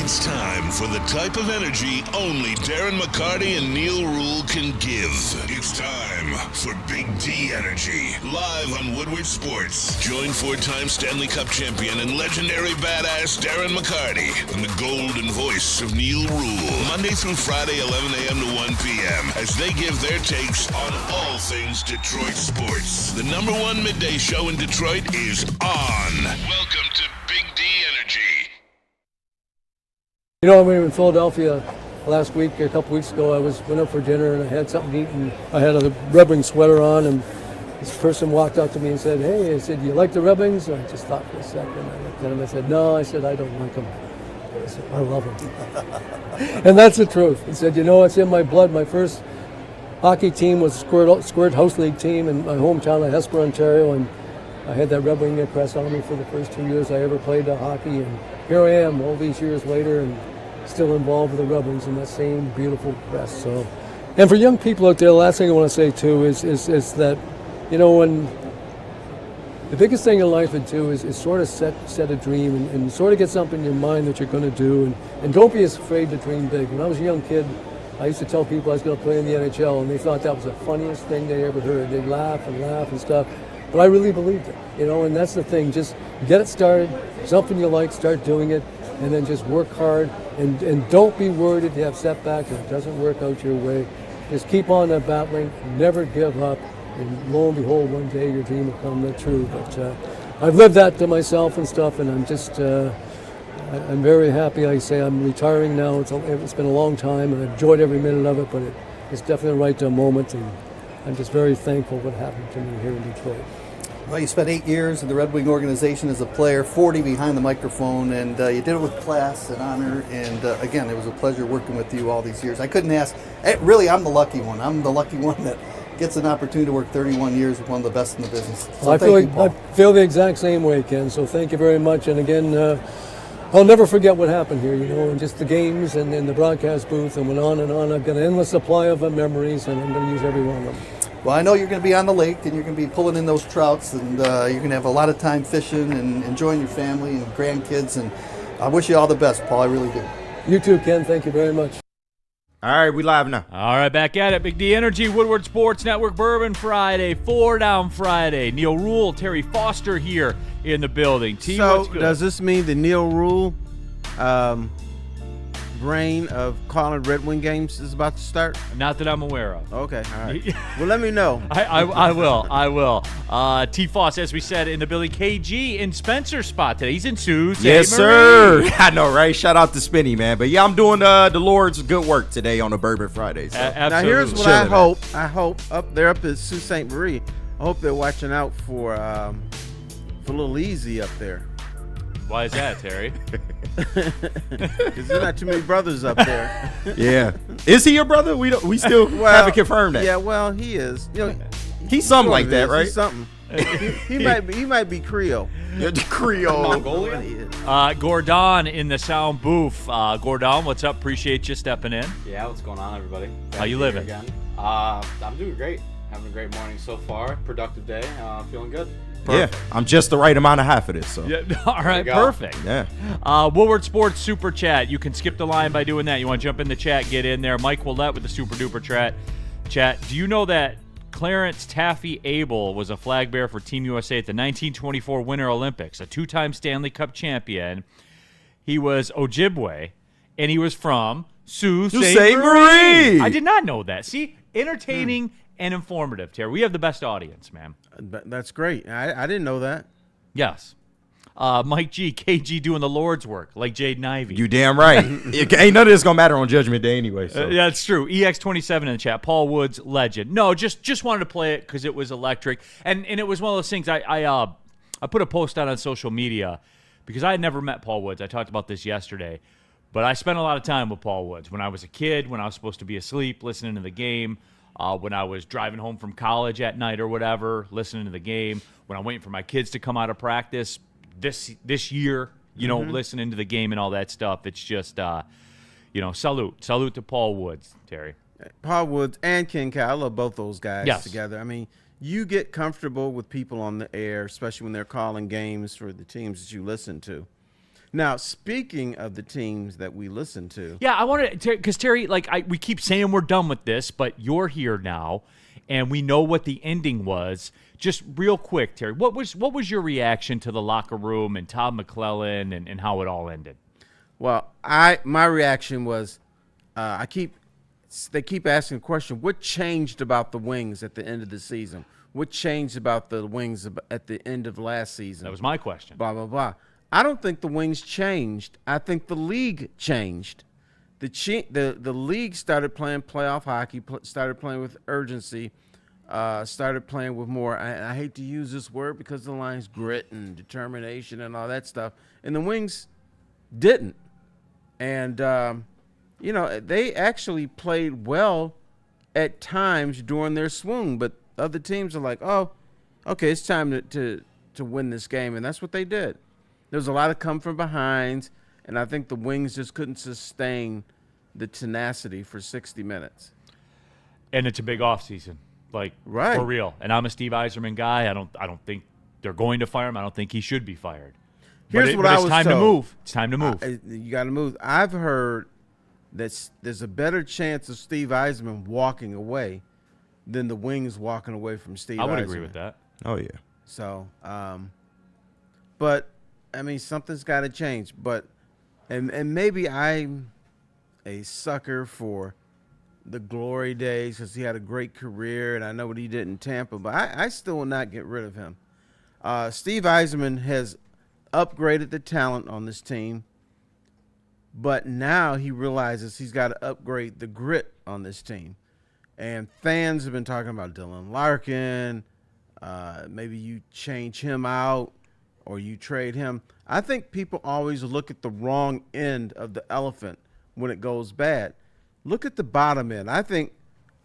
It's time for the type of energy only Darren McCarty and Neil Rule can give. It's time for Big D Energy, live on Woodward Sports. Join four-time Stanley Cup champion and legendary badass Darren McCarty and the golden voice of Neil Rule, Monday through Friday, 11 a.m. to 1 p.m., as they give their takes on all things Detroit sports. The number one midday show in Detroit is on. Welcome to Big D Energy. You know, we were in Philadelphia last week, a couple weeks ago. I went up for dinner and I had something to eat, and I had a Red Wing sweater on, and this person walked up to me and said, "Hey," I said, "you like the Red Wings?" And I just thought for a second. I looked at him. I said, "No," I said, "I don't like them." I said, "I love them." And that's the truth. He said, "You know, it's in my blood. My first hockey team was Squirt House League team in my hometown of Hesper, Ontario, and I had that Red Wing crest on me for the first 2 years I ever played hockey, and here I am all these years later and still involved with the Red Wings in that same beautiful crest." So, and for young people out there, the last thing I want to say too is that, you know, when the biggest thing in life is sort of set a dream and sort of get something in your mind that you're going to do, and don't be afraid to dream big. When I was a young kid, I used to tell people I was going to play in the NHL, and they thought that was the funniest thing they ever heard. They'd laugh and stuff. But I really believed it, you know, and that's the thing. Just get it started, something you like, start doing it, and then just work hard, and don't be worried if you have setbacks and it doesn't work out your way. Just keep on battling, never give up, and lo and behold, one day your dream will come true. But I've lived that to myself and stuff, and I'm just, I'm very happy. Like I say, I'm retiring now. It's been a long time, and I've enjoyed every minute of it, but it's definitely right moment, and I'm just very thankful what happened to me here in Detroit. Well, you spent 8 years in the Red Wing organization as a player, 40 behind the microphone, and you did it with class and honor. And again, it was a pleasure working with you all these years. I couldn't ask. Really, I'm the lucky one. I'm the lucky one that gets an opportunity to work 31 years with one of the best in the business. So I feel the exact same way, Ken. So thank you very much. And again, I'll never forget what happened here, you know, and just the games and the broadcast booth, and went on and on. I've got an endless supply of memories, and I'm going to use every one of them. Well, I know you're going to be on the lake, and you're going to be pulling in those trouts, and you're going to have a lot of time fishing and enjoying your family and grandkids, and I wish you all the best, Paul. I really do. You too, Ken. Thank you very much. All right, we live now. All right, back at it. Big D Energy, Woodward Sports Network, Bourbon Friday, 4 Down Friday. Neil Rule, Terry Foster here in the building. Team, so what's good? Does this mean the Neil Rule reign of calling Red Wing games is about to start? Not that I'm aware of. Okay, all right. Well, let me know. I will. T. Foss, as we said, in the building. KG in Spencer's spot today. He's in Sue's. Yes, sir. I know, right? Shout out to Spinny, man. But yeah, I'm doing the Lord's good work today on a Bourbon Friday. So. Absolutely. Now, here's what I hope. I hope up there up at Sault Ste. Marie, I hope they're watching out for a little easy up there. Why is that, Terry? Because there's not too many brothers up there. Yeah. Is he your brother? We still haven't confirmed that. Yeah, well, he is. You know, he's something like that, right? He's something. he might be Creole. Yeah, Creole. Mongolian. Gordon in the sound booth. Gordon, what's up? Appreciate you stepping in. Yeah, what's going on, everybody? How you living? Again. I'm doing great. Having a great morning so far. Productive day. Feeling good. Perfect. Yeah, I'm just the right amount of half of this. So. Yeah, all right, perfect. Yeah. Woodward Sports Super Chat. You can skip the line by doing that. You want to jump in the chat, get in there. Mike Willett with the Super Duper chat. Do you know that Clarence Taffy Abel was a flag bearer for Team USA at the 1924 Winter Olympics, a two-time Stanley Cup champion? He was Ojibwe, and he was from Sault Ste. Marie. I did not know that. See, entertaining and informative, Terry. We have the best audience, man. That's great. I didn't know that. Yes. Mike G, KG doing the Lord's work, like Jaden Ivey. You damn right. Ain't none of this going to matter on Judgment Day anyway. So. Yeah, it's true. EX27 in the chat. Paul Woods, legend. No, just wanted to play it because it was electric. And it was one of those things I put a post out on social media because I had never met Paul Woods. I talked about this yesterday. But I spent a lot of time with Paul Woods when I was a kid, when I was supposed to be asleep, listening to the game. When I was driving home from college at night or whatever, listening to the game, when I'm waiting for my kids to come out of practice this year, you know, listening to the game and all that stuff. It's just, salute to Paul Woods, Terry. Paul Woods and Ken Kyle, I love both those guys together. I mean, you get comfortable with people on the air, especially when they're calling games for the teams that you listen to. Now, speaking of the teams that we listen to. Yeah, I wanted to, because Terry, we keep saying we're done with this, but you're here now, and we know what the ending was. Just real quick, Terry, what was your reaction to the locker room and Todd McClellan and how it all ended? Well, my reaction was, they keep asking the question, what changed about the Wings at the end of the season? What changed about the Wings at the end of last season? That was my question. Blah, blah, blah. I don't think the Wings changed. I think the league changed. The league started playing playoff hockey, started playing with urgency, started playing with more, I hate to use this word because the line's grit and determination and all that stuff. And the Wings didn't. And, they actually played well at times during their swoon, but other teams are like, oh, okay, it's time to win this game. And that's what they did. There was a lot of come from behinds, and I think the Wings just couldn't sustain the tenacity for 60 minutes. And it's a big offseason, right. For real. And I'm a Steve Yzerman guy. I don't think they're going to fire him. I don't think he should be fired. Here's what I was time told. to move. It's time to move. You got to move. I've heard that there's a better chance of Steve Yzerman walking away than the Wings walking away from Steve Yzerman. I would agree with that. Oh, yeah. So, but I mean, something's got to change. But, and maybe I'm a sucker for the glory days because he had a great career, and I know what he did in Tampa. But I still will not get rid of him. Steve Yzerman has upgraded the talent on this team, but now he realizes he's got to upgrade the grit on this team. And fans have been talking about Dylan Larkin. Maybe you change him out or you trade him. I think people always look at the wrong end of the elephant when it goes bad. Look at the bottom end. I think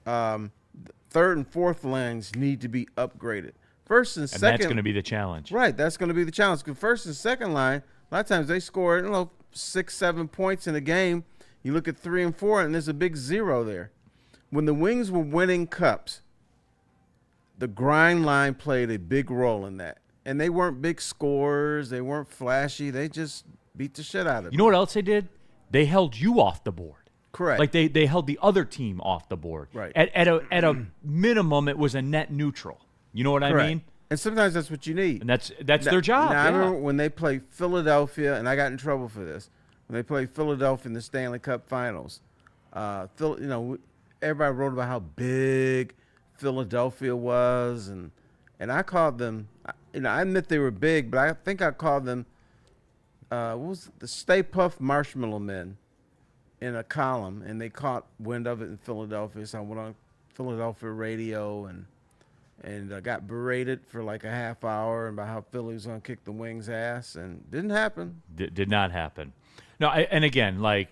third and fourth lines need to be upgraded. First and second. And that's going to be the challenge. Right, that's going to be the challenge. Because first and second line, a lot of times they score 6, 7 points in a game. You look at 3 and 4, and there's a big zero there. When the Wings were winning cups, the grind line played a big role in that. And they weren't big scorers. They weren't flashy. They just beat the shit out of it. You know what else they did? They held you off the board. Correct. Like they held the other team off the board. Right. At a minimum, it was a net neutral. You know what Correct. I mean? And sometimes that's what you need. And that's their job. Now, yeah. I remember when they played Philadelphia, and I got in trouble for this. When they played Philadelphia in the Stanley Cup Finals, everybody wrote about how big Philadelphia was, and I called them. I admit they were big, but I think I called them. What was it? The Stay Puft Marshmallow Men in a column, and they caught wind of it in Philadelphia. So I went on Philadelphia radio and got berated for like a half hour about how Philly was going to kick the Wings' ass, and didn't happen. Did not happen. No, and again, I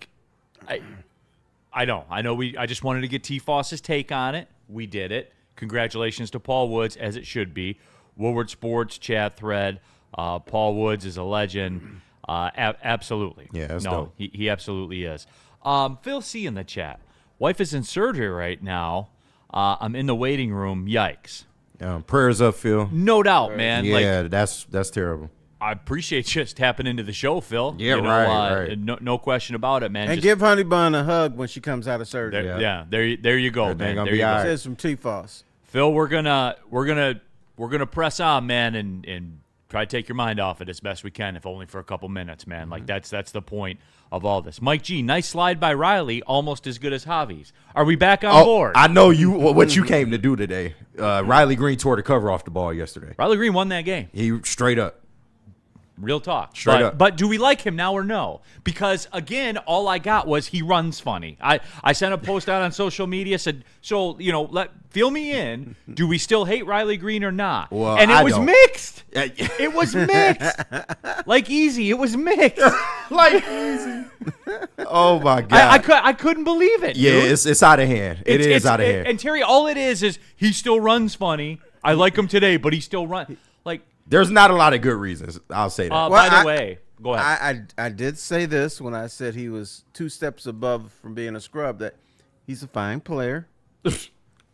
know. I just wanted to get T-Foss's take on it. We did it. Congratulations to Paul Woods, as it should be. Woodward Sports chat thread. Paul Woods is a legend. Absolutely. Yeah, that's no, dope. He absolutely is. Phil C in the chat. Wife is in surgery right now. I'm in the waiting room. Yikes. Prayers up, Phil. No doubt, man. Yeah, that's terrible. I appreciate you just tapping into the show, Phil. Yeah, right. No question about it, man. And give Honey Bun a hug when she comes out of surgery. There you go, Everything man. gonna There be you go. all right. Says from T-Foss. Phil, we're gonna press on, man, and try to take your mind off it as best we can, if only for a couple minutes, man. Like that's the point of all this. Mike G, nice slide by Riley, almost as good as Javi's. Are we back on board? I know what you came to do today. Riley Green tore the cover off the ball yesterday. Riley Green won that game. He straight up. Real talk. Straight up. But do we like him now or no? Because, again, all I got was he runs funny. I sent a post out on social media, said, so, fill me in. Do we still hate Riley Green or not? Well, and it was don't. mixed. It was mixed. Like Easy, it was mixed. Like easy. Oh, my God. I couldn't believe it. Yeah, dude. it's out of hand. It's out of hand. And, Terry, all it is he still runs funny. I like him today, but he still runs. Like, there's not a lot of good reasons. I'll say that. by the way, go ahead. I did say this when I said he was 2 steps above from being a scrub, that he's a fine player.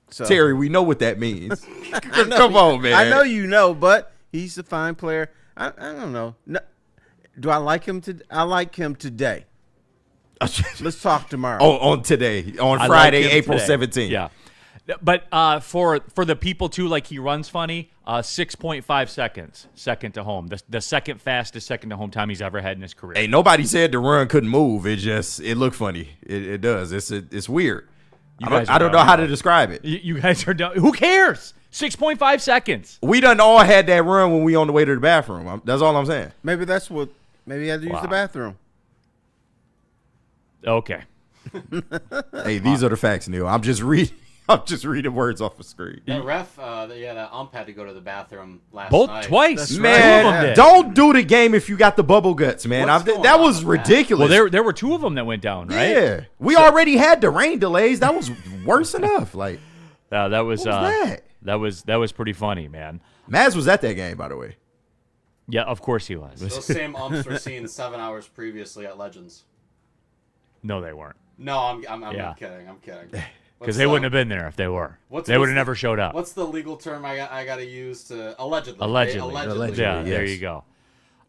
So, Terry, we know what that means. Come on, man. I know you know, but he's a fine player. I don't know. Do I like him? I like him today. Let's talk tomorrow. On today, on I Friday, like him April today. 17th. Yeah. But for the people too, like he runs funny, 6.5 seconds, second to home. The second fastest second to home time he's ever had in his career. Hey, nobody said the run couldn't move. It looked funny. It does. It's weird. I don't know how to describe it. You guys are done. Who cares? 6.5 seconds. We done all had that run when we on the way to the bathroom. That's all I'm saying. Maybe that's what. Maybe he had to use the bathroom. Okay. Hey, these are the facts, Neil. I'm just reading words off the screen. The ref, that ump had to go to the bathroom last Both night. twice. That's Man, Two of them did. don't do the game if you got the bubble guts, man. What's going That on was with that? ridiculous. Well, there were two of them that went down, right? Yeah, we already had the rain delays. That was worse enough. Like, That was what was that? that was pretty funny, man. Maz was at that game, by the way. Yeah, of course he was. Those same umps were seen 7 hours previously at Legends. No, they weren't. No, I'm Yeah. kidding. I'm kidding. Because they wouldn't have been there if they were. They would have never showed up. What's the legal term I got to use to allegedly? Allegedly. Allegedly. Yeah, there yes. you go.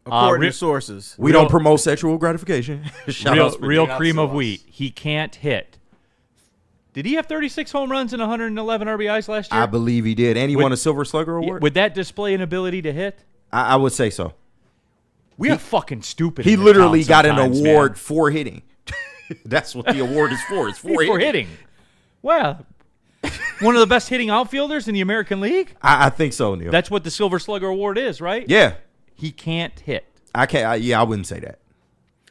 According re- to sources. We don't promote sexual gratification. Shout Real, out to real Not cream so of much. wheat. He can't hit. Did he have 36 home runs and 111 RBIs last year? I believe he did, and he won a Silver Slugger award. Would that display an ability to hit? I would say so. We are fucking stupid. He in this literally town got an sometimes, award man. for hitting. That's what the award is for. It's for For hitting. hitting. Well, one of the best hitting outfielders in the American League. I think so, Neil. That's what the Silver Slugger Award is, right? Yeah, He can't hit. I can't. I wouldn't say that.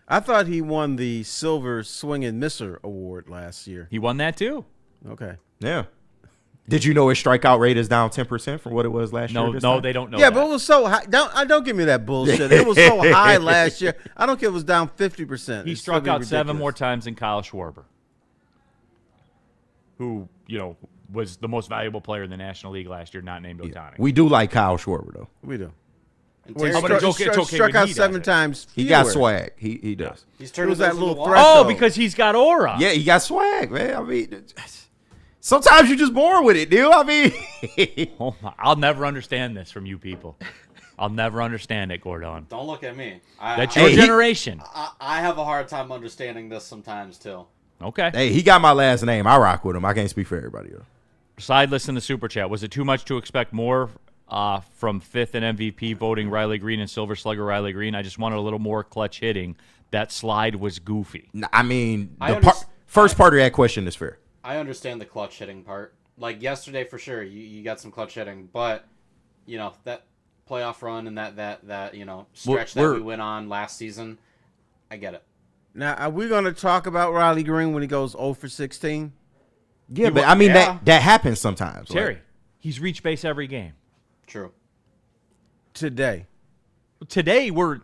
I thought he won the Silver Swing and Misser Award last year. He won that too. Okay. Yeah. Did you know his strikeout rate is down 10% from what it was last year? No, this no, time? they don't know. Yeah, that. but it was so high. Don't give me that bullshit. It was so high last year. I don't care if it was down 50%. He It's struck still out 7 ridiculous. more times than Kyle Schwarber, who was the most valuable player in the National League last year, not named Ohtani. We do like Kyle Schwarber, though. We do. And Well, he Terry- but it's struck, okay- it's okay struck when out he does 7 it. times. He got fewer. swag. He does. he's It turning was that those little into threshold. Oh, because he's got aura. Yeah, he got swag, man. I mean, sometimes you're just born with it, dude. I mean, Oh my, I'll never understand this from you people. I'll never understand it, Gordon. Don't look at me. That's I, your Hey, generation. I have a hard time understanding this sometimes too. Okay. hey, he got my last name. I rock with him. I can't speak for everybody, though. Side list in the super chat. Was it too much to expect more from fifth and MVP voting Riley Green and Silver Slugger Riley Green? I just wanted a little more clutch hitting. That slide was goofy. I mean, I the first part of that question is fair. I understand the clutch hitting part. Like yesterday, for sure, you got some clutch hitting, but that playoff run and that stretch that we went on last season, I get it. Now, are we going to talk about Riley Green when he goes 0 for 16? Yeah, but I mean, yeah. that happens sometimes. Terry, Like, he's reached base every game. True. Today. Today we're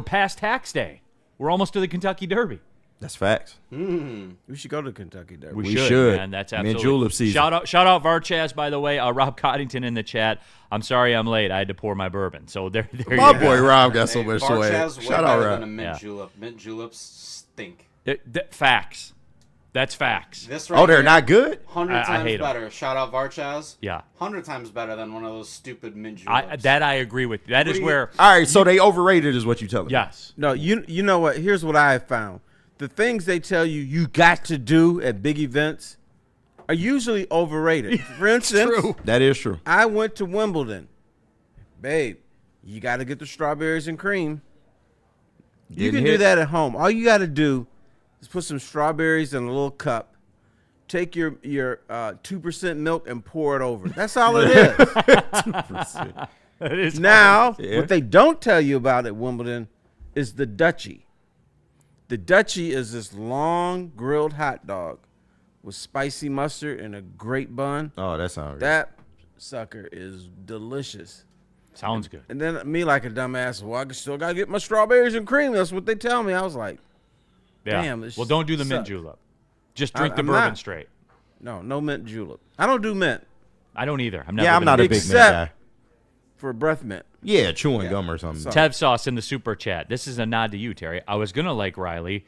past tax day. We're almost to the Kentucky Derby. that's facts. We should go to Kentucky Derby. We should. Man. That's Mint absolutely. julep season. Shout out Varchaz, by the way. Rob Coddington in the chat. I'm sorry I'm late. I had to pour my bourbon. So there My you go. boy Rob got so Hey, much Varchaz swag. way Shout out better than a Rob. mint Yeah. julep. Mint juleps stink. Facts. That's facts. This right Oh, they're here, not good? 100 I times hate 'em. better. Shout out Varchaz. Yeah. 100 times better than one of those stupid mint juleps. I agree with. That is do you- where. All right, so they overrated is what you telling me. Yes. No, you know what? Here's what I have found. The things they tell you got to do at big events are usually overrated. For instance, That is true. I went to Wimbledon. Babe, you got to get the strawberries and cream. You Didn't can hit. do that at home. All you got to do is put some strawberries in a little cup. Take your 2% milk and pour it over. That's all it is. That is Now, Yeah. what they don't tell you about at Wimbledon is the Dutchie. The Dutchie is this long grilled hot dog with spicy mustard and a great bun. Oh, that sounds good. That sucker is delicious. Sounds good. And then me, like a dumbass, well, I still gotta get my strawberries and cream. That's what they tell me. I was like, Yeah. Damn, this Well, don't do the mint sucks. julep. Just drink the I'm bourbon not. straight. no mint julep. I don't do mint I don't either. I'm Yeah, I'm not a big mint Except- guy. for breath mint. Yeah, chewing gum or something. Tev Sauce in the super chat. This is a nod to you, Terry. I was gonna like Riley,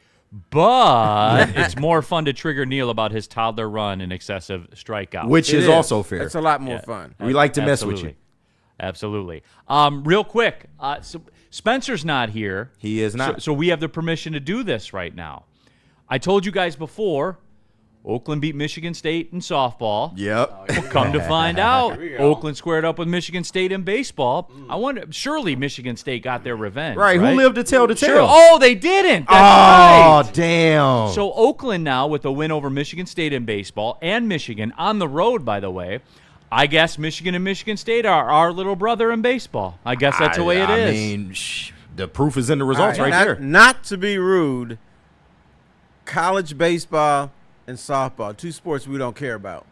but it's more fun to trigger Neil about his toddler run and excessive strikeout. Which It is also fair. It's a lot more Yeah. fun. We like to mess with Absolutely. you. Absolutely. Real quick, so Spencer's not here. He is not. So we have the permission to do this right now. I told you guys before, Oakland beat Michigan State in softball. Yep. Well, come to find out, Here we go. Oakland squared up with Michigan State in baseball. I wonder, surely Michigan State got their revenge. Right. Who lived to tell the Sure. tale? Oh, they didn't. That's Oh, right. damn. So Oakland now with a win over Michigan State in baseball and Michigan on the road, by the way. I guess Michigan and Michigan State are our little brother in baseball. I guess that's the way it is. I mean, the proof is in the results right there. Not to be rude, college baseball and softball, 2 sports we don't care about.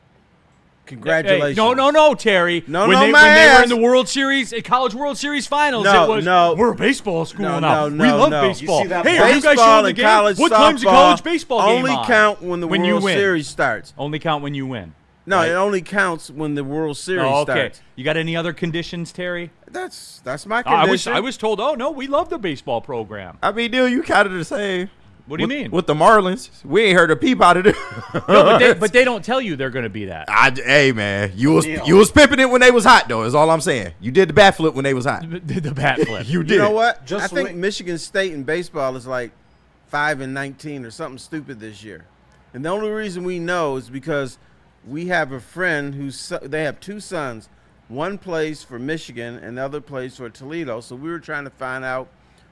Congratulations. Hey, no, Terry. No, when no, they, my when they were ass. in the World Series, College World Series finals, No, it was, no. we're a baseball school No, now. no, we no, love no. baseball. You see that Hey, are you guys Baseball showing the and game? college What time's the softball college baseball game only on? count when the When you World win. Series starts. Only count when you win. No, Right. it only counts when the World Series Oh, okay. starts. You got any other conditions, Terry? That's my I condition. was told, oh, no, we love the baseball program. I mean, Neil, you kind of the same. What do you mean? With the Marlins, we ain't heard a peep out of it. No, but they don't tell you they're going to be that. Hey, man, you was pimping it when they was hot, though. Is all I'm saying. You did the bat flip when they was hot. The bat flip. You did. You know what? Just I think wait. Michigan State in baseball is like 5-19 or something stupid this year. And the only reason we know is because we have a friend they have 2 sons. One plays for Michigan and the other plays for Toledo. So we were trying to find out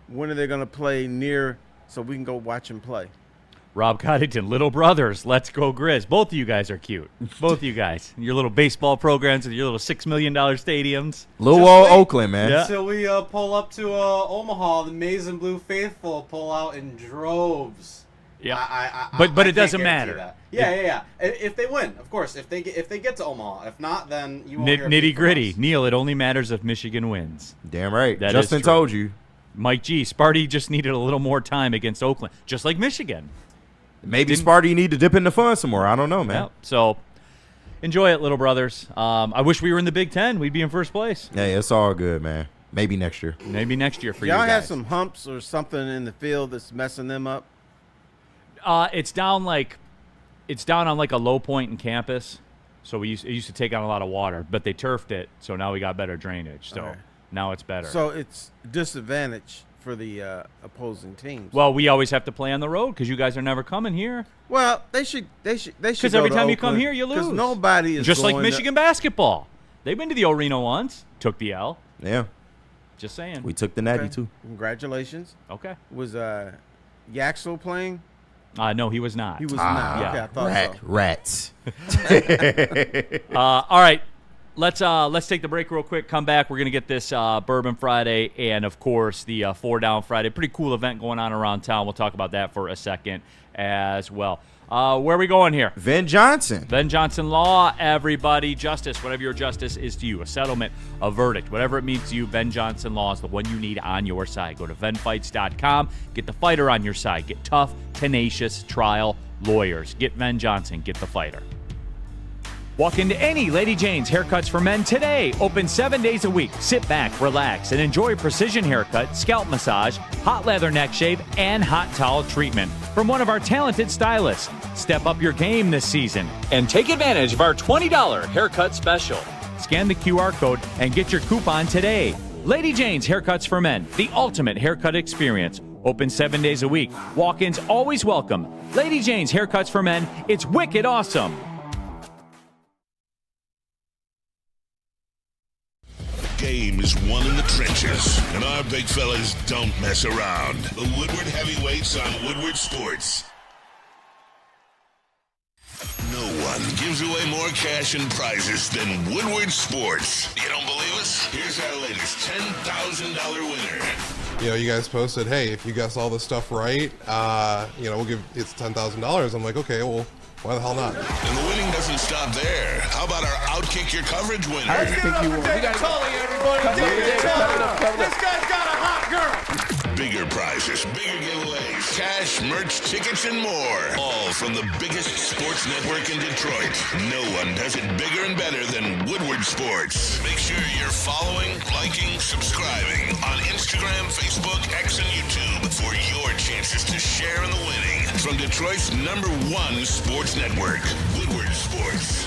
when are they going to play near so we can go watch them play. Rob Coddington, little brothers, let's go Grizz. Both of you guys are cute. Both of you guys. Your little baseball programs with your little $6 million stadiums. Little old Oakland, man. Yeah. Until we pull up to Omaha, the Maize and Blue faithful pull out in droves. Yeah. I But it can't doesn't guarantee matter. that. Yeah. If they win, of course. If they get to Omaha, if not, then you won't hear a peep Nitty from gritty. us. Neil, it only matters if Michigan wins. Damn right. That is Justin true. told you. Mike G. Sparty just needed a little more time against Oakland, just like Michigan. Maybe Sparty need to dip in the fun some more. I don't know, man. Yep. So enjoy it, little brothers. I wish we were in the Big Ten. We'd be in first place. Hey, it's all good, man. Maybe next year. Maybe next year for you Y'all guys. have some humps or something in the field that's messing them up? It's down on like a low point in campus. So it used to take on a lot of water, but they turfed it, so now we got better drainage. So All right. now it's better. So it's disadvantage for the opposing teams. Well, we always have to play on the road because you guys are never coming here. Well, they should. Because every time you come here, you lose. Because nobody is Just like going to- Michigan basketball. They've been to the arena once, took the L. Yeah. Just saying. We took the natty, Okay. too. Congratulations. Okay. Was Yaxel playing? No, he was not. He was not. yeah. Okay, I thought so. Rats. All right. Let's take the break real quick. Come back. We're gonna get this Bourbon Friday and of course the 4 Down Friday. Pretty cool event going on around town. We'll talk about that for a second as well. Where are we going here? Vin Johnson. Ben Johnson Law, everybody. Justice, whatever your justice is to you. A settlement, a verdict, whatever it means to you, Ben Johnson Law is the one you need on your side. Go to venfights.com. Get the fighter on your side. Get tough, tenacious trial lawyers. Get Ben Johnson. Get the fighter. Walk into any Lady Jane's Haircuts for Men today. Open 7 days a week. Sit back, relax, and enjoy precision haircut, scalp massage, hot leather neck shave, and hot towel treatment from one of our talented stylists. Step up your game this season and take advantage of our $20 haircut special. Scan the QR code and get your coupon today. Lady Jane's Haircuts for Men, the ultimate haircut experience. Open 7 days a week. Walk-ins always welcome. Lady Jane's Haircuts for Men, it's wicked awesome. Game is won in the trenches, and our big fellas don't mess around. The Woodward Heavyweights on Woodward Sports. No one gives away more cash and prizes than Woodward Sports. You don't believe us? Here's our latest $10,000 winner. You know, you guys posted, hey, if you guess all this stuff right, we'll give it's $10,000. I'm like, okay, well, why the hell not? And the winning doesn't stop there. How about our Outkick Your Coverage winner? This guy's got a hot girl. Bigger prizes, bigger giveaways, cash, merch, tickets, and more. All from the biggest sports network in Detroit. No one does it bigger and better than Woodward Sports. Make sure you're following, liking, subscribing on Instagram, Facebook, X, and YouTube for your chances to share in the winning. From Detroit's #1 sports network, Woodward Sports.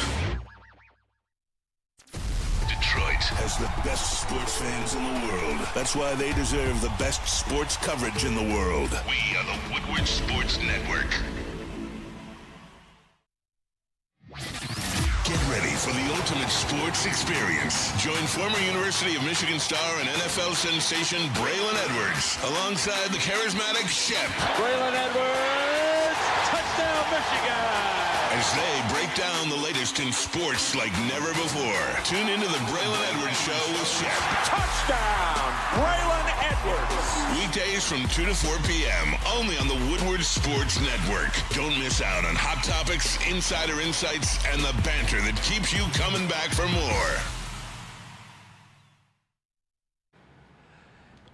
Detroit has has the best sports fans in the world. That's why they deserve the best sports coverage in the world. We are the Woodward Sports Network. Get ready for the ultimate sports experience. Join former University of Michigan star and NFL sensation Braylon Edwards alongside the charismatic Shep. Braylon Edwards, touchdown Michigan! As they break down the latest in sports like never before. Tune into the Braylon Edwards Show with Shep. Touchdown, Braylon Edwards! Weekdays from 2 to 4 p.m. only on the Woodward Sports Network. Don't miss out on hot topics, insider insights, and the banter that keeps you coming back for more.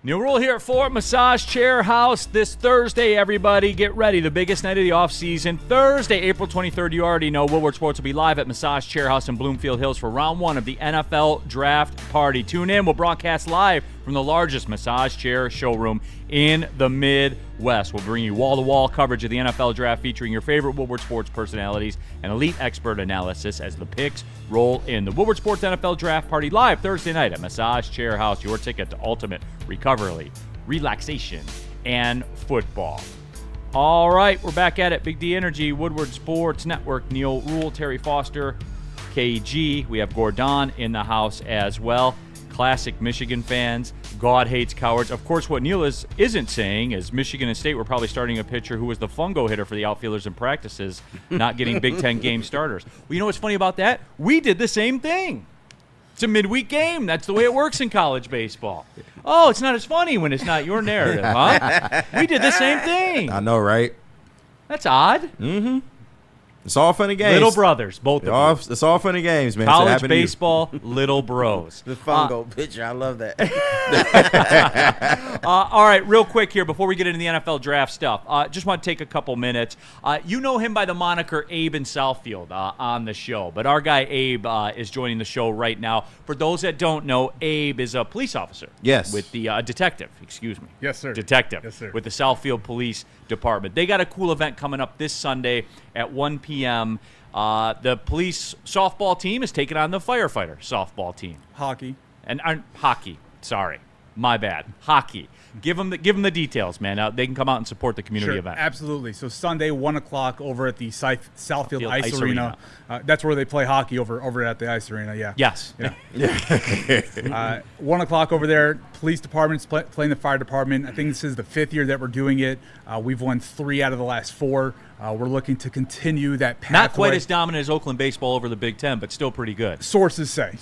Neil Rule here for Massage Chair House this Thursday, everybody. Get ready. The biggest night of the offseason. Thursday, April 23rd, you already know. Woodward Sports will be live at Massage Chair House in Bloomfield Hills for round 1 of the NFL Draft Party. Tune in. We'll broadcast live from the largest massage chair showroom in the Midwest. We'll bring you wall-to-wall coverage of the NFL Draft featuring your favorite Woodward Sports personalities and elite expert analysis as the picks roll in. The Woodward Sports NFL Draft Party live Thursday night at Massage Chair House. Your ticket to ultimate recovery, relaxation, and football. All right, we're back at it. Big D Energy, Woodward Sports Network, Neil Rule, Terry Foster, KG. We have Gordon in the house as well. Classic Michigan fans. God hates cowards. Of course, what Neil isn't saying is Michigan and State were probably starting a pitcher who was the fungo hitter for the outfielders in practices, not getting Big Ten game starters. Well, you know what's funny about that? We did the same thing. It's a midweek game. That's the way it works in college baseball. Oh, it's not as funny when it's not your narrative, huh? We did the same thing. I know, right? That's odd. Mm-hmm. It's all fun and games. Little brothers, both of you. It's all fun and games, man. College baseball, little bros. The fungo pitcher. I love that. All right, real quick here before we get into the NFL draft stuff. Just want to take a couple minutes. You know him by the moniker Abe in Southfield on the show, but our guy Abe is joining the show right now. For those that don't know, Abe is a police officer. Yes. With the detective, excuse me. Yes, sir. Detective. Yes, sir. With the Southfield Police Department. They got a cool event coming up this Sunday at 1 p.m. The police softball team is taking on the firefighter softball team. Hockey. And hockey. Sorry. My bad. Hockey. Give them the details, man. They can come out and support the community Sure, event. absolutely. So Sunday, 1 o'clock over at the Southfield Ice Arena. That's where they play hockey over at the Ice Arena, yeah. Yes. Yeah. 1 o'clock over there. Police department's playing the fire department. I think this is the 5th year that we're doing it. We've won 3 out of the last 4. We're looking to continue that pathway. Not quite as dominant as Oakland baseball over the Big Ten, but still pretty good. Sources say.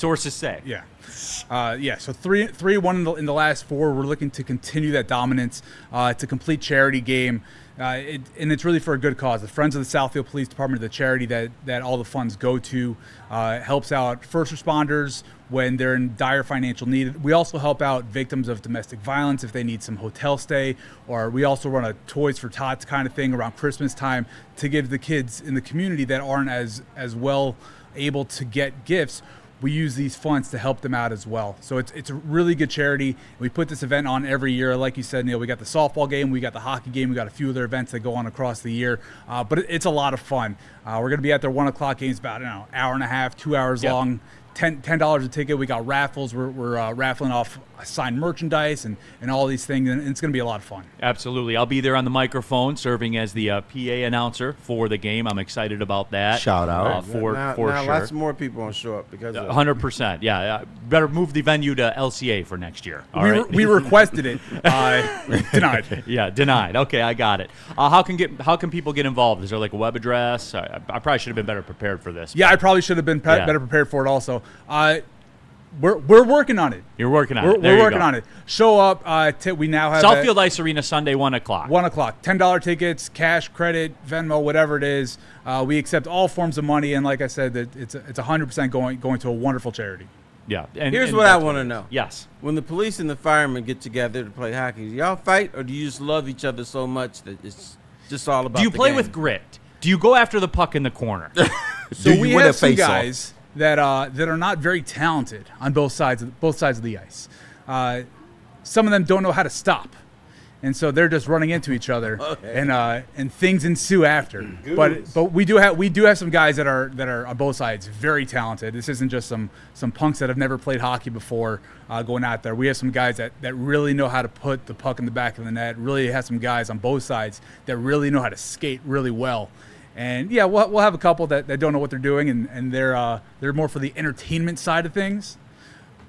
Yeah. So 3-1 in the last 4. We're looking to continue that dominance. It's a complete charity game, and it's really for a good cause. The Friends of the Southfield Police Department, the charity that all the funds go to, helps out first responders when they're in dire financial need. We also help out victims of domestic violence if they need some hotel stay, or we also run a Toys for Tots kind of thing around Christmas time to give the kids in the community that aren't as well able to get gifts. We use these funds to help them out as well. So it's a really good charity. We put this event on every year. Like you said, Neil, we got the softball game, we got the hockey game, we got a few other events that go on across the year. But it's a lot of fun. We're going to be at their 1 o'clock games about an hour and a half, 2 hours long. $10 a ticket. We got raffles. We're raffling off signed merchandise and all these things, and it's going to be a lot of fun. Absolutely. I'll be there on the microphone serving as the PA announcer for the game. I'm excited about that. Shout out. For now sure. lots more people will show up because of 100%. Yeah. Better move the venue to LCA for next year. We requested it. Denied. Yeah, denied. Okay, I got it. How can people get involved? Is there like a web address? I probably should have been better prepared for this. Yeah, I probably should have been better prepared for it also. We're working on it. You're working on it. We're working on it. Show up. We now have Southfield Ice Arena Sunday, 1 o'clock. 1 o'clock. $10 tickets, cash, credit, Venmo, whatever it is. We accept all forms of money, and like I said, that it's 100% going to a wonderful charity. Yeah. Here's what I want to know. Yes. When the police and the firemen get together to play hockey, do y'all fight, or do you just love each other so much that it's just all about? Do you the play game? with grit? Do you go after the puck in the corner? So we have some guys that are not very talented on both sides of the ice. Some of them don't know how to stop, and so they're just running into each other, and things ensue after. But we do have some guys that are on both sides very talented. This isn't just some punks that have never played hockey before going out there. We have some guys that really know how to put the puck in the back of the net. Really have some guys on both sides that really know how to skate really well. And yeah, we'll have a couple that don't know what they're doing, and they're more for the entertainment side of things.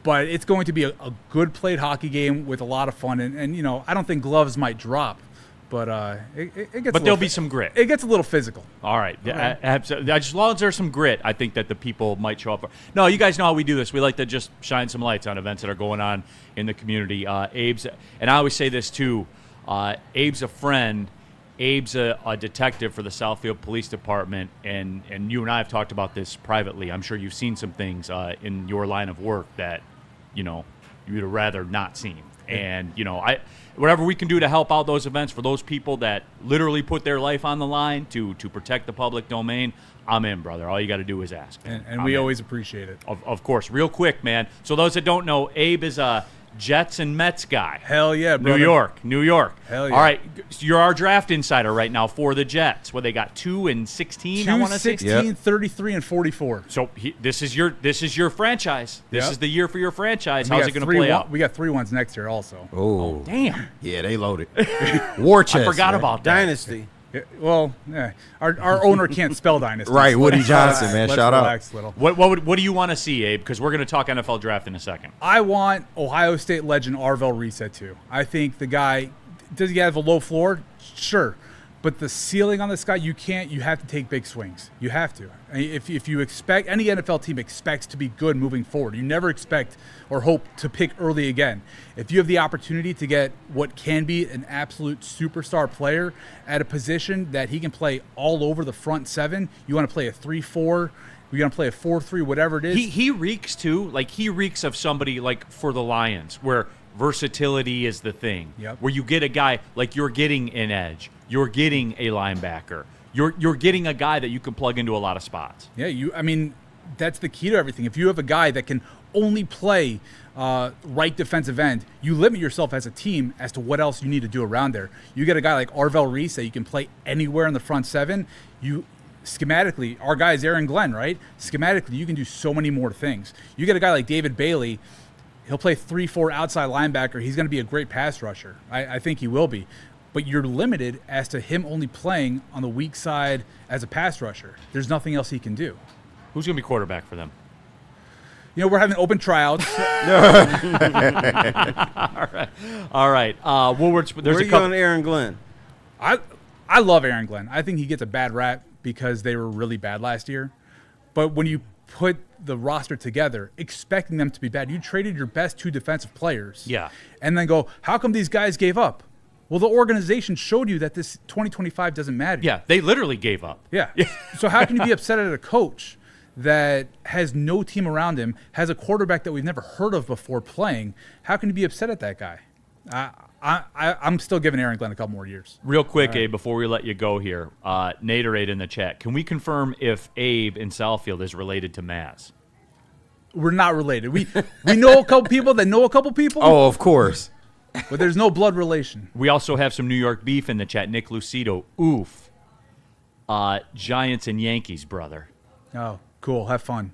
But it's going to be a good played hockey game with a lot of fun. And you know, I don't think gloves might drop, but it gets. But there'll be some grit. It gets a little physical. All right. Absolutely. As long as there's some grit, I think that the people might show up for. No, you guys know how we do this. We like to just shine some lights on events that are going on in the community. Abe's, and I always say this too. Abe's a friend. Abe's a detective for the Southfield Police Department, and you and I have talked about this privately. I'm sure you've seen some things in your line of work that, you know, you would have rather not seen. And, you know, whatever we can do to help out those events for those people that literally put their life on the line to protect the public domain, I'm in, brother. All you got to do is ask. And we always appreciate it. Of course. Real quick, man. So those that don't know, Abe is a Jets and Mets guy. Hell yeah, brother. New York. Hell yeah. All right, you're our draft insider right now for the Jets. Well, they got 2 and 16. I want to say 16, 33, and 44. So this is your franchise. This is the year for your franchise. And How's it going to play out? We got 3 ones next year also. Oh, damn. Yeah, they loaded. War chest. I forgot about that. Dynasty. Yeah, well, our owner can't spell dynasty. Right, Woody Johnson, man. Shout out. What do you want to see, Abe? Because we're going to talk NFL draft in a second. I want Ohio State legend Arvell Reset too. I think the guy, does he have a low floor? Sure. But the ceiling on this guy, you have to take big swings. You have to. If you expect, any NFL team expects to be good moving forward. You never expect or hope to pick early again. If you have the opportunity to get what can be an absolute superstar player at a position that he can play all over the front 7, you want to play a 3-4, you're going to play a 4-3, whatever it is. He reeks too. Like, he reeks of somebody like for the Lions, where versatility is the thing. Yep. Where you get a guy like you're getting an edge. You're getting a linebacker. You're getting a guy that you can plug into a lot of spots. Yeah, I mean, that's the key to everything. If you have a guy that can only play right defensive end, you limit yourself as a team as to what else you need to do around there. You get a guy like Arvell Reese that you can play anywhere in the front 7. Schematically, our guy is Aaron Glenn, right? Schematically, you can do so many more things. You get a guy like David Bailey. He'll play 3-4 outside linebacker. He's going to be a great pass rusher. I think he will be. But you're limited as to him only playing on the weak side as a pass rusher. There's nothing else he can do. Who's going to be quarterback for them? You know, we're having open tryouts. All right. Woodward, Where are you on Aaron Glenn? I love Aaron Glenn. I think he gets a bad rap because they were really bad last year. But when you put the roster together, expecting them to be bad, you traded your best 2 defensive players. Yeah. And then go, how come these guys gave up? Well, the organization showed you that this 2025 doesn't matter. Yeah, they literally gave up. Yeah. So how can you be upset at a coach that has no team around him, has a quarterback that we've never heard of before playing? How can you be upset at that guy? I'm still giving Aaron Glenn a couple more years. Real quick, Abe, before we let you go here, Naderade in the chat. Can we confirm if Abe in Southfield is related to Maz? We're not related. We know a couple people that know a couple people. Oh, of course. But there's no blood relation. We also have some New York beef in the chat. Nick Lucido, oof. Giants and Yankees, brother. Oh, cool. Have fun.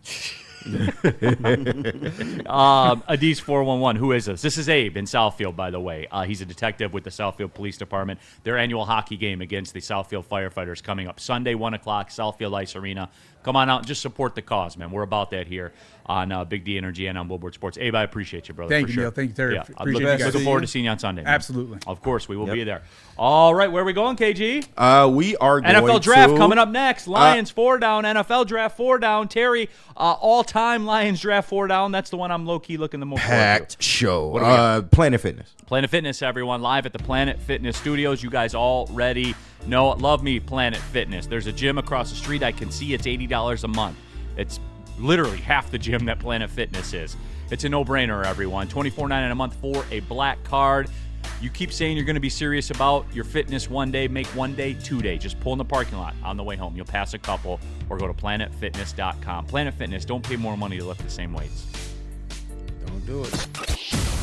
Adiz 411, who is this? This is Abe in Southfield, by the way. He's a detective with the Southfield Police Department. Their annual hockey game against the Southfield Firefighters coming up Sunday, 1 o'clock, Southfield Ice Arena. Come on out and just support the cause, man. We're about that here on Big D Energy and on Woodward Sports. Abe, I appreciate you, brother. Thank for you, sure. Neil. Thank you, Terry. Yeah, Appreciate you guys. looking forward to seeing you on Sunday, man. Absolutely. Of course, we will be there. All right, where are we going, KG? We are going NFL Draft to, coming up next. Lions 4 down, NFL Draft 4 down. Terry, all-time Lions Draft 4 down. That's the one I'm low-key looking the most forward to. packed show. Planet Fitness. Planet Fitness, everyone, live at the Planet Fitness Studios. You guys already know, love me, Planet Fitness. There's a gym across the street. I can see it's $80 a month. It's literally half the gym that Planet Fitness is. It's a no-brainer, everyone. $24.99 a month for a black card. You keep saying you're going to be serious about your fitness one day. Make one day, 2 day. Just pull in the parking lot on the way home. You'll pass a couple or go to planetfitness.com. Planet Fitness, don't pay more money to lift the same weights. Don't do it.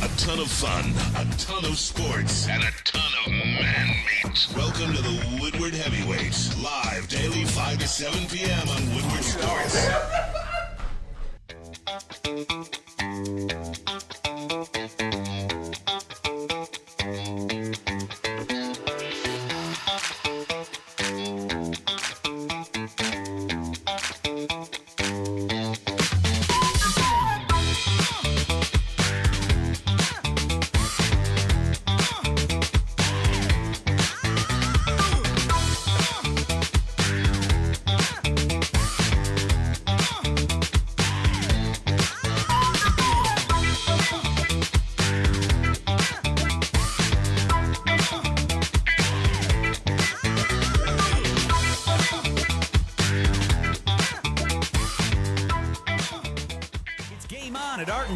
A ton of fun, a ton of sports, and a ton of man meat. Welcome to the Woodward Heavyweights, live daily 5 to 7 p.m. on Woodward Sports.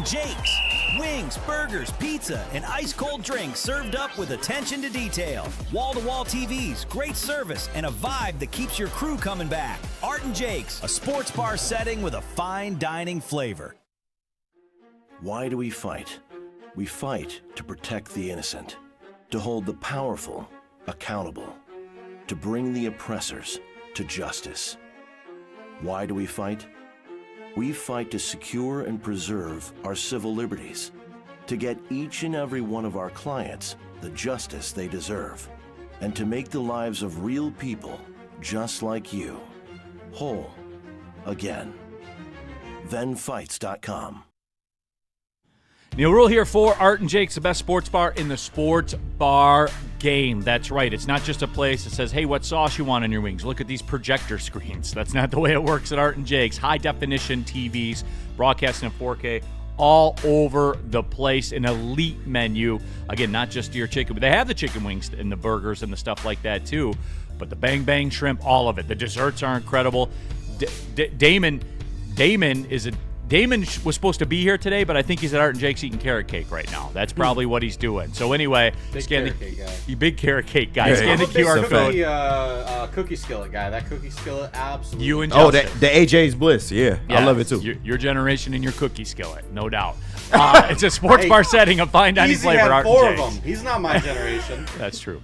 Jake's. Wings, burgers, pizza, and ice-cold drinks served up with attention to detail. Wall-to-wall TVs, great service, and a vibe that keeps your crew coming back. Art and Jake's, a sports bar setting with a fine dining flavor. Why do we fight? We fight to protect the innocent, to hold the powerful accountable, to bring the oppressors to justice. Why do we fight? We fight to secure and preserve our civil liberties, to get each and every one of our clients the justice they deserve, and to make the lives of real people just like you whole again. ThenFights.com. Neil Rule here for Art and Jake's, the best sports bar in the sports bar game. That's right. It's not just a place that says, hey, what sauce you want on your wings? Look at these projector screens. That's not the way it works at Art and Jake's. High-definition TVs, broadcasting in 4K, all over the place. An elite menu. Again, not just your chicken, but they have the chicken wings and the burgers and the stuff like that, too. But the bang-bang shrimp, all of it. The desserts are incredible. Damon was supposed to be here today, but I think he's at Art and Jake's eating carrot cake right now. That's probably what he's doing. So anyway, big carrot cake guy. You big carrot cake guy. Scan the QR code. Cookie skillet guy. That cookie skillet, absolutely. You and Justin. Justin. the AJ's Bliss. Yeah, I love it too. Your generation and your cookie skillet, no doubt. It's a sports bar setting of fine dining flavor. Had Art four and of Jake's. them. He's not my generation. That's true.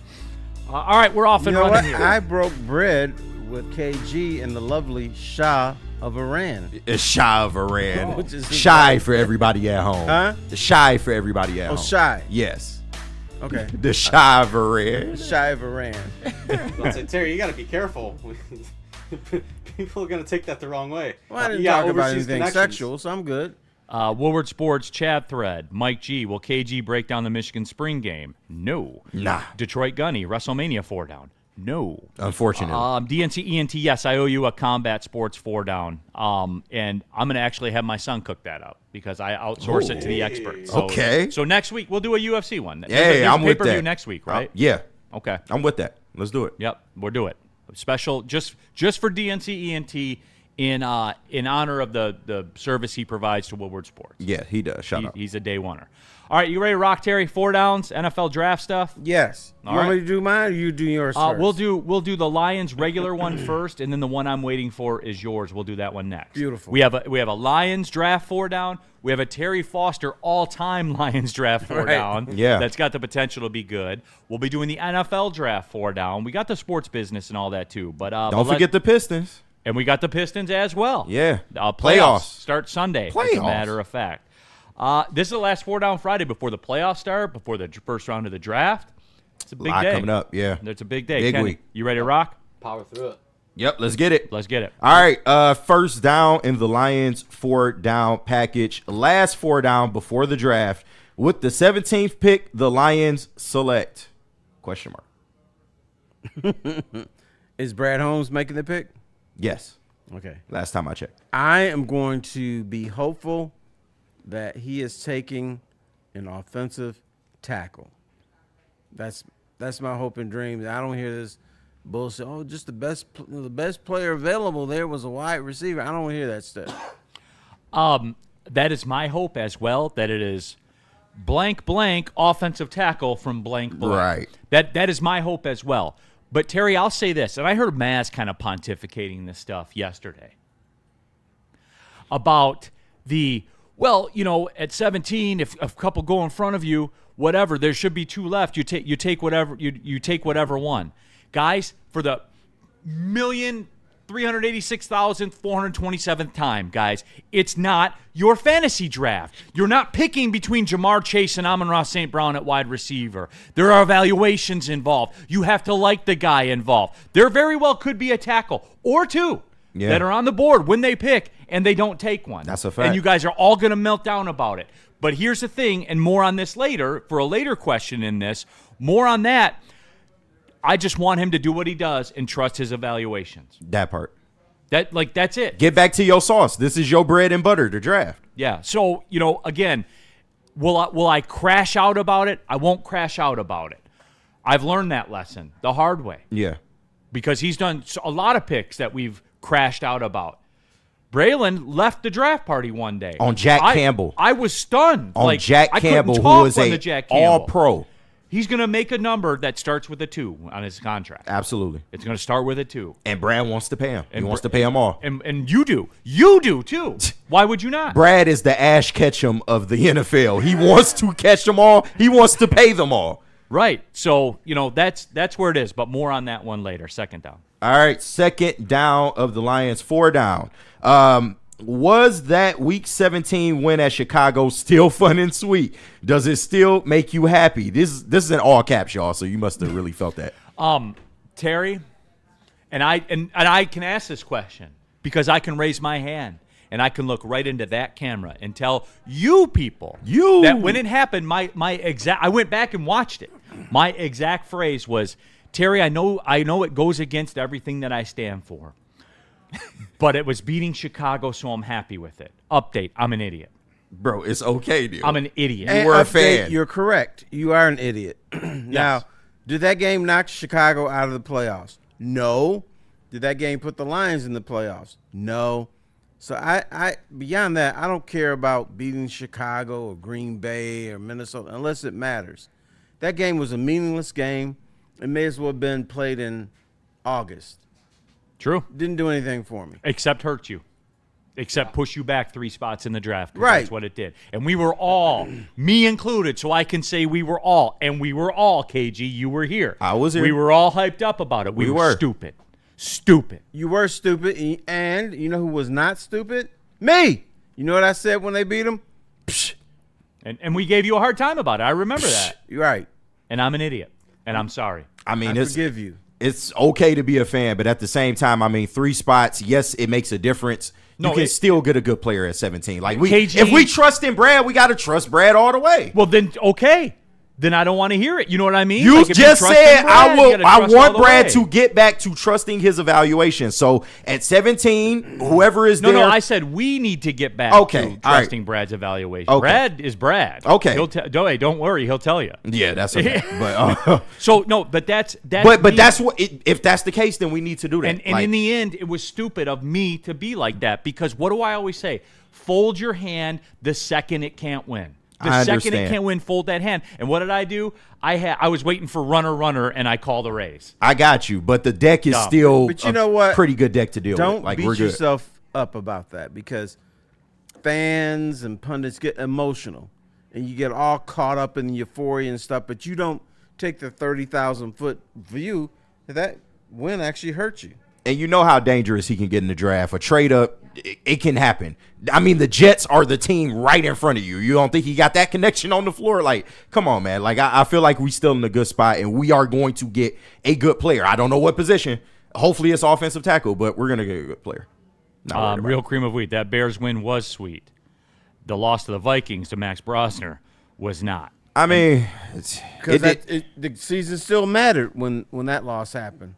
All right, we're off and running here. I broke bread with KG and the lovely Shah of Iran. It's Shy of Iran. Which is Shy for everybody at home. Huh? The Shy for everybody at home. Shy. Yes. Okay. The Shy of Iran. Shy of Iran. Don't say, Terry, you got to be careful. People are going to take that the wrong way. Well, I didn't You got talk about overseas anything connections. sexual, so I'm good. Woodward Sports, Chad Thread, Mike G. Will KG break down the Michigan Spring game? No. Nah. Detroit Gunny, WrestleMania 4-down? No. Unfortunately. DNC ENT, yes, I owe you a Combat Sports 4-down. And I'm going to actually have my son cook that up because I outsource it to the experts. So, okay. So next week, we'll do a UFC one. Hey, I'm with pay-per-view that. next week, right? Yeah. Okay. I'm with that. Let's do it. Yep, we'll do it. Special, just for DNC ENT in honor of the service he provides to Woodward Sports. Yeah, he does. Shout out. He's a day oneer. All right, you ready to rock, Terry? 4 downs, NFL draft stuff? Yes. You All want right. me to do mine or you do yours first? We'll do the Lions regular one first, and then the one I'm waiting for is yours. We'll do that one next. Beautiful. We have a Lions draft 4 down. We have a Terry Foster all-time Lions draft 4 down. Yeah. That's got the potential to be good. We'll be doing the NFL draft 4 down. We got the sports business and all that too. But Don't forget the Pistons. And we got the Pistons as well. Yeah. Playoffs start Sunday, as a Playoffs. matter of fact. This is the last 4 down Friday before the playoffs start, before the first round of the draft. It's a big Lot day. coming up, yeah. It's a big day. Big Kenny, week. you ready to rock? Power through it. Yep, let's get it. Let's get it. All right, first down in the Lions 4 down package. Last 4 down before the draft. With the 17th pick, the Lions select. Question mark. Is Brad Holmes making the pick? Yes. Okay. Last time I checked. I am going to be hopeful that he is taking an offensive tackle. That's my hope and dream. I don't hear this bullshit. Oh, just the best player available there was a wide receiver. I don't hear that stuff. That is my hope as well, that it is blank blank offensive tackle from blank blank. Right. That is my hope as well. But Terry, I'll say this, and I heard Maz kind of pontificating this stuff yesterday about the Well, at 17, if a couple go in front of you, whatever, there should be 2 left. You take whatever one. Guys, for the 1,386,427th time, guys, it's not your fantasy draft. You're not picking between Jamar Chase and Amon-Ra St. Brown at wide receiver. There are evaluations involved. You have to like the guy involved. There very well could be a tackle or 2 that are on the board when they pick, and they don't take one. That's a fact. And you guys are all going to melt down about it. But here's the thing, and more on this later, for a later question in this, more on that. I just want him to do what he does and trust his evaluations. That part. That's it. Get back to your sauce. This is your bread and butter to draft. Yeah. So, again, will I crash out about it? I won't crash out about it. I've learned that lesson the hard way. Yeah. Because he's done a lot of picks that we've crashed out about. Braylon left the draft party one day. On Jack Campbell. I was stunned. On Jack Campbell, who is a all-pro. He's going to make a number that starts with a 2 on his contract. Absolutely. It's going to start with a 2. And Brad wants to pay him. He wants to pay them all. And you do. You do, too. Why would you not? Brad is the Ash Ketchum of the NFL. He wants to catch them all. He wants to pay them all. Right. So, that's where it is. But more on that one later. Second down. All right. Second down of the Lions. 4 down. Was that Week 17 win at Chicago still fun and sweet? Does it still make you happy? This is in all caps, y'all, so you must have really felt that. Terry, and I can ask this question because I can raise my hand and I can look right into that camera and tell you people that when it happened, I went back and watched it. My exact phrase was, Terry, I know it goes against everything that I stand for. But it was beating Chicago, so I'm happy with it. Update, I'm an idiot. Bro, it's okay, dude. I'm an idiot. You were a fan. You're correct. You are an idiot. Now, did that game knock Chicago out of the playoffs? No. Did that game put the Lions in the playoffs? No. So I beyond that, I don't care about beating Chicago or Green Bay or Minnesota unless it matters. That game was a meaningless game. It may as well have been played in August. True. Didn't do anything for me. Except hurt you. Except push you back 3 spots in the draft. Right. That's what it did. And we were all, me included, so I can say we were all, and we were all, KG, you were here. I was here. We were all hyped up about it. We were stupid. Stupid. You were stupid, and you know who was not stupid? Me. You know what I said when they beat them? Psh. And we gave you a hard time about it. I remember that. You're right. And I'm an idiot. And I'm sorry. I mean, I forgive you. It's okay to be a fan, but at the same time, I mean, 3 spots, yes, it makes a difference. You can still get a good player at 17. Like if we trust in Brad, we got to trust Brad all the way. Well, then, okay. Then I don't want to hear it. You know what I mean? You just said I want Brad to get back to trusting his evaluation. So at 17, whoever is there. No, I said we need to get back to trusting Brad's evaluation. Okay. Brad is Brad. Okay. Don't worry, he'll tell you. Yeah, that's okay. But so no, but that's but that's what if that's the case, then we need to do that. And in the end, it was stupid of me to be like that because what do I always say? Fold your hand the second it can't win. The second it can't win, fold that hand. And what did I do? I was waiting for runner, and I called the raise. I got you, but the deck is still but you know what? Pretty good deck to deal with. Don't beat yourself up about that because fans and pundits get emotional, and you get all caught up in euphoria and stuff, but you don't take the 30,000-foot view that win actually hurt you. And you know how dangerous he can get in the draft. A trade up, it can happen. I mean, the Jets are the team right in front of you. You don't think he got that connection on the floor? Like, come on, man. Like, I feel like we still in a good spot, and we are going to get a good player. I don't know what position. Hopefully it's offensive tackle, but we're going to get a good player. Real cream of wheat. That Bears win was sweet. The loss to the Vikings to Max Brosner was not. I mean, because the season still mattered when that loss happened.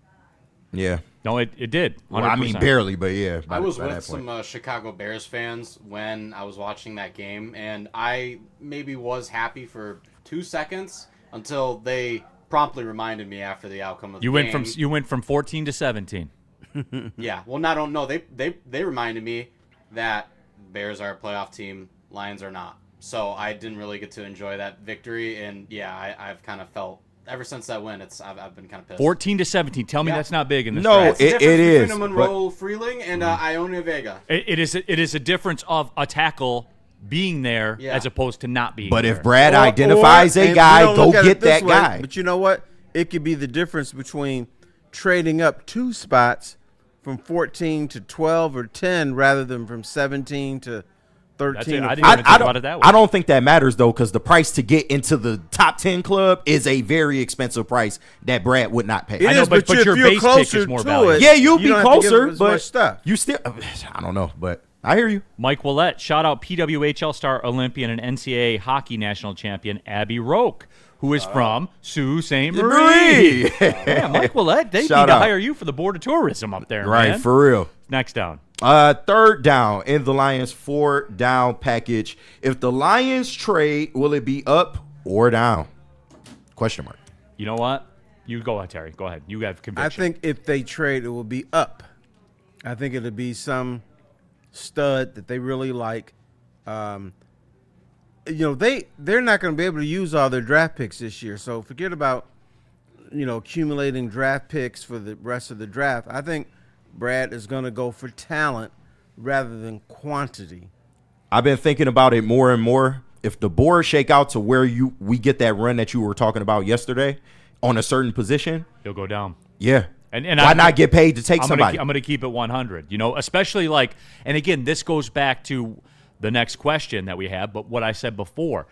Yeah. No, it did. 100%. Well, I mean, barely, but yeah. I was with some Chicago Bears fans when I was watching that game, and I maybe was happy for 2 seconds until they promptly reminded me after the outcome of the game. You went from 14 to 17. Yeah. Well, no. They reminded me that Bears are a playoff team, Lions are not. So I didn't really get to enjoy that victory, and yeah, I've kind of felt. Ever since that win, I've been kind of pissed. 14 to 17. Tell me that's not big in this draft. It is. Between Amon-Ra Freeling and Ione Vega. It is a difference of a tackle being there as opposed to not being But there. if Brad identifies a guy, go get that guy. But you know what? It could be the difference between trading up 2 spots from 14 to 12 or 10 rather than from 17 to 13. I didn't even think about it that way. I don't think that matters, though, because the price to get into the top 10 club is a very expensive price that Brad would not pay. It is, but your base pick is more valuable. Yeah, you'll be don't have to give closer, him as much but stuff. you still, I don't know, but I hear you. Mike Willett, shout out PWHL star Olympian and NCAA hockey national champion Abby Roque, who is from Sault Ste. Marie. Yeah, Mike Willett, they need to hire you for the Board of Tourism up there, Right, man. for real. Next down. Third down in the Lions 4-down package. If the Lions trade, will it be up or down? Question mark. You know what? You go ahead, Terry. Go ahead. You have conviction. I think if they trade, it will be up. I think it'll be some stud that they really like. They're not going to be able to use all their draft picks this year. So forget about, accumulating draft picks for the rest of the draft. I think Brad is going to go for talent rather than quantity. I've been thinking about it more and more. If the board shake out to where we get that run that you were talking about yesterday on a certain position, he'll go down. Yeah. And why not get paid to take somebody? I'm going to keep it 100. Especially and again, this goes back to the next question that we have, but what I said before.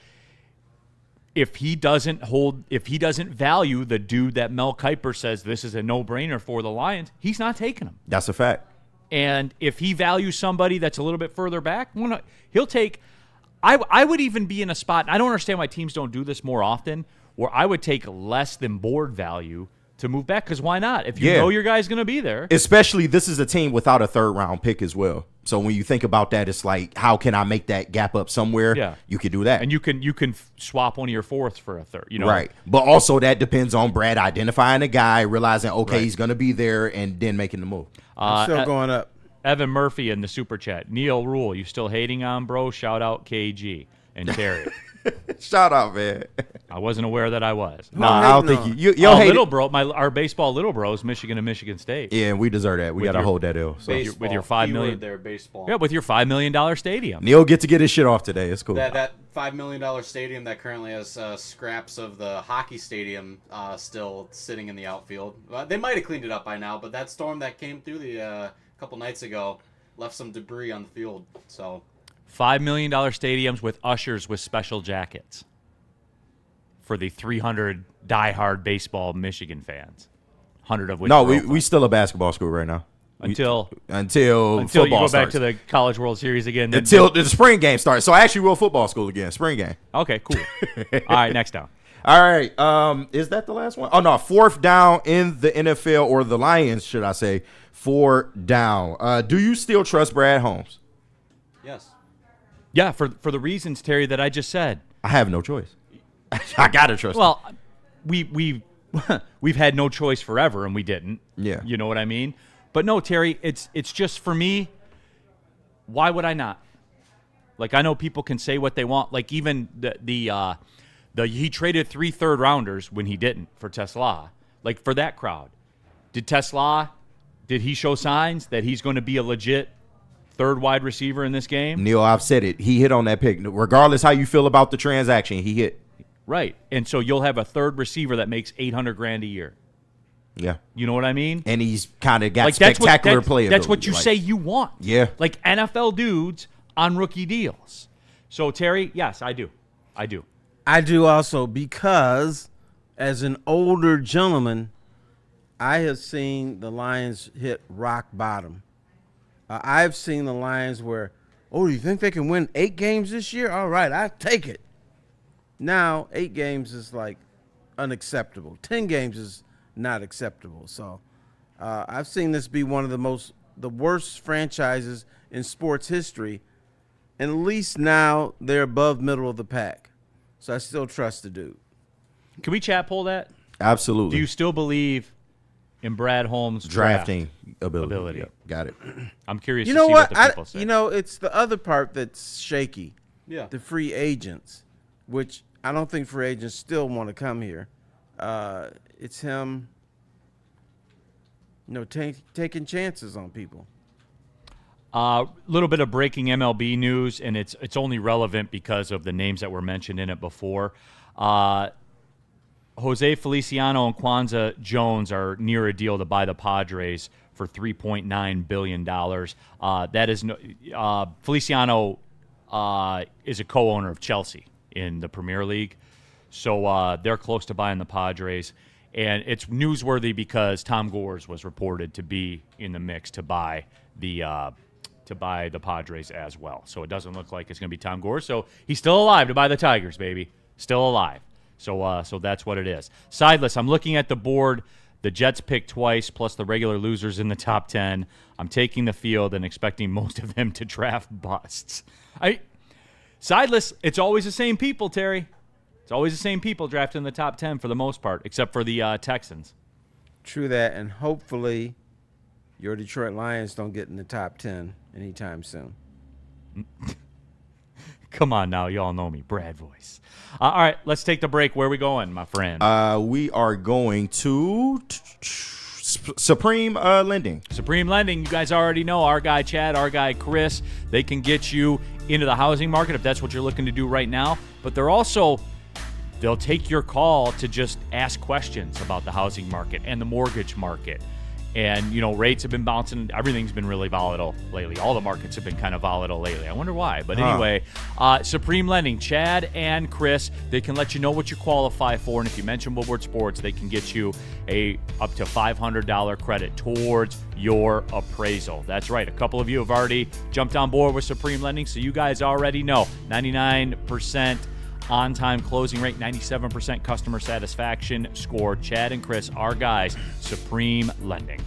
If he doesn't value the dude that Mel Kiper says this is a no-brainer for the Lions, he's not taking him. That's a fact. And if he values somebody that's a little bit further back, he'll take – I would even be in a spot – I don't understand why teams don't do this more often, where I would take less than board value to move back, because why not? If you know your guy's going to be there. Especially this is a team without a third-round pick as well. So when you think about that, it's like, how can I make that gap up somewhere? Yeah. You could do that. And you can swap one of your fourths for a third. Right. But also that depends on Brad identifying a guy, realizing, he's going to be there, and then making the move. I'm still going up. Evan Murphy in the Super Chat. Neil Rule, you still hating on, bro? Shout out KG and Terry. Shout out, man. I wasn't aware that I was. No, I don't think you little bro, our baseball little bros, Michigan and Michigan State. Yeah, and we deserve that. We got to hold that ill. So. With your $5 million, there, baseball. Yeah, with your $5 million stadium. Neil get to get his shit off today. It's cool. That $5 million stadium that currently has scraps of the hockey stadium still sitting in the outfield. They might have cleaned it up by now, but that storm that came through the couple nights ago left some debris on the field. So $5 million stadiums with ushers with special jackets for the 300 diehard baseball Michigan fans. 100 of which. No, we still a basketball school right now. Until football you go back starts. to the College World Series again. Until the spring game starts. So actually, we're football school again. Spring game. Okay, cool. All right, next down. All right. Is that the last one? Oh no, 4th down in the NFL, or the Lions, should I say? 4 down. Do you still trust Brad Holmes? Yes. Yeah, for the reasons, Terry, that I just said. I have no choice. I gotta trust. Well, we've had no choice forever, and we didn't. Yeah. You know what I mean? But no, Terry, it's just for me. Why would I not? Like, I know people can say what they want. Like, even the he traded 3 third-rounders when he didn't for Tesla. Like, for that crowd, did he show signs that he's going to be a legit third wide receiver in this game? Neil, I've said it. He hit on that pick. Regardless how you feel about the transaction, he hit. Right. And so you'll have a third receiver that makes $800,000 a year. Yeah. You know what I mean? And he's kind of got spectacular playability. That's what you say you want. Yeah. Like NFL dudes on rookie deals. So, Terry, yes, I do. I do also, because as an older gentleman, I have seen the Lions hit rock bottom. I've seen the Lions where, do you think they can win 8 games this year? All right, I'll take it. Now, 8 games is like unacceptable. 10 games is not acceptable. So I've seen this be one of the worst franchises in sports history. And at least now they're above middle of the pack. So I still trust the dude. Can we chat poll that? Absolutely. Do you still believe in Brad Holmes' drafting ability? Yep, got it. I'm curious to see what the people say. It's the other part that's shaky. Yeah. The free agents, which I don't think free agents still want to come here. It's him, taking chances on people. Little bit of breaking MLB news, and it's only relevant because of the names that were mentioned in it before. Jose Feliciano and Kwanzaa Jones are near a deal to buy the Padres for $3.9 billion. That is Feliciano is a co-owner of Chelsea in the Premier League, so they're close to buying the Padres. And it's newsworthy because Tom Gores was reported to be in the mix to buy the Padres as well. So it doesn't look like it's going to be Tom Gores. So he's still alive to buy the Tigers, baby. Still alive. So that's what it is. Sideless, I'm looking at the board. The Jets picked twice, plus the regular losers in the top 10. I'm taking the field and expecting most of them to draft busts. Sideless, it's always the same people, Terry. It's always the same people drafting in the top 10 for the most part, except for the Texans. True that, and hopefully your Detroit Lions don't get in the top 10 anytime soon. Come on now, y'all know me, Brad voice. All right, let's take the break. Where are we going, my friend? We are going to Supreme Lending. Supreme Lending, you guys already know our guy Chad, our guy Chris. They can get you into the housing market if that's what you're looking to do right now. But they'll take your call to just ask questions about the housing market and the mortgage market. And, rates have been bouncing. Everything's been really volatile lately. All the markets have been kind of volatile lately. I wonder why. But anyway, Supreme Lending, Chad and Chris, they can let you know what you qualify for. And if you mention Woodward Sports, they can get you up to $500 credit towards your appraisal. That's right. A couple of you have already jumped on board with Supreme Lending, so you guys already know 99% on-time closing rate, 97% customer satisfaction score. Chad and Chris, our guys, Supreme Lending.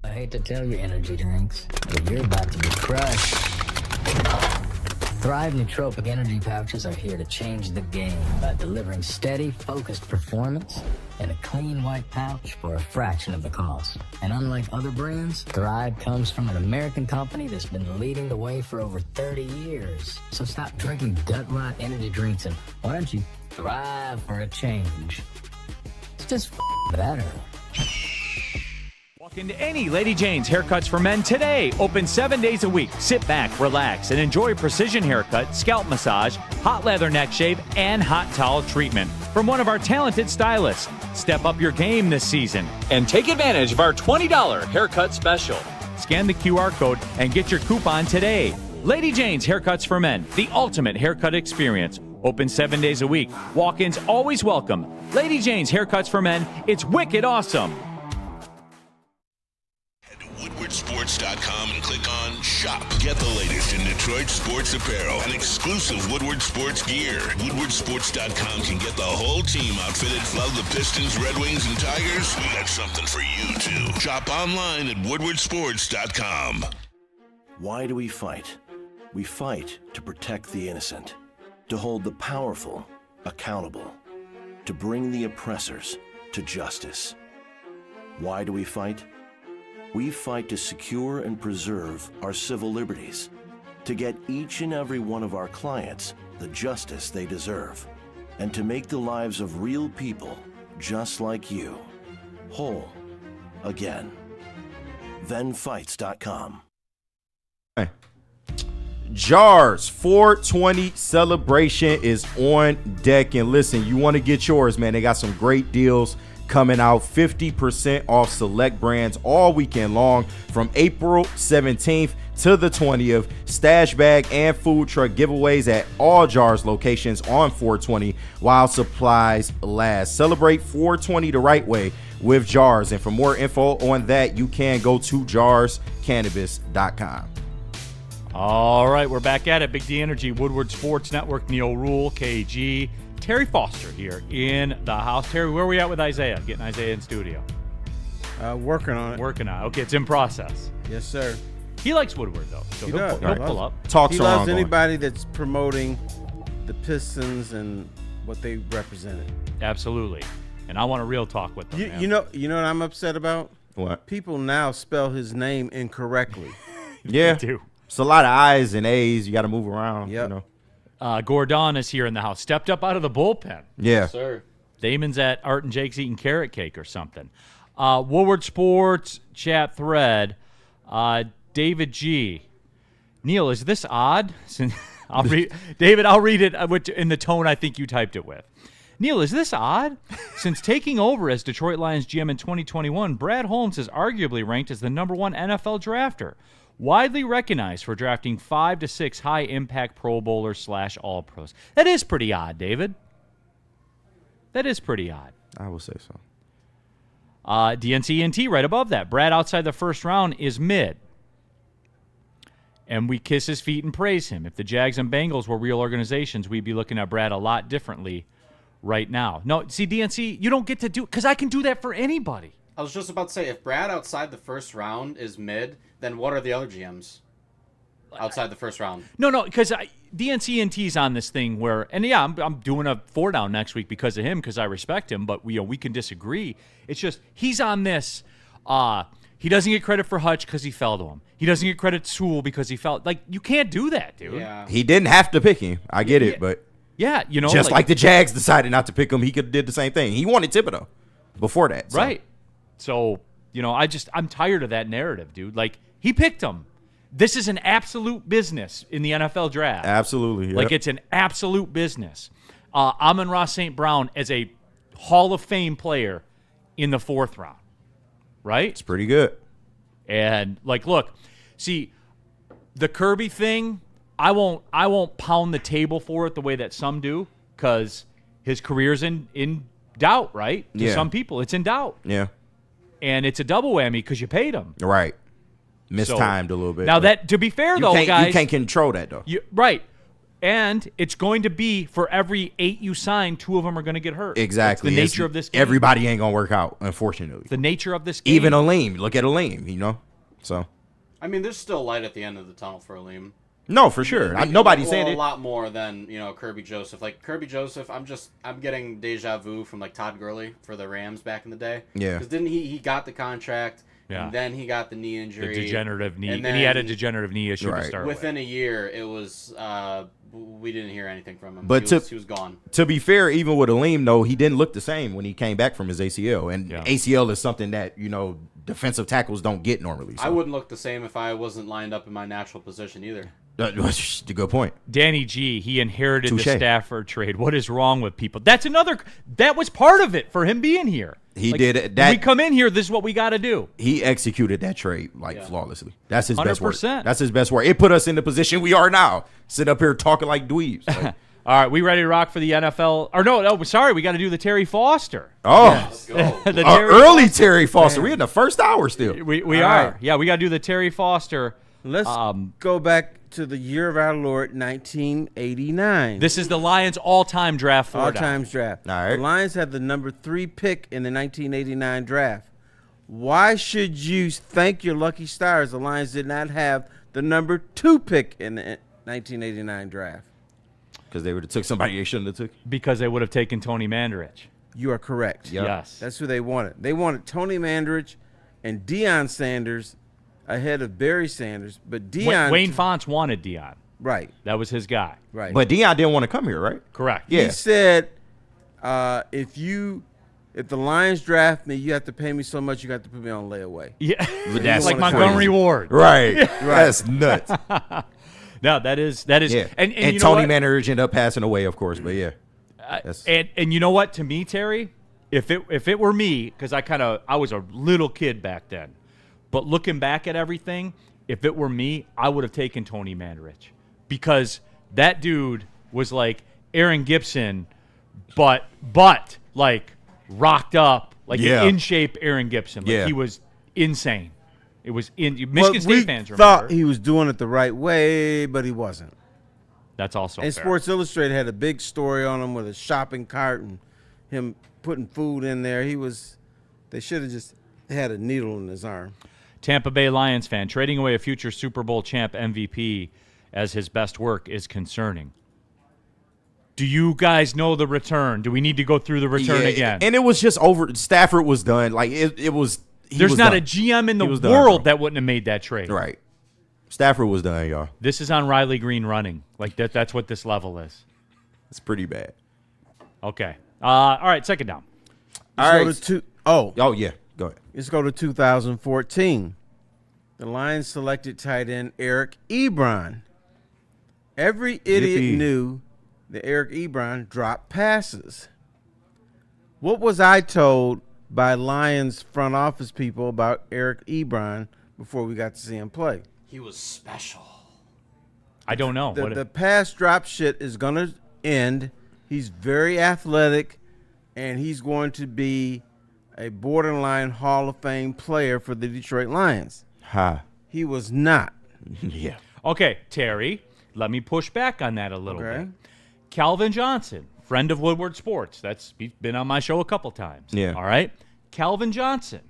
I hate to tell you, energy drinks, but you're about to get crushed. Thrive nootropic energy pouches are here to change the game by delivering steady, focused performance in a clean white pouch for a fraction of the cost. And unlike other brands, Thrive comes from an American company that's been leading the way for over 30 years. So stop drinking gut rot energy drinks and why don't you thrive for a change? It's just better. Walk into any Lady Jane's Haircuts for Men today. Open 7 days a week. Sit back, relax, and enjoy precision haircut, scalp massage, hot leather neck shave, and hot towel treatment from one of our talented stylists. Step up your game this season and take advantage of our $20 haircut special. Scan the QR code and get your coupon today. Lady Jane's Haircuts for Men, the ultimate haircut experience. Open 7 days a week. Walk-ins always welcome. Lady Jane's Haircuts for Men. It's wicked awesome. WoodwardSports.com and click on Shop. Get the latest in Detroit sports apparel and exclusive Woodward Sports gear. WoodwardSports.com can get the whole team outfitted. Love the Pistons, Red Wings, and Tigers? We got something for you, too. Shop online at WoodwardSports.com. Why do we fight? We fight to protect the innocent, to hold the powerful accountable, to bring the oppressors to justice. Why do we fight? We fight to secure and preserve our civil liberties, to get each and every one of our clients the justice they deserve, and to make the lives of real people just like you whole again. ThenFights.com. Jars 420 celebration is on deck, and listen, you want to get yours, man. They got some great deals coming out 50% off select brands all weekend long from April 17th to the 20th. Stash bag and food truck giveaways at all Jars locations on 420 while supplies last. Celebrate 420 the right way with Jars. And for more info on that, you can go to jarscannabis.com. All right, we're back at it. Big D Energy, Woodward Sports Network, Neil Rule, KG. Terry Foster here in the house. Terry, where are we at with Isaiah? Getting Isaiah in studio. Working on it. Working on it. Okay, it's in process. Yes, sir. He likes Woodward, though. So He he'll does. pull up. Talks He are loves ongoing. anybody that's promoting the Pistons and what they represented. Absolutely. And I want a real talk with them, man. You know what I'm upset about? What? People now spell his name incorrectly. Yeah. They do. It's a lot of I's and A's. You got to move around. Yep. You know. Gordon is here in the house. Stepped up out of the bullpen. Yeah. Sir. Damon's at Art and Jake's eating carrot cake or something. Woodward Sports chat thread. David G. Neil, is this odd? David, I'll read it in the tone I think you typed it with. Neil, is this odd? Since taking over as Detroit Lions GM in 2021, Brad Holmes is arguably ranked as the #1 NFL drafter, widely recognized for drafting 5 to 6 high-impact Pro Bowlers / All-Pros. That is pretty odd, David. That is pretty odd. I will say so. DNCNT right above that. Brad outside the first round is mid. And we kiss his feet and praise him. If the Jags and Bengals were real organizations, we'd be looking at Brad a lot differently right now. No, see, DNC, you don't get to do it because I can do that for anybody. I was just about to say, if Brad outside the first round is mid, then what are the other GMs outside the first round? No, because DNCNT's on this thing where, and yeah, I'm doing a 4-down next week because of him because I respect him, but we can disagree. It's just he's on this. He doesn't get credit for Hutch because he fell to him. He doesn't get credit to Sewell because he fell. Like, you can't do that, dude. Yeah. He didn't have to pick him. I get it, but yeah, just like the Jags decided not to pick him, he could have did the same thing. He wanted Thibodeau before that, so. Right? So I'm tired of that narrative, dude. Like, he picked him. This is an absolute business in the NFL draft. Absolutely, yep. Like, it's an absolute business. Amon-Ra St. Brown as a Hall of Fame player in the 4th round, right? It's pretty good. And look, see, the Kirby thing, I won't pound the table for it the way that some do, because his career's in doubt, right? To some people, it's in doubt. Yeah. And it's a double whammy because you paid him. Right. Mistimed a little bit. Now that, to be fair though, guys, you can't control that though. Right. And it's going to be for every 8 you sign, 2 of them are going to get hurt. Exactly. That's the nature of this game. Everybody ain't gonna work out, unfortunately. The nature of this game. Even Aleem. Look at Aleem, So. I mean, there's still light at the end of the tunnel for Aleem. No, for sure. Nobody's saying it. A lot more than Kirby Joseph. Like Kirby Joseph, I'm getting deja vu from like Todd Gurley for the Rams back in the day. Yeah. Because didn't he got the contract? Yeah. And then he got the knee injury. The degenerative knee. And he had a degenerative knee issue to start with. Within a year, it was we didn't hear anything from him. But he was gone. To be fair, even with Aleem, though, he didn't look the same when he came back from his ACL. And ACL is something that, defensive tackles don't get normally. So. I wouldn't look the same if I wasn't lined up in my natural position either. That's a good point. Danny G, he inherited the Stafford trade. What is wrong with people? That was part of it for him being here. He did that. When we come in here, this is what we got to do. He executed that trade flawlessly. That's his best work. 100%. That's his best work. It put us in the position we are now. Sit up here talking like dweebs. All right, we ready to rock for the NFL? Or no, sorry, we got to do the Terry Foster. Oh, let's go. Early Terry Foster. We're in the first hour still. We are. Right. Yeah, we got to do the Terry Foster. Let's go back to the year of our Lord, 1989. This is the Lions' all-time draft. All-time draft. All right. The Lions had the number 3 pick in the 1989 draft. Why should you thank your lucky stars the Lions did not have the number 2 pick in the 1989 draft? Because they would have took somebody they shouldn't have took. Because they would have taken Tony Mandarich. You are correct. Yep. Yes. That's who they wanted. They wanted Tony Mandarich and Deion Sanders ahead of Barry Sanders, but Deion... Wayne Fonts wanted Deion. Right. That was his guy. Right. But Deion didn't want to come here, right? Correct. Yeah. He said, if the Lions draft me, you have to pay me so much, you got to put me on layaway. Yeah. That's like Montgomery Ward. Right. That's nuts. No, that is. Yeah. And Tony Mandarich ended up passing away, of course, but yeah. And you know what? To me, Terry, if it were me, because I was a little kid back then, but looking back at everything, if it were me, I would have taken Tony Mandarich, because that dude was like Aaron Gibson, but like rocked up, like an in shape Aaron Gibson. Like he was insane. It was Michigan State fans remember. Thought he was doing it the right way, but he wasn't. That's also and fair. Sports Illustrated had a big story on him with a shopping cart and him putting food in there. They should have just had a needle in his arm. Tampa Bay Lions fan trading away a future Super Bowl champ MVP as his best work is concerning. Do you guys know the return? Do we need to go through the return again? And it was just over. Stafford was done. Like it was. There's not a GM in the world that wouldn't have made that trade. Right. Stafford was done, y'all. This is on Riley Green running. Like that's what this level is. It's pretty bad. Okay. All right, second down. Oh, yeah. Go ahead. Let's go to 2014. The Lions selected tight end Eric Ebron. Every idiot knew that Eric Ebron dropped passes. What was I told by Lions front office people about Eric Ebron before we got to see him play? He was special. I don't know. The pass drop shit is going to end. He's very athletic, and he's going to be a borderline Hall of Fame player for the Detroit Lions. He was not. Yeah. Okay, Terry, let me push back on that a little bit. Calvin Johnson, friend of Woodward Sports. He's been on my show a couple times. Yeah. All right? Calvin Johnson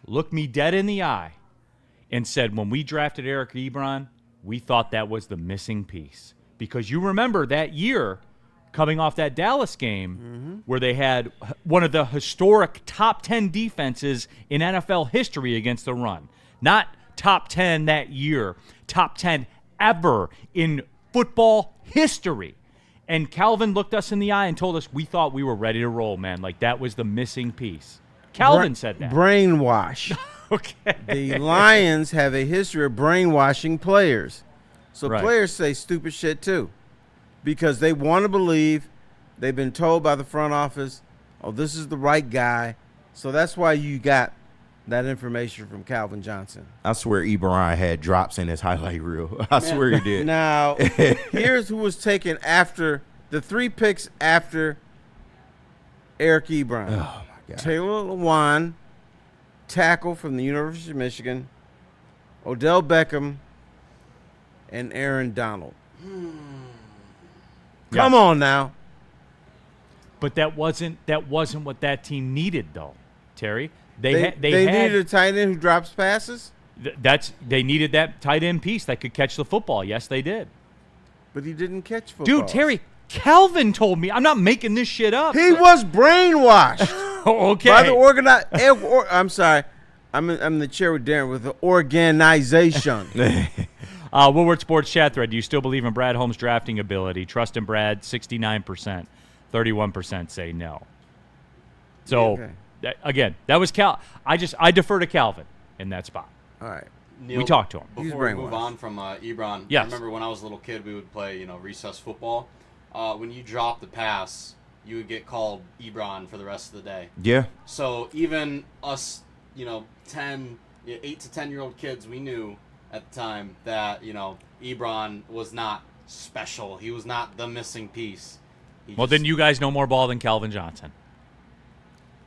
looked me dead in the eye and said, when we drafted Eric Ebron, we thought that was the missing piece. Because you remember that year, coming off that Dallas game, where they had one of the historic top 10 defenses in NFL history against the run. Not top 10 that year, top 10 ever in football history. And Calvin looked us in the eye and told us we thought we were ready to roll, man. Like that was the missing piece. Calvin said that. Brainwash. Okay. The Lions have a history of brainwashing players. So players say stupid shit too. Because they want to believe they've been told by the front office, oh, this is the right guy. So that's why you got that information from Calvin Johnson. I swear Ebron had drops in his highlight reel. I swear he did. Now, here's who was taken after the 3 picks after Eric Ebron. Oh, my God. Taylor Lewan, tackle from the University of Michigan, Odell Beckham, and Aaron Donald. Come on now. But that wasn't what that team needed, though, Terry. They needed a tight end who drops passes? They needed that tight end piece that could catch the football. Yes, they did. But he didn't catch football. Dude, Terry, Calvin told me. I'm not making this shit up. He was brainwashed. Okay. By the I'm sorry. I'm in the chair with Darren with the organization. Woodward Sports chat thread. Do you still believe in Brad Holmes' drafting ability? Trust in Brad, 69%. 31% say no. So, again, that was Cal. I defer to Calvin in that spot. All right. Neil, we talked to him. Before we move on from Ebron, yes. I remember when I was a little kid, we would play, recess football. When you dropped the pass, you would get called Ebron for the rest of the day. Yeah. So even us, 8 to 10-year-old kids, we knew at the time that, Ebron was not special. He was not the missing piece. Then you guys know more ball than Calvin Johnson.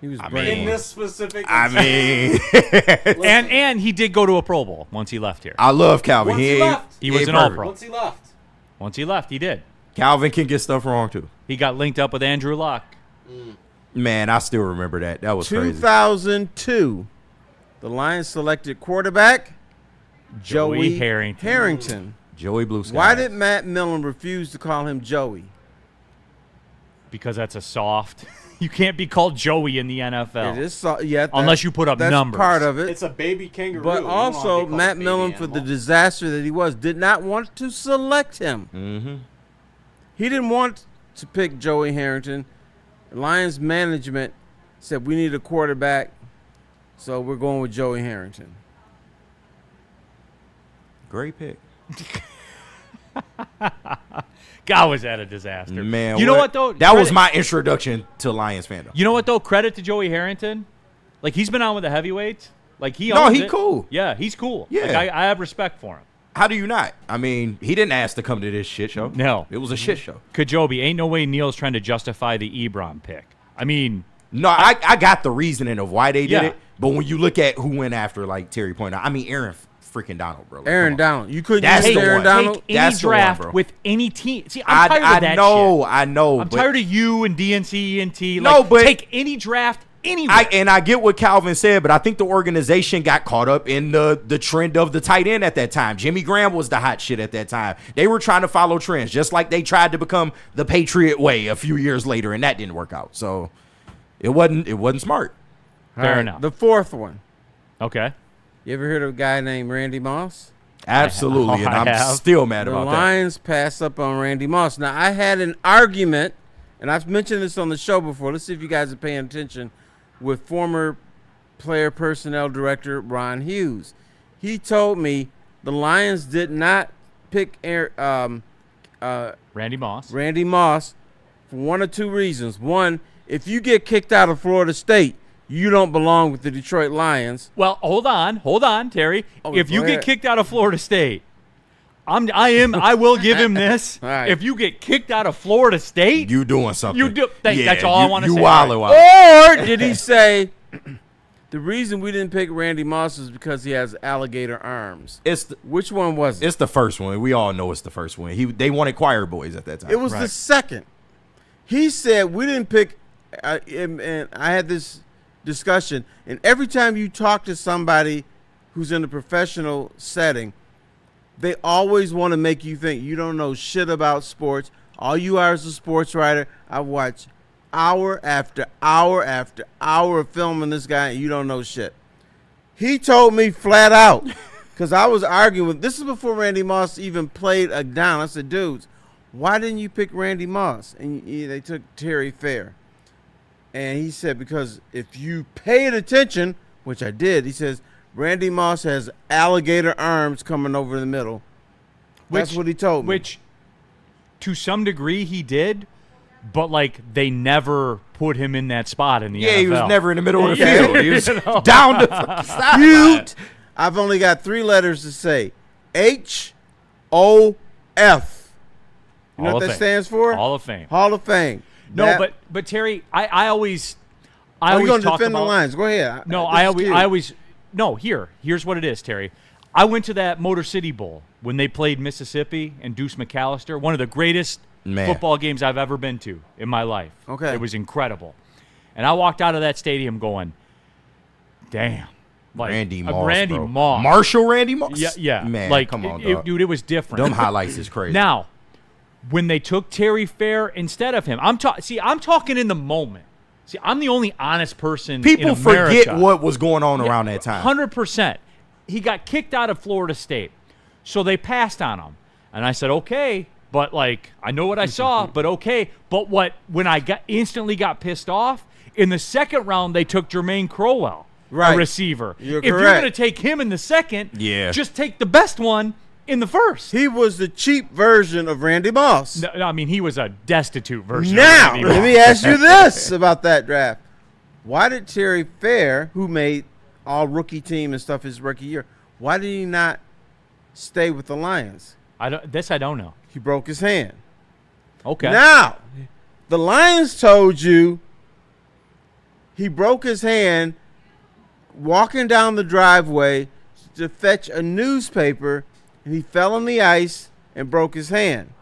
He was in this specific instance. And he did go to a Pro Bowl once he left here. I love Calvin. He was an All-Pro. Once he left, he did. Calvin can get stuff wrong too. He got linked up with Andrew Luck. Man, I still remember that. That was crazy. 2002, the Lions selected quarterback Joey Harrington. Joey Blue Sky. Why did Matt Millen refuse to call him Joey? Because that's a soft. You can't be called Joey in the NFL. It is unless you put up that's numbers. Part of it. It's a baby kangaroo. But also, Matt Millen, for the disaster that he was, did not want to select him. Mm-hmm. He didn't want to pick Joey Harrington. Lions management said, we need a quarterback, so we're going with Joey Harrington. Great pick. God, was that a disaster. Man, you know what, though? That was my introduction to Lions fandom. You know what, though? Credit to Joey Harrington. Like, he's been on with the heavyweights. Like, he cool. Yeah, he's cool. Yeah. Like, I have respect for him. How do you not? I mean, he didn't ask to come to this shit show. No. It was a shit show. Kajobi, ain't no way Neil's trying to justify the Ebron pick. I mean... No, I got the reasoning of why they did Yeah. it, but when you look at who went after, like Terry pointed out, I mean, Aaron freaking Donald, bro. Like, Aaron come on. Donald. You couldn't That's use the Aaron one. Donald? Take any That's the one, draft bro. with any team. See, I'm tired of that shit. I know. I'm but- tired of you and DNC, ENT. No, Like, but- take any draft anywhere. I get what Calvin said, but I think the organization got caught up in the trend of the tight end at that time. Jimmy Graham was the hot shit at that time. They were trying to follow trends, just like they tried to become the Patriot way a few years later, and that didn't work out. So it wasn't smart. Fair enough. The fourth one. Okay. You ever heard of a guy named Randy Moss? Absolutely, and I I'm have. still mad The about that. Lions passed up on Randy Moss. Now, I had an argument, and I've mentioned this on the show before. Let's see if you guys are paying attention, with former player personnel director Ron Hughes. He told me the Lions did not pick Randy Moss. Randy Moss for one or two reasons. One, if you get kicked out of Florida State, you don't belong with the Detroit Lions. Well, hold on, Terry. Oh, if you go get ahead. kicked out of Florida Sate, I will give him this. All right. If you get kicked out of Florida State, You doing something? You do- Yeah, that's all I wanna You say. wildin' Or did he say the reason we didn't pick Randy Moss is because he has alligator arms? Which one was it? It's the first one. We all know it's the first one. They wanted choir boys at that time. It was the second. He said we didn't pick, and I had this discussion, and every time you talk to somebody who's in a professional setting, they always want to make you think you don't know shit about sports. All you are is a sports writer. I watch hour after hour after hour of filming this guy, and you don't know shit. He told me flat out, because I was arguing with, this is before Randy Moss even played a down. I said, dudes, why didn't you pick Randy Moss? And they took Terry Fair. And he said, because if you paid attention, which I did, he says, Randy Moss has alligator arms coming over the middle. That's what he told me. Which, to some degree, he did, but, like, they never put him in that spot in the NFL. He was never in the middle of the Yeah. field. He was You know? down the fucking sideline. Cute. I've only got three letters to say. HOF. You know Hall what of that Fame. stands for? Hall of Fame. Hall of Fame. No, That- but Terry, I always Are you going to talk defend the about- Lions? Go ahead. No, This is cute. here's what it is, Terry. I went to that Motor City Bowl when they played Mississippi and Deuce McAllister, one of the greatest football games I've ever been to in my life. Okay. It was incredible. And I walked out of that stadium going, damn. Like, Randy Moss, Randy bro. Moss. Marshall Randy Moss? Yeah. Man, like, come on, dog. dude, it was different. Them highlights is crazy. Now, when they took Terry Fair instead of him, I'm talking in the moment. See, I'm the only honest person People in America. forget what was going on around that time. 100%. He got kicked out of Florida State. So they passed on him. And I said, okay, but like, I know what I saw, but okay. But when I instantly got pissed off, in the second round, they took Jermaine Crowell, a receiver. You're if you're correct. going to take him in the second, Yeah. just take the best one in the first. He was the cheap version of Randy Moss. No, I mean, he was a destitute version Now, of Randy let Moss. me ask you this about that draft. Why did Terry Fair, who made all rookie team and stuff his rookie year, why did he not stay with the Lions? I don't know. He broke his hand. Okay. Now, the Lions told you he broke his hand walking down the driveway to fetch a newspaper, and he fell on the ice and broke his hand.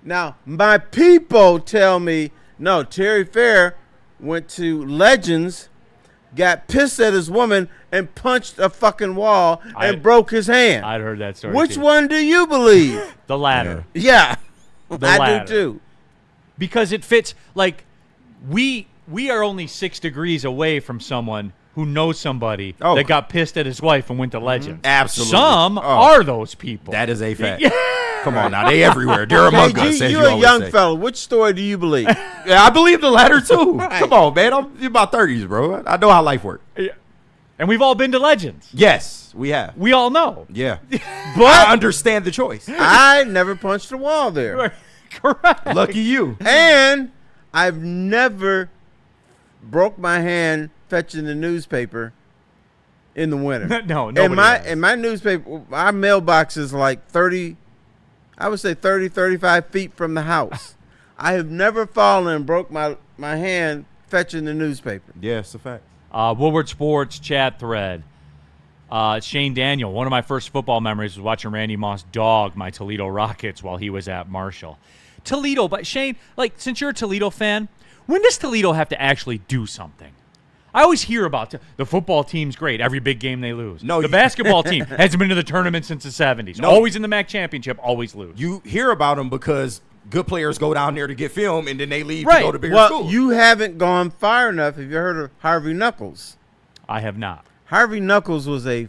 Now, my people tell me, no, Terry Fair went to Legends, got pissed at his woman, and punched a fucking wall and broke his hand. I'd heard that story. Which too. one do you believe? The latter. Yeah, The I latter. do too. Because it fits. Like, we are only 6 degrees away from someone who knows somebody that got pissed at his wife and went to Legends. Absolutely. Some Oh. are those people. That is a fact. Come on now, they everywhere. They're among us. as You're you a always young say. fella. Which story do you believe? Yeah, I believe the latter too. Come on, man. I'm in my 30s, bro. I know how life works. And we've all been to Legends. Yes, we have. We all know. Yeah. But I understand the choice. I never punched a wall there. Correct. Lucky you. And I've never broke my hand fetching the newspaper in the winter. No, and nobody my has. and my newspaper, our mailbox is like 30, I would say 30, 35 feet from the house. I have never fallen and broke my hand fetching the newspaper. Yeah, it's a fact. Woodward Sports chat thread. Shane Daniel, one of my first football memories was watching Randy Moss dog my Toledo Rockets while he was at Marshall. Toledo, but Shane, like, since you're a Toledo fan, when does Toledo have to actually do something? I always hear about the football team's great. Every big game they lose. No, the basketball team hasn't been to the tournament since the 70s. No. Always in the MAC championship, always lose. You hear about them because good players go down there to get film, and then they leave Right. to go to bigger Well, schools. you haven't gone far enough. Have you heard of Harvey Knuckles? I have not. Harvey Knuckles was a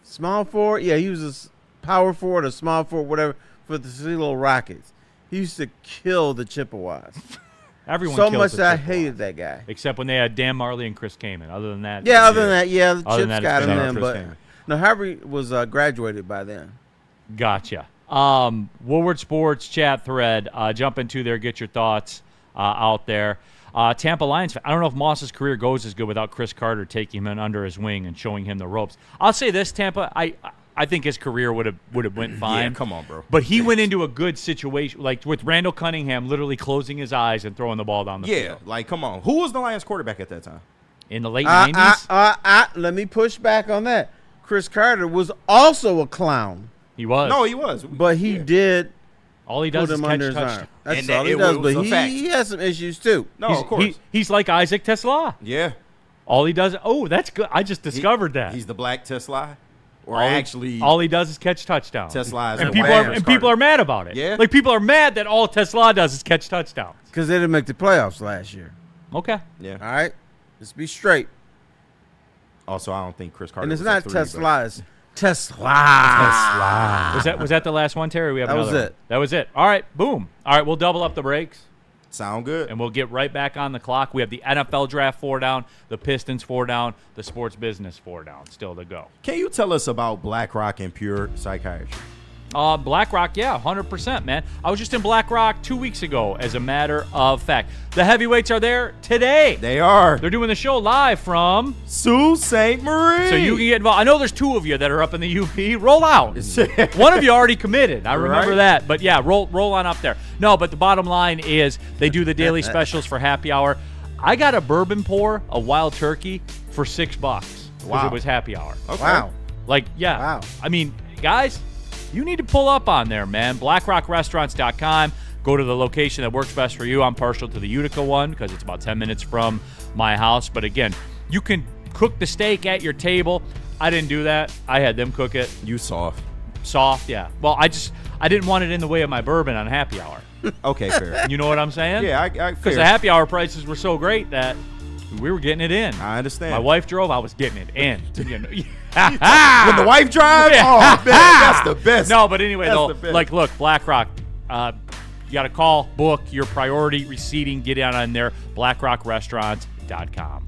small forward. Yeah, he was a power forward, a small forward, whatever, for the Toledo Rockets. He used to kill the Chippewas. Everyone so kills much the that I Chippewas. hated that guy. Except when they had Dan Marley and Chris Kaman. Other than that, Yeah, other than that, yeah, the Other than Chips that, got it's him been then. Chris But Kaman. no, Harvey was graduated by then. Gotcha. Woodward Sports chat thread. Jump into there. Get your thoughts out there. Tampa Lions. I don't know if Moss's career goes as good without Chris Carter taking him under his wing and showing him the ropes. I'll say this, Tampa. I think his career would have went fine. Yeah, come on, bro. But he went into a good situation, like with Randall Cunningham literally closing his eyes and throwing the ball down the field. Yeah, like, come on. Who was the Lions quarterback at that time? In the late 90s? Let me push back on that. Chris Carter was also a clown. He was. No, he was. But he did All he does put is him catch under his touchdowns. arm. That's And all that he it does. was But a fact. he has some issues, too. No, He's, of course. he's like Isaac Tesla. Yeah. All he does. Oh, that's good. I just discovered that. He's the black Tesla. Or all actually, all he does is catch touchdowns. Tesla is and the people white are Chris people Carter. are mad about it. Yeah. like people are mad that all Tesla does is catch touchdowns. Because they didn't make the playoffs last year. Okay. Yeah. All right? Let's be straight. Also, I don't think Chris Carter And it's was not a three, Tesla. It's Tesla. Was that the last one, Terry? We have That was another one. it. That was it. All right, boom. All right, we'll double up the breaks. Sound good. And we'll get right back on the clock. We have the NFL draft 4 down, the Pistons 4 down, the sports business 4 down still to go. Can you tell us about BlackRock and Pure Psychiatry? BlackRock, yeah, 100%, man. I was just in BlackRock 2 weeks ago, as a matter of fact. The heavyweights are there today. They are. They're doing the show live from Sault Ste. Marie. So you can get involved. I know there's 2 of you that are up in the UP. Roll out. One of you already committed. I remember Right. that. But yeah, roll on up there. No, but the bottom line is they do the daily specials for happy hour. I got a bourbon pour, a wild turkey, for $6 because Wow. it was happy hour. Okay. Wow. Like, yeah. Wow. I mean, guys, you need to pull up on there, man. BlackRockRestaurants.com. Go to the location that works best for you. I'm partial to the Utica one because it's about 10 minutes from my house. But again, you can cook the steak at your table. I didn't do that. I had them cook it. You soft. Soft, yeah. Well, I didn't want it in the way of my bourbon on happy hour. Okay, fair. You know what I'm saying? Yeah, I Because fair. the happy hour prices were so great that we were getting it in. I understand. My wife drove, I was getting it in. You know, When the wife drives, Yeah. oh man, that's the best. No, but anyway, That's though, the best. like, look, BlackRock, you got to call, book your priority receipting, get out on there, BlackRockRestaurants.com.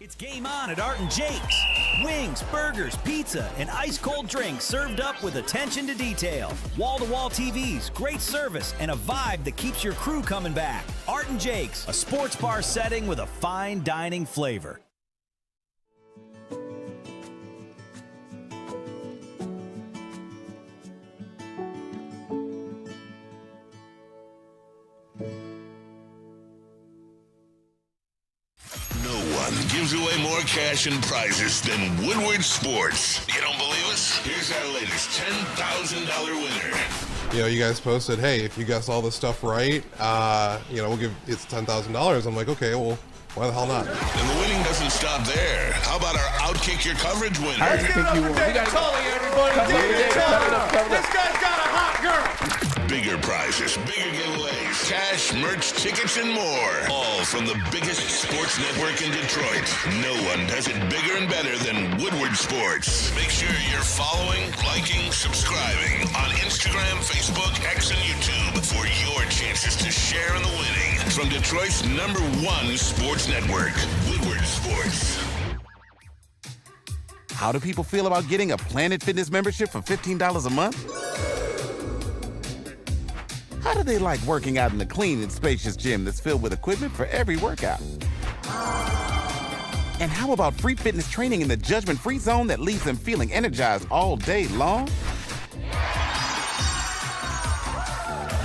It's game on at Art and Jake's. Wings, burgers, pizza, and ice-cold drinks served up with attention to detail. Wall-to-wall TVs, great service, and a vibe that keeps your crew coming back. Art and Jake's, a sports bar setting with a fine dining flavor. No one gives gives away more cash and prizes than Woodward Sports. You don't believe us? Here's our latest $10,000 winner. You guys posted, hey, if you guess all this stuff right, we'll give it's $10,000. I'm like, okay, well, why the hell not? And the winning doesn't stop there. How about our Outkick Your Coverage winner? Let's give it up for David Tully, everybody. David Tully. This guy's got a hot girl. Bigger prizes, bigger giveaways, cash, merch, tickets, and more. All from the biggest sports network in Detroit. No one does it bigger and better than Woodward Sports. Make sure you're following, liking, subscribing on Instagram, Facebook, X, and YouTube for your chances to share in the winning. From Detroit's #1 sports network, Woodward Sports. How do people feel about getting a Planet Fitness membership for $15 a month? How do they like working out in a clean and spacious gym that's filled with equipment for every workout? And how about free fitness training in the judgment-free zone that leaves them feeling energized all day long?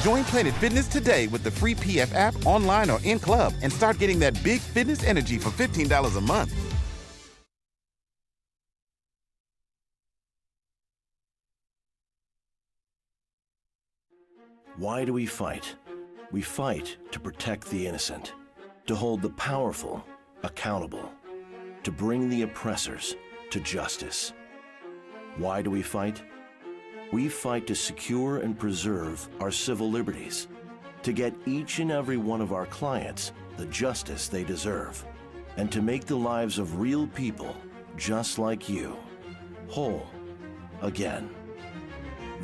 Join Planet Fitness today with the free PF app, online or in club, and start getting that big fitness energy for $15 a month. Why do we fight? We fight to protect the innocent, to hold the powerful accountable, to bring the oppressors to justice. Why do we fight? We fight to secure and preserve our civil liberties, to get each and every one of our clients the justice they deserve, and to make the lives of real people just like you whole again.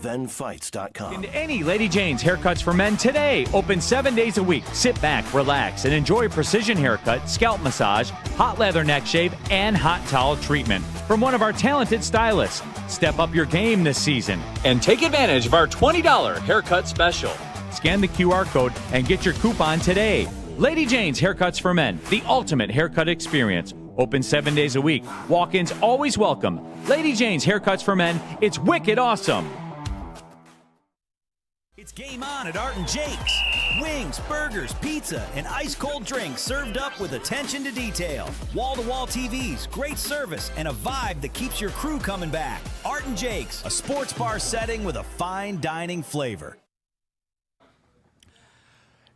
ThenFights.com. Into any Lady Jane's Haircuts for Men today. Open 7 days a week. Sit back, relax, and enjoy precision haircut, scalp massage, hot leather neck shave, and hot towel treatment from one of our talented stylists. Step up your game this season and take advantage of our $20 haircut special. Scan the QR code and get your coupon today. Lady Jane's Haircuts for Men, the ultimate haircut experience. Open 7 days a week. Walk-ins always welcome. Lady Jane's Haircuts for Men. It's wicked awesome. It's game on at Art and Jake's. Wings, burgers, pizza, and ice-cold drinks served up with attention to detail. Wall-to-wall TVs, great service, and a vibe that keeps your crew coming back. Art and Jake's, a sports bar setting with a fine dining flavor.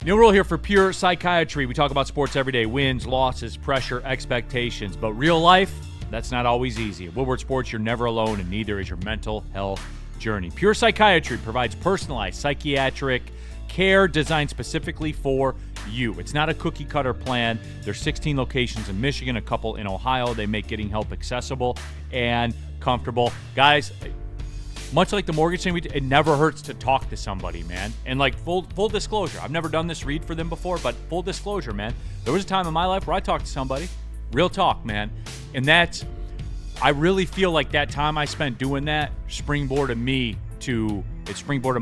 Neil Rule here for Pure Psychiatry. We talk about sports every day. Wins, losses, pressure, expectations. But real life, that's not always easy. At Woodward Sports, you're never alone, and neither is your mental health journey. Pure Psychiatry provides personalized psychiatric care designed specifically for you. It's not a cookie-cutter plan. There's 16 locations in Michigan, a couple in Ohio. They make getting help accessible and comfortable. Guys, much like the mortgage thing, it never hurts to talk to somebody, man. And like full disclosure, I've never done this read for them before, but full disclosure, man. There was a time in my life where I talked to somebody. Real talk, man. And I really feel like that time I spent doing that springboarded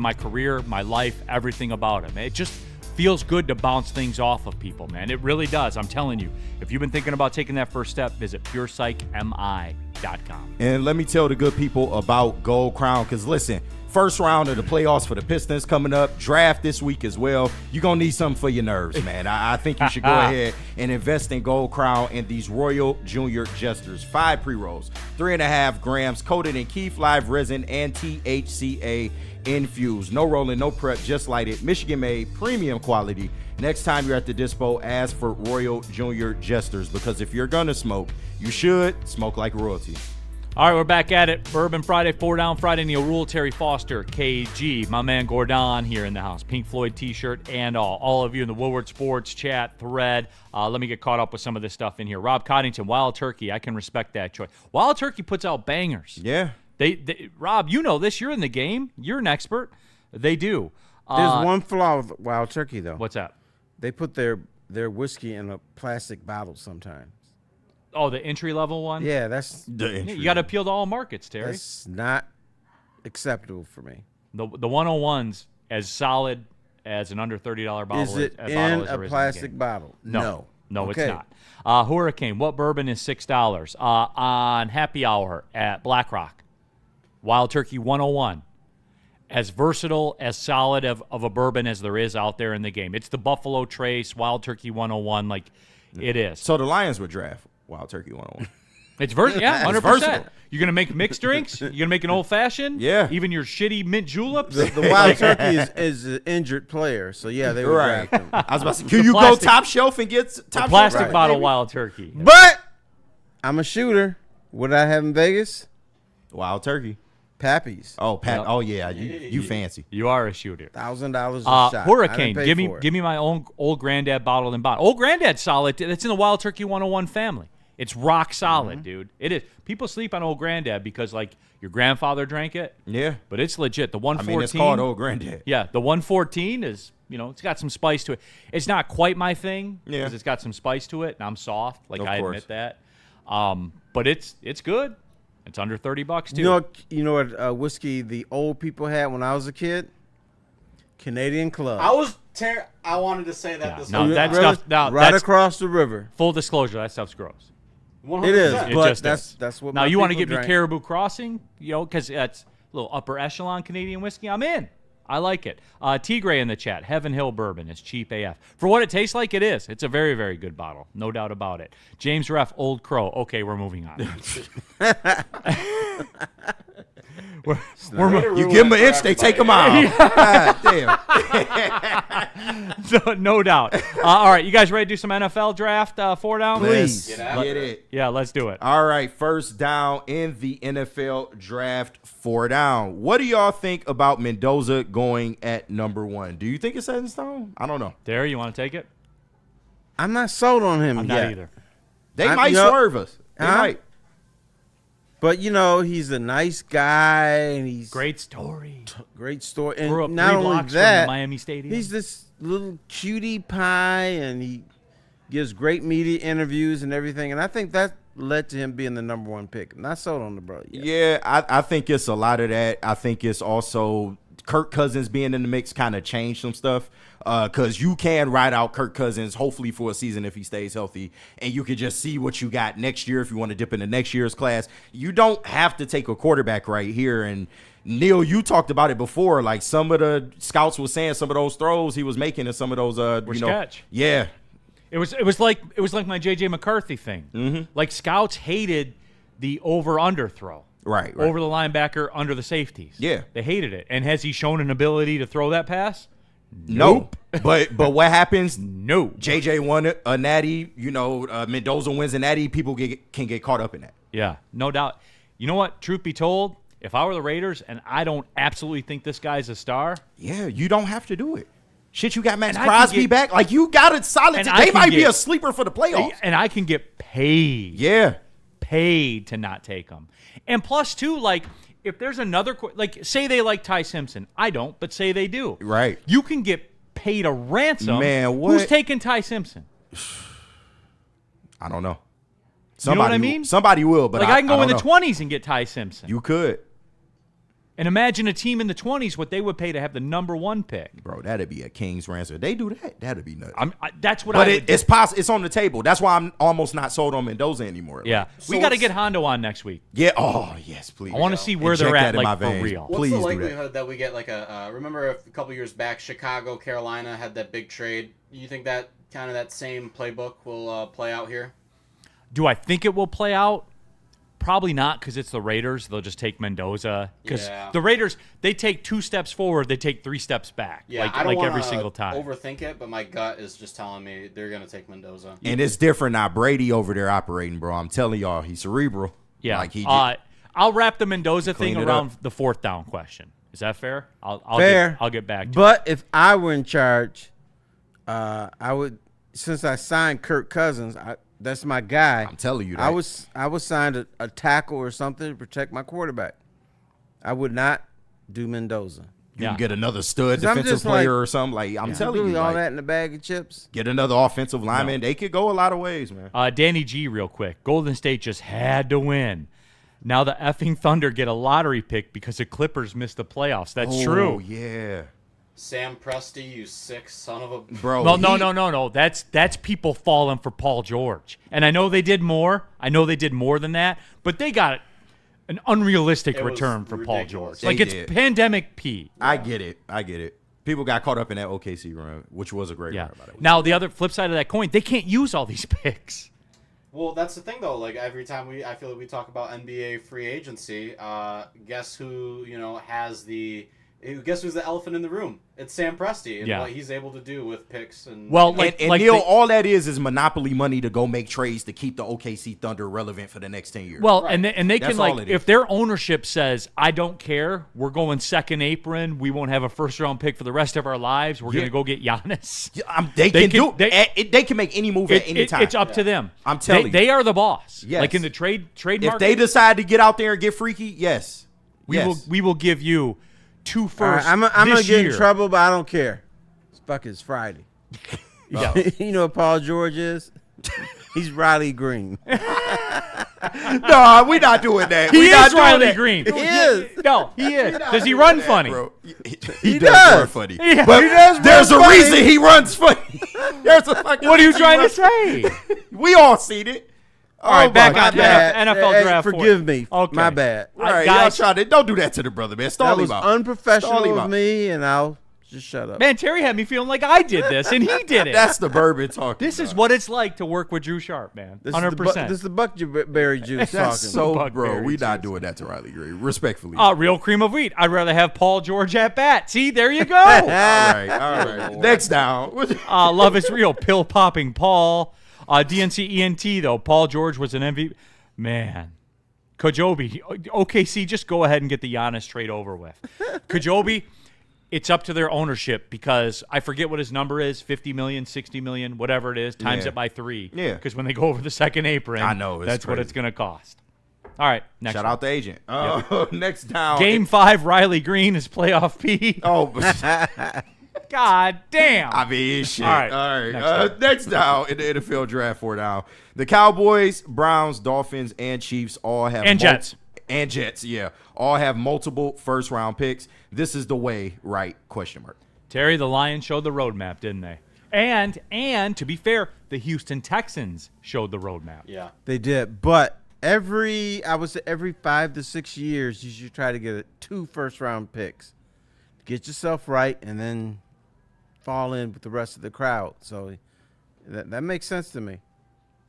my career, my life, everything about it, man. It just feels good to bounce things off of people, man. It really does. I'm telling you. If you've been thinking about taking that first step, visit PurePsychMI.com. And let me tell the good people about Gold Crown, because listen, first round of the playoffs for the Pistons coming up, draft this week as well. You're going to need something for your nerves, man. I think you should go ahead and invest in Gold Crown and these Royal Junior Jesters. 5 pre-rolls, 3.5 grams, coated in Keef Live resin and THCA infused. No rolling, no prep, just lighted. Michigan made, premium quality. Next time you're at the dispo, ask for Royal Junior Jesters, because if you're going to smoke, you should smoke like royalty. All right, we're back at it. Bourbon Friday, 4 Down Friday. Neil Rule, Terry Foster, KG, my man Gordon here in the house. Pink Floyd t-shirt and all of you in the Woodward Sports chat thread. Let me get caught up with some of this stuff in here. Rob Coddington, Wild Turkey. I can respect that choice. Wild Turkey puts out bangers. Yeah. They Rob, you know this. You're in the game. You're an expert. They do. There's one flaw with Wild Turkey, though. What's that? They put their whiskey in a plastic bottle sometimes. Oh, the entry-level one? Yeah, that's you got to appeal to all markets, Terry. That's not acceptable for me. The 101's as solid as an under $30 bottle. Is it in a plastic bottle? No, okay. It's not. Hurricane, what bourbon is $6? On Happy Hour at Black Rock, Wild Turkey 101. As versatile, as solid of a bourbon as there is out there in the game. It's the Buffalo Trace, Wild Turkey 101, like it is. So the Lions would draft Wild Turkey 101. It's versatile. Yeah, 100%. versatile. You're gonna make mixed drinks. You're gonna make an old fashioned. Yeah. Even your shitty mint juleps. The Wild Turkey is an injured player, so yeah, they would Right. draft him. I was about to say, can you go top shelf and get top shelf? Plastic Right. bottle Wild Turkey. But I'm a shooter. What did I have in Vegas? Wild Turkey. Pappy's. Oh, Pat. Yep. Oh yeah, you fancy. You are a shooter. $1,000 a shot. Hurricane. I didn't pay Give for it. me my own old granddad bottled and bond. Old granddad's solid. It's in the Wild Turkey 101 family. It's rock solid, dude. It is. People sleep on old granddad because like your grandfather drank it. Yeah. But it's legit. The 114. I mean, it's called old granddad. Yeah, the 114 is, it's got some spice to it. It's not quite my thing because it's got some spice to it, and I'm soft. Like, Of I course. admit that. But it's good. It's under $30 too. You know what whiskey the old people had when I was a kid? Canadian Club. I wanted to say that this No, morning. that stuff. No, right that's, across the river. full disclosure, that stuff's gross. 100%. It is, It but just is. that's what. Now my you want to people give me drank. Caribou Crossing, because that's a little upper echelon Canadian whiskey. I'm in. I like it. Tigray in the chat. Heaven Hill Bourbon is cheap AF. For what it tastes like, it is. It's a very, very good bottle. No doubt about it. James Ref, Old Crow. Okay, we're moving on. You give them an inch, they take them out. God damn. No doubt. All right, you guys ready to do some NFL draft 4 down? Please Get it. Yeah, let's do it. All right, first down in the NFL draft, 4 down. What do y'all think about Mendoza going at number 1? Do you think it's set in stone? I don't know. There, you want to take it? I'm not sold on him I'm yet. not either. They might swerve us. They might. But he's a nice guy, and he's Great story. great story. And Grew up not 3 only blocks that, from the Miami Stadium. he's this little cutie pie, and he gives great media interviews and everything. And I think that led to him being the number 1 pick. I'm not sold on the brother yet. Yeah, I think it's a lot of that. I think it's also Kirk Cousins being in the mix kind of changed some stuff. Because you can ride out Kirk Cousins, hopefully for a season if he stays healthy, and you could just see what you got next year if you want to dip into next year's class. You don't have to take a quarterback right here. And Neil, you talked about it before. Like some of the scouts was saying, some of those throws he was making, and some of those, catch. Yeah, It was like my JJ McCarthy thing. Mm-hmm. Like scouts hated the over/under throw. Right. Over the linebacker, under the safeties. Yeah. They hated it. And has he shown an ability to throw that pass? Nope. But what happens? No. JJ won a natty. Mendoza wins a natty. People can get caught up in that. Yeah, no doubt. You know what? Truth be told, if I were the Raiders and I don't absolutely think this guy's a star. Yeah, you don't have to do it. Shit, you got Max And I can Crosby get- back. Like, you got it solid. And I They can might be get- a sleeper for the playoffs. And I can get paid. Yeah. Paid to not take him. And plus, too, like, if there's another, like, say they like Ty Simpson. I don't, but say they do. Right. You can get paid a ransom. Man, what? Who's taking Ty Simpson? I don't know. You know what I mean? Somebody will, but like, I can go in don't the know. 20s and get Ty Simpson. You could. And imagine a team in the 20s what they would pay to have the number 1 pick. Bro, that'd be a king's ransom. They do that. That'd be nuts. That's what But I would do. it's possible. It's on the table. That's why I'm almost not sold on Mendoza anymore. Yeah. We got to get Hondo on next week. Yeah. Oh, yes, please. I want to see where Inject they're at, that in my like, for veins. real. What's Please the do that. likelihood that we get like remember a couple years back, Chicago, Carolina had that big trade. You think that kind of that same playbook will play out here? Do I think it will play out? Probably not, because it's the Raiders. They'll just take Mendoza. Because the Raiders, they take 2 steps forward, they take 3 steps back. Yeah, I don't like every wanna single time. overthink it, but my gut is just telling me they're going to take Mendoza. And it's different now. Brady over there operating, bro. I'm telling y'all, he's cerebral. Yeah. Like he I'll wrap the Mendoza thing Clean it around up. the 4th down question. Is that fair? I'll Fair. I'll get back to But if I were in charge, I would, since I signed Kirk Cousins, that's my guy. I'm telling you that. I would sign a tackle or something to protect my quarterback. I would not do Mendoza. You can get another stud 'Cause I'm defensive just player like- or something. Like I'm telling Really you, all like, that in the bag of chips. get another offensive lineman. They could go a lot of ways, man. Danny G, real quick. Golden State just had to win. Now the effing Thunder get a lottery pick because the Clippers missed the playoffs. That's true. Oh, yeah. Sam Presti, you sick son of a... Bro, Well, no. That's people falling for Paul George. And I know they did more. I know they did more than that. But they got an unrealistic return for Paul George. Like, it's pandemic P. I get it. People got caught up in that OKC run, which was a great run, by the way. Now, the other flip side of that coin, they can't use all these picks. Well, that's the thing though. Like every time I feel like we talk about NBA free agency, guess who has guess who's the elephant in the room? It's Sam Presti and what he's able to do with picks and. Well, and Neil, all that is monopoly money to go make trades to keep the OKC Thunder relevant for the next 10 years. Well, right. and they That's can all it if is. their ownership says, I don't care, we're going second apron, we won't have a first round pick for the rest of our lives, we're gonna go get Giannis. They can make any move at any time. It's up to them. I'm telling you, they are the boss. Yes. Like in the trade market. If they decide to get out there and get freaky, yes, we will give you 2 firsts. I'm gonna get year. in trouble, but I don't care. It's Friday. Yeah. You know what Paul George is? He's Riley Green. No, we're not doing that. He is Riley Green. He is. No, he is. Does he run funny? Bro. He does does. run funny. Yeah. But He does there's run a funny. reason he runs funny. There's a fucking What are you reason trying he to runs- say? We all seen it. All right, back my on God. NFL Hey, draft. forgive me. Okay. My bad. All right, guys- y'all don't do that to the brother, man. Stall That him was out. unprofessional Stall him of out. me, and I'll just shut up. Man, Terry had me feeling like I did this, and he did it. That's the bourbon talking. This is what it's like to work with Drew Sharp, man. 100%. This is the buckberry juice talking. That's so, bro. Buckberry We not juice. doing that to Riley Green, respectfully. Real cream of wheat. I'd rather have Paul George at bat. See, there you go. all right. Next down. Love is real. Pill popping Paul. DNC ENT though. Paul George was an MVP. Man, Kojobi. OKC, just go ahead and get the Giannis trade over with. Kojobi. It's up to their ownership because I forget what his number is, 50 million, 60 million, whatever it is, times it by 3. Yeah. Because when they go over the second apron, I know, that's what crazy. it's going to cost. All right, next Shout one. out the agent. Next down. Game 5, Riley Green is playoff P. Oh, God damn. I mean, shit. All right. Next down in the NFL draft 4 down. The Cowboys, Browns, Dolphins, and Chiefs all have And Jets. And Jets, yeah. All have multiple first-round picks. This is the way, right? Question mark. Terry, the Lions showed the roadmap, didn't they? And to be fair, the Houston Texans showed the roadmap. Yeah. They did, but every 5 to 6 years, you should try to get 2 first-round picks. Get yourself right, and then fall in with the rest of the crowd. So that makes sense to me.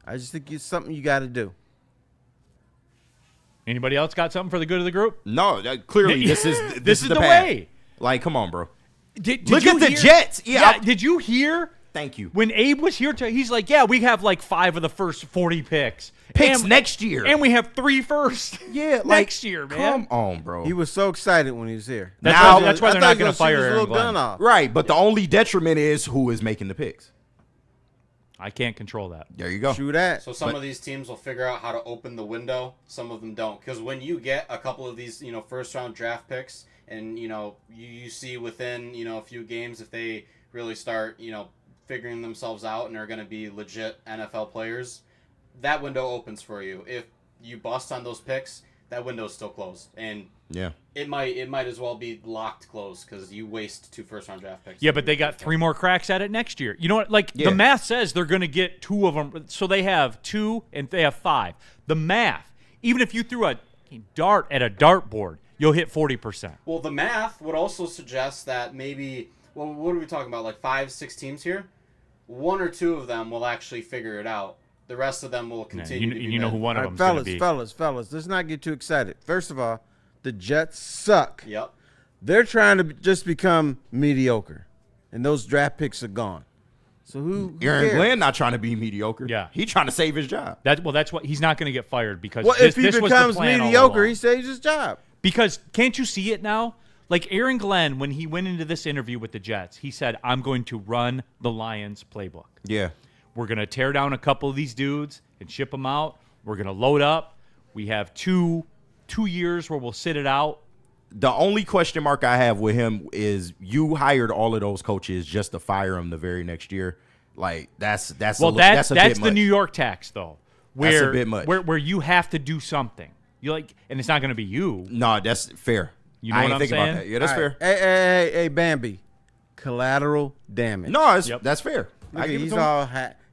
I just think it's something you got to do. Anybody else got something for the good of the group? No, clearly this is the path. way. Like, come on, bro. Did Look you at the hear- Jets. Yeah. Did you hear? Thank you. When Abe was here, he's like, yeah, we have like 5 of the first 40 picks. Picks And- next year. And we have 3 first. Yeah, next year, man. Come on, bro. He was so excited when he was here. That's why they're I not thought he going was to fire shoot his Aaron little gun Glenn. off. Right, but the only detriment is who is making the picks. I can't control that. There you go. Shoot that. So some of these teams will figure out how to open the window. Some of them don't, because when you get a couple of these, first round draft picks, and you see within a few games if they really start figuring themselves out and are going to be legit NFL players, that window opens for you. If you bust on those picks, that window's still closed, and Yeah. it might as well be locked closed because you waste 2 first round draft picks. Yeah, but they got 3 more cracks at it next year. You know what? Like, Yeah. the math says they're going to get 2 of them. So they have 2 and they have 5. The math, even if you threw a dart at a dartboard, you'll hit 40%. Well, the math would also suggest that maybe, well, what are we talking about? Like 5, 6 teams here? 1 or 2 of them will actually figure it out. The rest of them will continue to be You know bad. who one of All them's right, going to be. fellas, let's not get too excited. First of all, the Jets suck. Yep. They're trying to just become mediocre, and those draft picks are gone. So who Aaron cares? Glenn not trying to be mediocre. Yeah. He trying to save his job. That's what he's not going to get fired because Well, this, if he this was the becomes plan all mediocre, along. he saves his job. Because can't you see it now? Like Aaron Glenn, when he went into this interview with the Jets, he said, I'm going to run the Lions playbook. Yeah. We're going to tear down a couple of these dudes and ship them out. We're going to load up. We have two years where we'll sit it out. The only question mark I have with him is you hired all of those coaches just to fire him the very next year. Like that's That's a bit the much. New York tax though. Where, That's a bit much. Where you have to do something. You and it's not going to be you. No, that's fair. You know I what ain't I'm think saying? about that. Yeah, that's All right. fair. Hey, Bambi. Collateral damage. No, Yep. that's fair. Look I at, give it he's to him. all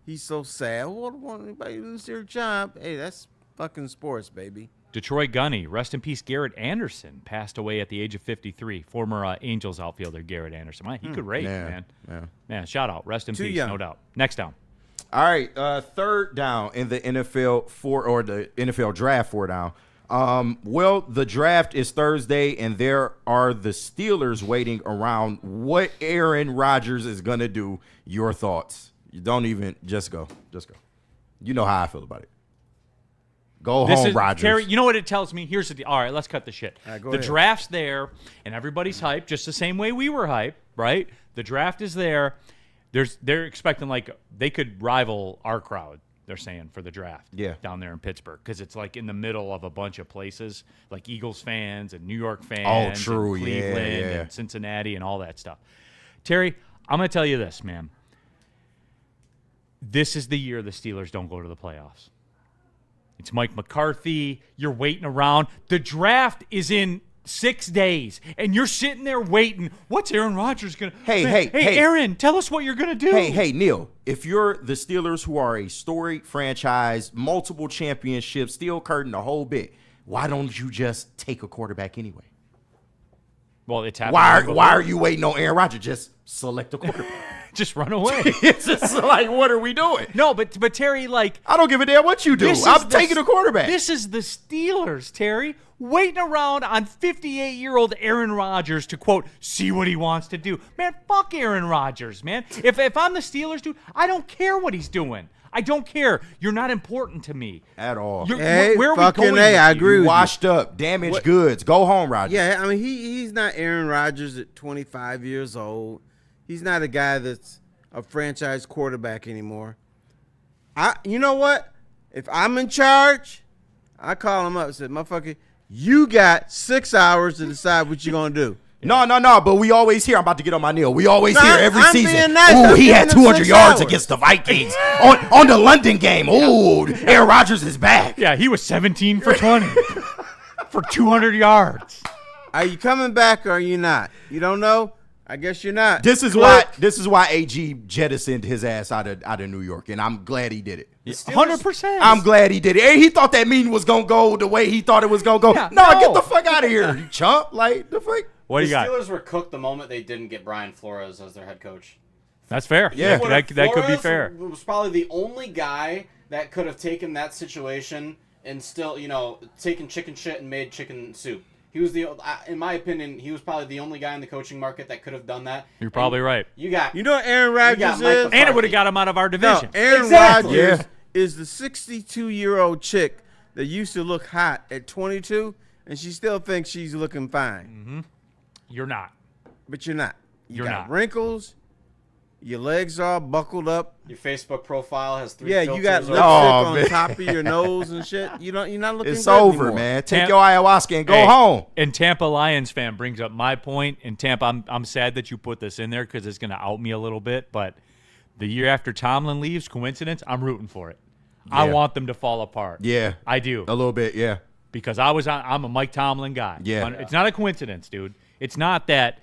he's so sad. What want anybody to lose their job? Hey, that's fucking sports, baby. Detroit Gunny, rest in peace. Garrett Anderson passed away at the age of 53. Former Angels outfielder Garrett Anderson. He could rate, Yeah, man. yeah. Man, shout out. Rest in Too peace, young. no doubt. Next down. All right, third down in the NFL draft 4 down. Well, the draft is Thursday, and there are the Steelers waiting around. What Aaron Rodgers is gonna do? Your thoughts? You don't even just go. You know how I feel about it. Go home, Rodgers. Terry, you know what it tells me? Here's the deal. All right, let's cut the shit. Go the ahead. draft's there, and everybody's hyped, just the same way we were hyped, right? The draft is there. They're expecting like they could rival our crowd. They're saying for the draft, down there in Pittsburgh, because it's like in the middle of a bunch of places, like Eagles fans and New York fans, true, and Cleveland and Cincinnati and all that stuff. Terry, I'm gonna tell you this, man. This is the year the Steelers don't go to the playoffs. It's Mike McCarthy. You're waiting around. The draft is in 6 days, and you're sitting there waiting. What's Aaron Rodgers going to... Hey, Aaron, tell us what you're going to do. Hey, Neil, if you're the Steelers, who are a storied franchise, multiple championships, steel curtain, the whole bit, why don't you just take a quarterback anyway? Well, it's happening. Why are you waiting on Aaron Rodgers? Just select a quarterback. Just run away. It's just like, what are we doing? No, but Terry, like... I don't give a damn what you do. I'm taking a quarterback. This is the Steelers, Terry, waiting around on 58-year-old Aaron Rodgers to, quote, see what he wants to do. Man, fuck Aaron Rodgers, man. If I'm the Steelers, dude, I don't care what he's doing. I don't care. You're not important to me. At all. Where are we going? I agree with washed up, damaged goods. Go home, Rodgers. Yeah, I mean, he's not Aaron Rodgers at 25 years old. He's not a guy that's a franchise quarterback anymore. You know what? If I'm in charge, I call him up and say, motherfucker, you got 6 hours to decide what you're going to do. No, but we always hear, I'm about to get on my Neil. We always hear every I'm season. being nice. Ooh, I'm he had giving him 200 6 yards hours. against the Vikings on the London game. Ooh, Aaron Rodgers is back. Yeah, he was 17 for 20 for 200 yards. Are you coming back or are you not? You don't know? I guess you're not. This is why AG jettisoned his ass out of New York, and I'm glad he did it. 100%. I'm glad he did it. And he thought that meeting was gonna go the way he thought it was gonna go. Yeah, no, get the fuck out of here, you chump! Like the fuck. What do you got? The Steelers were cooked the moment they didn't get Brian Flores as their head coach. That's fair. Yeah, that could be fair. Flores was probably the only guy that could have taken that situation and still, taken chicken shit and made chicken soup. He was in my opinion, he was probably the only guy in the coaching market that could have done that. You're probably right. You know what Aaron Rodgers is? And it would have got him out of our division. No, Aaron Rodgers is the 62-year-old chick that used to look hot at 22, and she still thinks she's looking fine. Mm-hmm. You're not. But you're not. You You're got not. wrinkles. Your legs are buckled up. Your Facebook profile has 3 Yeah, filters. you got lipstick on top of your nose and shit. You're not looking It's good over, anymore. man. Take your ayahuasca and go home. And Tampa Lions fan brings up my point. And Tampa, I'm sad that you put this in there because it's going to out me a little bit. But the year after Tomlin leaves, coincidence? I'm rooting for it. Yeah. I want them to fall apart. Yeah, I do. A little bit, yeah. Because I'm a Mike Tomlin guy. Yeah. It's not a coincidence, dude. It's not that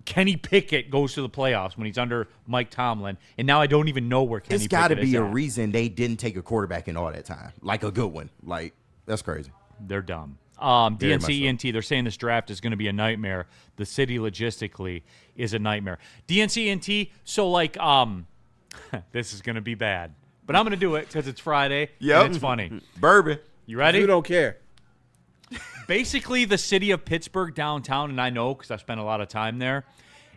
Kenny Pickett goes to the playoffs when he's under Mike Tomlin, and now I don't even know where Kenny Pickett is. It's got to be a at. reason they didn't take a quarterback in all that time, like a good one. Like, that's crazy. They're dumb. Very much DNC ENT, they're saying this draft is going to be a nightmare. The city logistically is a nightmare. DNC ENT, so like, this is going to be bad, but I'm going to do it because it's Friday and it's funny. Bourbon. You ready? You don't care. Basically, the city of Pittsburgh downtown, and I know because I spent a lot of time there,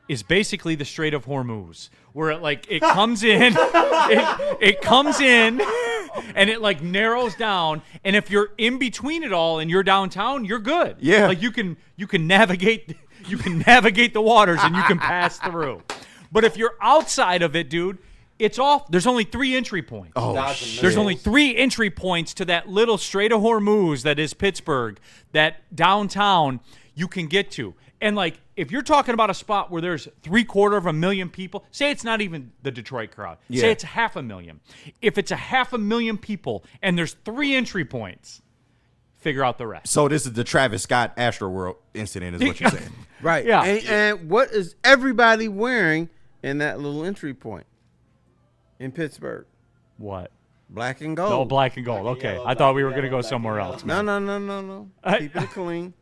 is basically the Strait of Hormuz, where it comes in, it comes in, and it like narrows down. And if you're in between it all and you're downtown, you're good. Yeah, like you can navigate the waters and you can pass through. But if you're outside of it, dude, it's off. There's only 3 entry points. Oh, shit. There's only 3 entry points to that little Strait of Hormuz that is Pittsburgh, that downtown you can get to. And, like, if you're talking about a spot where there's 750,000 people, say it's not even the Detroit crowd. Yeah. Say it's 500,000. If it's 500,000 people and there's 3 entry points, figure out the rest. So this is the Travis Scott Astroworld incident is what you're saying. Right. Yeah. And what is everybody wearing in that little entry point in Pittsburgh? What? Black and gold. Oh, black and gold. Okay. I thought we were going to go somewhere else. No. Keep it clean.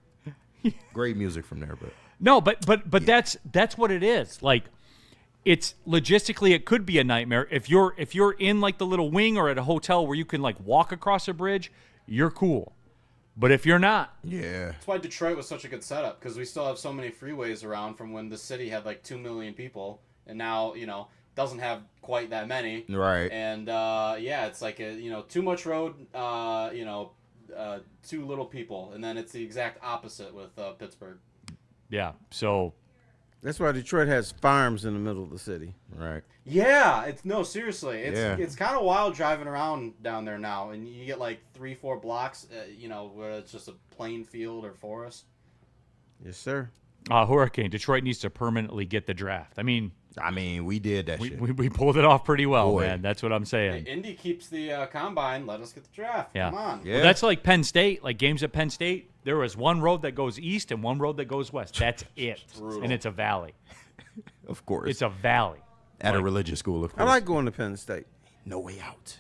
Great music from there, but No, but that's what it is. Like, it's logistically it could be a nightmare. If you're in like the little wing or at a hotel where you can like walk across a bridge, you're cool. But if you're not, That's why Detroit was such a good setup, because we still have so many freeways around from when the city had like 2 million people, and now doesn't have quite that many. Right. And it's like too much road, too little people, and then it's the exact opposite with Pittsburgh. Yeah. So that's why Detroit has farms in the middle of the city. Right. Yeah, seriously. Yeah. It's kind of wild driving around down there now, and you get like 3-4 blocks, where it's just a plain field or forest. Yes, sir. Hurricane. Detroit needs to permanently get the draft. I mean, we did that shit. We pulled it off pretty well, Boy. man. That's what I'm saying. Hey, Indy keeps the combine. Let us get the draft. Yeah. Come on. Yeah. Well, that's like Penn State. Like games at Penn State, there was one road that goes east and one road that goes west. That's it. Brutal. And it's a valley. Of course. It's a valley. At a religious school, of I course. like going to Penn State. No way out.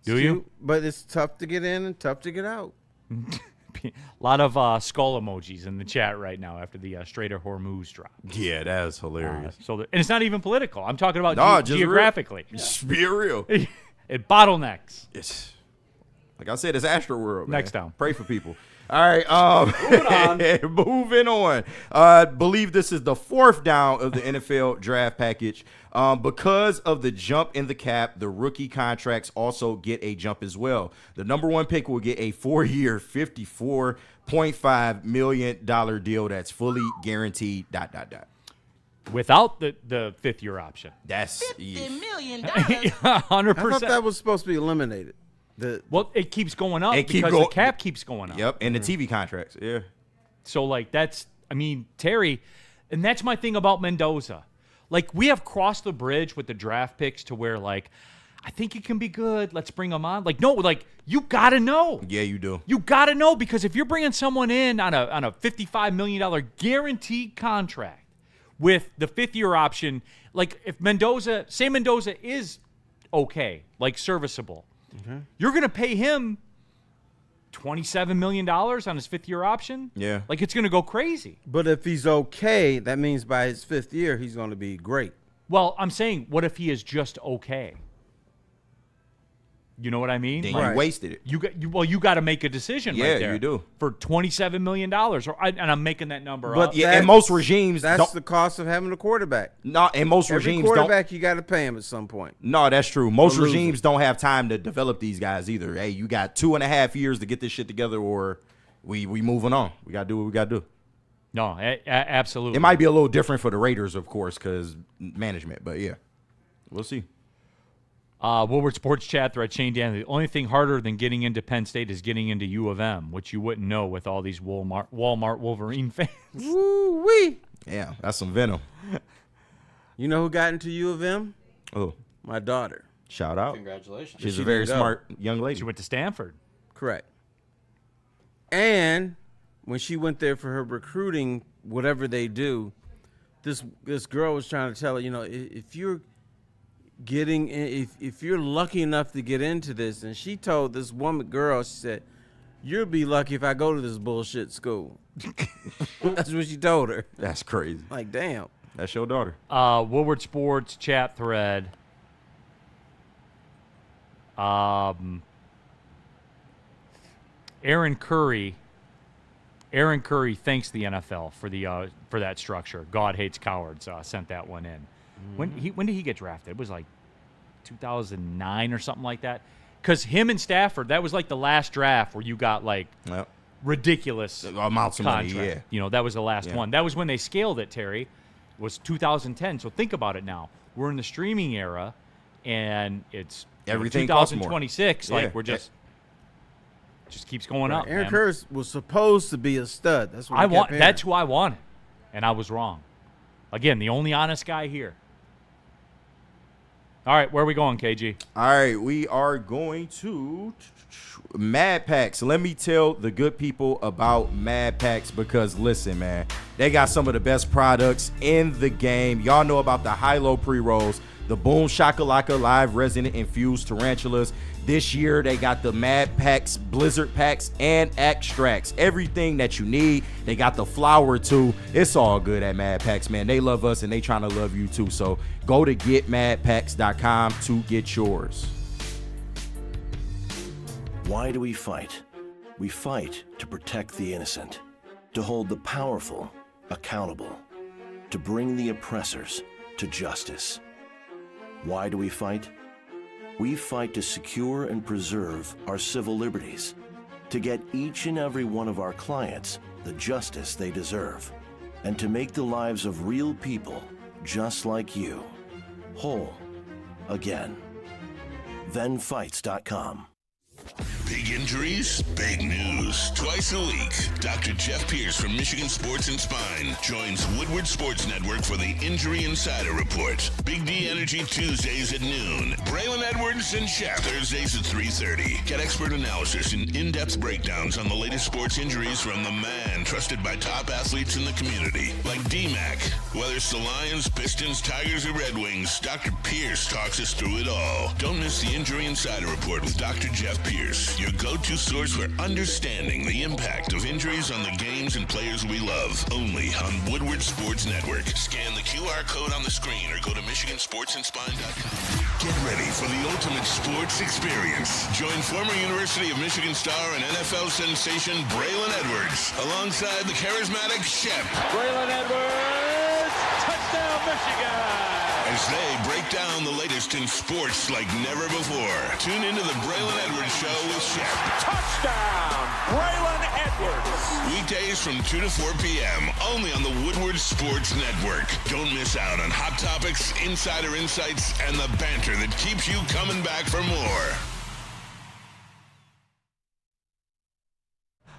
Do you? But it's tough to get in and tough to get out. A lot of skull emojis in the chat right now after the Strait of Hormuz drop. Yeah, that is hilarious. And it's not even political. I'm talking about just geographically. Real. Just be real. It bottlenecks. It's like I said, it's Astro World. Man. Next down. Pray for people. All right. Moving on. Believe this is the 4th down of the NFL draft package. Because of the jump in the cap, the rookie contracts also get a jump as well. The number 1 pick will get a 4-year, $54.5 million deal that's fully guaranteed. ... Without the 5th-year option. That's $50 million. 100%. I thought that was supposed to be eliminated. Well, it keeps going up It because the cap keeps going up. Yep, and the TV contracts. Yeah. So, like, Terry, and that's my thing about Mendoza. Like, we have crossed the bridge with the draft picks to where, like, I think he can be good. Let's bring him on. Like, no, like, you got to know. Yeah, you do. You got to know, because if you're bringing someone in on a $55 million guaranteed contract with the 5th-year option, like, if Mendoza is okay, like, serviceable, you're going to pay him $27 million on his 5th-year option? Yeah. Like, it's going to go crazy. But if he's okay, that means by his 5th year, he's going to be great. Well, I'm saying, what if he is just okay? You know what I mean? Then you wasted it. You got to make a decision right there. Yeah, you do. For $27 million. And I'm making that number But up. Yeah, and most regimes that's the cost of having a quarterback. No, and most regimes Every quarterback, you got to pay him at some point. No, that's true. Most regimes don't have time to develop these guys either. Hey, you got 2.5 years to get this shit together, or we moving on. We got to do what we got to do. No, absolutely. It might be a little different for the Raiders, of course, because management. But yeah, we'll see. Woodward Sports Chat thread, Shane Dan. The only thing harder than getting into Penn State is getting into U of M, which you wouldn't know with all these Walmart Wolverine fans. Woo-wee. Yeah, that's some venom. You know who got into U of M? Oh, my daughter. Shout out. Congratulations. She's a very smart young lady. She went to Stanford. Correct. And when she went there for her recruiting, whatever they do, this girl was trying to tell her, if you're getting if you're lucky enough to get into this, and she told this girl, she said, you'll be lucky if I go to this bullshit school. That's what she told her. That's crazy. Like, damn. That's your daughter. Woodward Sports Chat thread. Aaron Curry thanks the NFL for that structure. God hates cowards. Sent that one in. When did he get drafted? It was like 2009 or something like that. Because him and Stafford, that was like the last draft where you got like ridiculous amounts of money. Yeah, that was the last one. That was when they scaled it. Terry, was 2010. So think about it now. We're in the streaming era, and it's everything 2026. Like we're just keeps going up. Aaron Curry was supposed to be a stud. That's what That's who I wanted, and I was wrong. Again, the only honest guy here. All right, where are we going, KG? All right, we are going to Mad Packs. Let me tell the good people about Mad Packs because, listen, man, they got some of the best products in the game. Y'all know about the high-low pre-rolls, the Boom Shakalaka Live Resident Infused Tarantulas. This year, they got the Mad Packs, Blizzard Packs, and Extracts. Everything that you need. They got the flour, too. It's all good at Mad Packs, man. They love us, and they trying to love you, too. So go to getmadpacks.com to get yours. Why do we fight? We fight to protect the innocent, to hold the powerful accountable, to bring the oppressors to justice. Why do we fight? We fight to secure and preserve our civil liberties, to get each and every one of our clients the justice they deserve, and to make the lives of real people just like you whole again. ThenFights.com. Big injuries, big news. Twice a week, Dr. Jeff Pierce from Michigan Sports and Spine joins Woodward Sports Network for the Injury Insider Report. Big D Energy Tuesdays at noon. Braylon Edwards and Shaq Thursdays at 3:30. Get expert analysis and in-depth breakdowns on the latest sports injuries from the man trusted by top athletes in the community, like D-Mac. Whether it's the Lions, Pistons, Tigers, or Red Wings, Dr. Pierce talks us through it all. Don't miss the Injury Insider Report with Dr. Jeff Pierce, your go-to source for understanding the impact of injuries on the games and players we love. Only on Woodward Sports Network. Scan the QR code on the screen or go to MichiganSportsandSpine.com. Get ready for the ultimate sports experience. Join former University of Michigan star and NFL sensation Braylon Edwards alongside the charismatic Shep. Braylon Edwards, touchdown Michigan! As they break down the latest in sports like never before. Tune into the Braylon Edwards Show with Shep. Touchdown, Braylon Edwards! Weekdays from 2 to 4 p.m. only on the Woodward Sports Network. Don't miss out on hot topics, insider insights, and the banter that keeps you coming back for more.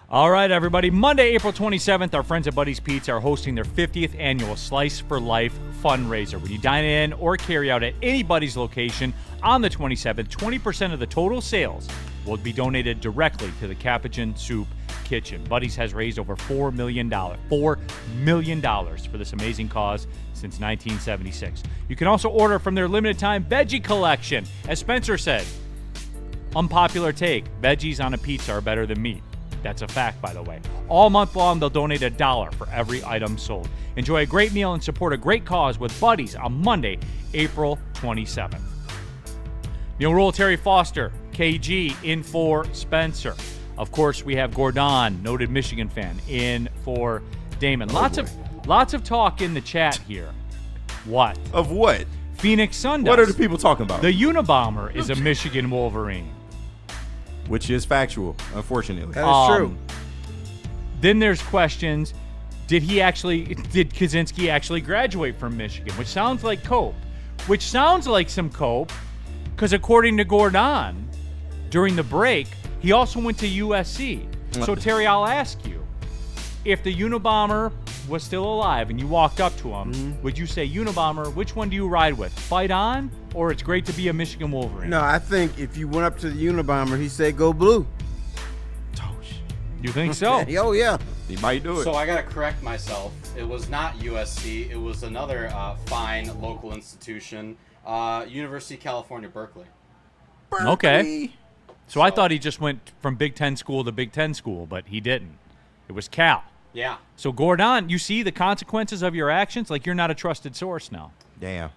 All right, everybody. Monday, April 27th, our friends at Buddy's Pizza are hosting their 50th annual Slice for Life fundraiser. When you dine in or carry out at any Buddy's location on the 27th, 20% of the total sales will be donated directly to the Capuchin Soup Kitchen. Buddy's has raised over $4 million for this amazing cause since 1976. You can also order from their limited time veggie collection. As Spencer said, unpopular take, veggies on a pizza are better than meat. That's a fact, by the way. All month long, they'll donate $1 for every item sold. Enjoy a great meal and support a great cause with Buddy's on Monday, April 27th. Neil Rule, Terry Foster, KG in for Spencer. Of course, we have Gordon, noted Michigan fan, in for Damon. Lots of talk in the chat here. What? Of what? Phoenix Sun. What are the people talking about? The Unabomber is a Michigan Wolverine. Which is factual, unfortunately. That is true. Then there's questions. Did Kaczynski actually graduate from Michigan? Which sounds like cope. Which sounds like some cope, because according to Gordon, during the break, he also went to USC. So, Terry, I'll ask you, if the Unabomber was still alive and you walked up to him, would you say, Unabomber, which one do you ride with? Fight on, or it's great to be a Michigan Wolverine? No, I think if you went up to the Unabomber, he said, go blue. You think so? Oh, yeah. He might do it. So I got to correct myself. It was not USC. It was another fine local institution, University of California, Berkeley. Okay. So I thought he just went from Big Ten school to Big Ten school, but he didn't. It was Cal. Yeah. So, Gordon, you see the consequences of your actions? Like, you're not a trusted source now. Damn.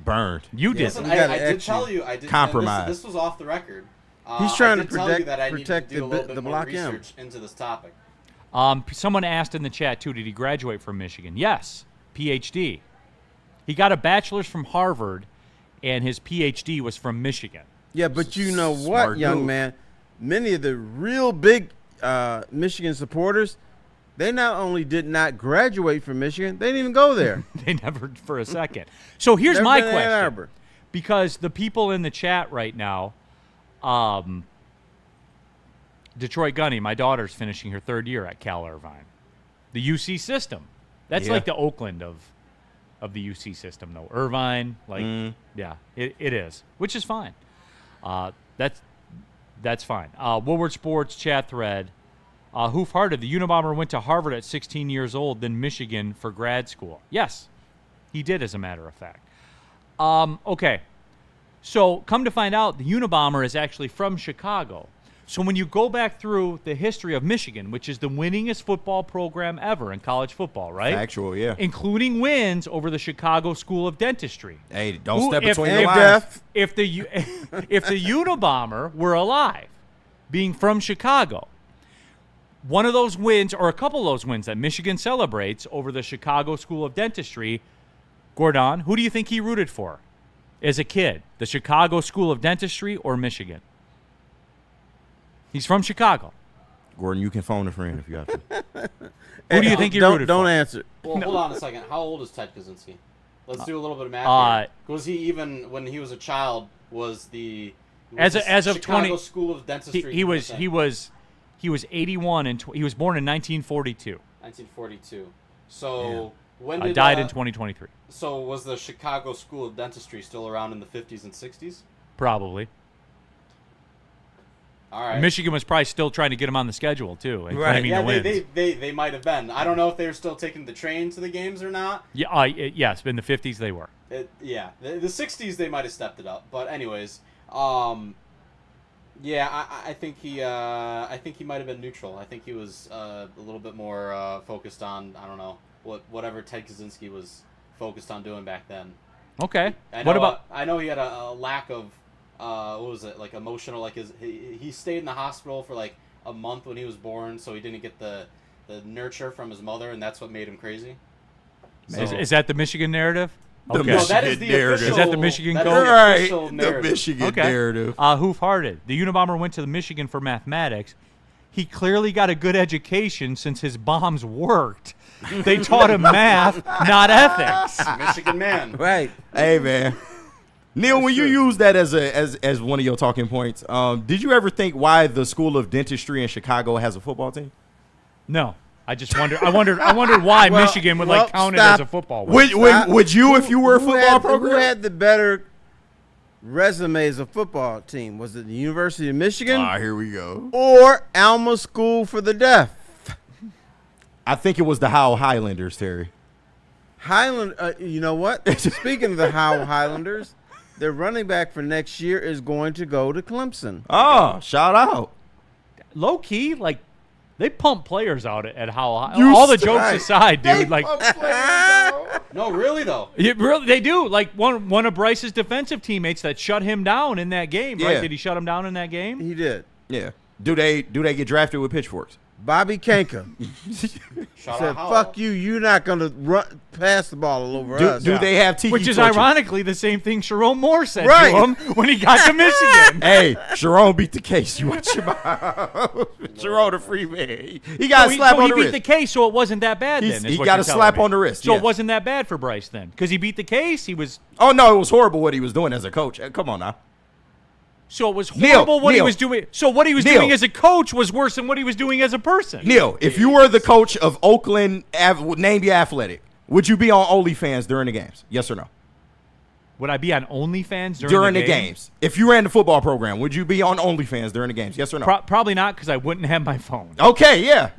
Burned. You did. Listen, I did tell you. I did. Compromise. This was off the record. He's trying to tell you that I protect need to do a little bit the more Block research into this topic. Someone asked in the chat, too, did he graduate from Michigan? Yes. PhD. He got a bachelor's from Harvard, and his PhD was from Michigan. Yeah, but you know what, Smart young move. man? Many of the real big Michigan supporters, they not only did not graduate from Michigan, they didn't even go there. They never for a second. So here's Never my been to Ann question. Arbor. Because the people in the chat right now, Detroit Gunny, my daughter's finishing her third year at Cal Irvine. The UC system. That's like the Oakland of the UC system, though. Irvine, yeah, it is, which is fine. That's fine. Woodward Sports chat thread. Hoof-hearted, the Unabomber went to Harvard at 16 years old, then Michigan for grad school. Yes, he did, as a matter of fact. Okay. So come to find out, the Unabomber is actually from Chicago. So when you go back through the history of Michigan, which is the winningest football program ever in college football, right? Actual, yeah. Including wins over the Chicago School of Dentistry. Hey, don't step between the lines. If the Unabomber were alive, being from Chicago, one of those wins, or a couple of those wins that Michigan celebrates over the Chicago School of Dentistry, Gordon, who do you think he rooted for as a kid? The Chicago School of Dentistry or Michigan? He's from Chicago. Gordon, you can phone a friend if you have to. Who do you think he rooted for? Don't answer. Well, hold on a second. How old is Ted Kaczynski? Let's do a little bit of math here. Was he even, when he was a child, was the as of Chicago 20 School of Dentistry? He was 81 and he was born in 1942. 1942. So when I did died in 2023. So was the Chicago School of Dentistry still around in the 50s and 60s? Probably. All right. Michigan was probably still trying to get him on the schedule too, and Right. claiming Yeah, the wins. they might have been. I don't know if they were still taking the train to the games or not. Yeah, yes, in the 50s they were. The 60s they might have stepped it up, but anyways, yeah, I think he might have been neutral. I think he was a little bit more focused on, I don't know, whatever Ted Kaczynski was focused on doing back then. Okay. What about? I know he had a lack of what was it, like emotional, like he stayed in the hospital for like a month when he was born, so he didn't get the nurture from his mother, and that's what made him crazy. So, Is that the Michigan narrative? The Okay. No, that is the narrative. Is that the Michigan that is code? the Right. official The narrative. Michigan narrative. Hoof-hearted. The Unabomber went to the Michigan for mathematics. He clearly got a good education since his bombs worked. They taught him math, not ethics. Michigan man. Right. Hey, man. Neil, when you use that as one of your talking points, did you ever think why the School of Dentistry in Chicago has a football team? No. I just wondered. I wondered why Michigan would count it as a football. Would you if you were a football program? Who had the better resume as a football team? Was it the University of Michigan? Here we go. Or Alma School for the Deaf? I think it was the Howell Highlanders, Terry. You know what? Speaking of the Howell Highlanders, their running back for next year is going to go to Clemson. Oh, shout out. Low key, like they pump players out at Howell. All the jokes aside, dude. No, really though. They do. Like one of Bryce's defensive teammates that shut him down in that game. Right? Yeah. Did he shut him down in that game? He did. Yeah. Do they get drafted with pitchforks? Bobby Kanka Shout said, out Howell. "Fuck you! You're not gonna pass the ball all over us." Do they have Tiki Which is torches? ironically the same thing Sharon Moore said Right. to him when he got to Michigan. Hey, Sharon beat the case. You watch your mouth. Sharon a free man. He got a slap on the he beat wrist. the case, so it wasn't that bad then. He got a slap on the wrist. So yeah. it wasn't that bad for Bryce then. Because he beat the case, he was... Oh, no, it was horrible what he was doing as a coach. Come on now. So it was horrible what he was doing. So what he was doing as a coach was worse than what he was doing as a person. Neil, if you were the coach of Oakland, name your athletic, would you be on OnlyFans during the games? Yes or no? Would I be on OnlyFans during the games? If you ran the football program, would you be on OnlyFans during the games? Yes or no? Probably not, because I wouldn't have my phone. Okay, yeah.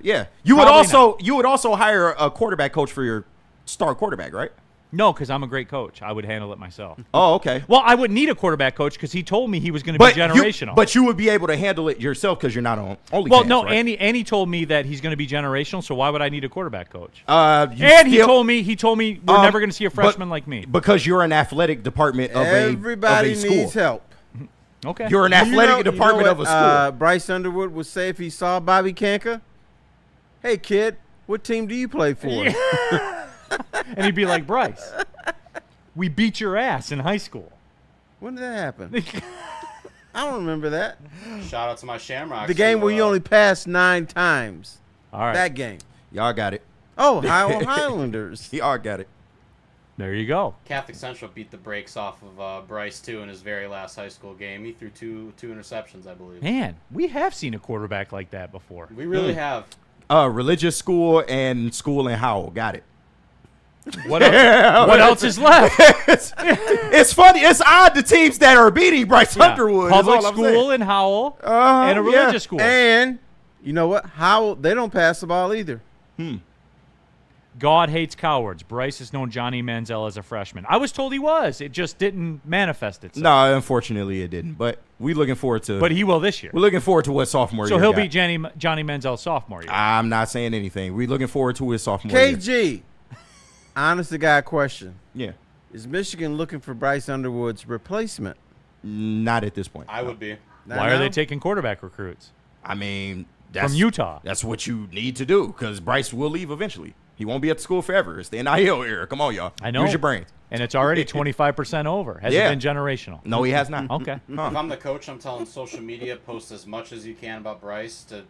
You would Probably also hire a quarterback coach for your star quarterback, right? No, because I'm a great coach. I would handle it myself. Oh, okay. Well, I wouldn't need a quarterback coach because he told me he was going to be generational. But you would be able to handle it yourself because you're not on OnlyFans. Well, no, right? Andy told me that he's going to be generational, so why would I need a quarterback coach? He told me we're never going to see a freshman like me. Because you're an athletic department of Everybody a school. needs help. Okay. You're an athletic department of a school. Bryce Underwood would say if he saw Bobby Kanka, "Hey kid, what team do you play for?" And he'd be like, "Bryce, we beat your ass in high school." When did that happen? I don't remember that. Shout out to my Shamrocks. The game where you only passed 9 times. All right. That game. Y'all got it. Oh, Howell Highlanders. Y'all got it. There you go. Catholic Central beat the brakes off of Bryce too in his very last high school game. He threw two interceptions, I believe. Man, we have seen a quarterback like that before. We really have. Religious school and school in Howell. Got it. What else is left? It's funny. It's odd the teams that are beating Bryce Underwood. Public is all I'm school saying. in Howell and a religious school. And you know what? Howell, they don't pass the ball either. God hates cowards. Bryce has known Johnny Manziel as a freshman. I was told he was. It just didn't manifest itself. No, unfortunately it didn't. But we looking forward to. But he will this year. We're looking forward to what sophomore year. So he'll got. be Johnny Manziel's sophomore year. I'm not saying anything. We're looking forward to his sophomore year. KG, honest to God question. Yeah. Is Michigan looking for Bryce Underwood's replacement? Not at this point. I would be. Why are they taking quarterback recruits? I mean, from Utah. That's what you need to do because Bryce will leave eventually. He won't be at the school forever. It's the NIL era. Come on, y'all. I know. Use your brains. And it's already 25% over. Has it been generational? No, he has not. Okay. If I'm the coach, I'm telling social media, post as much as you can about Bryce to,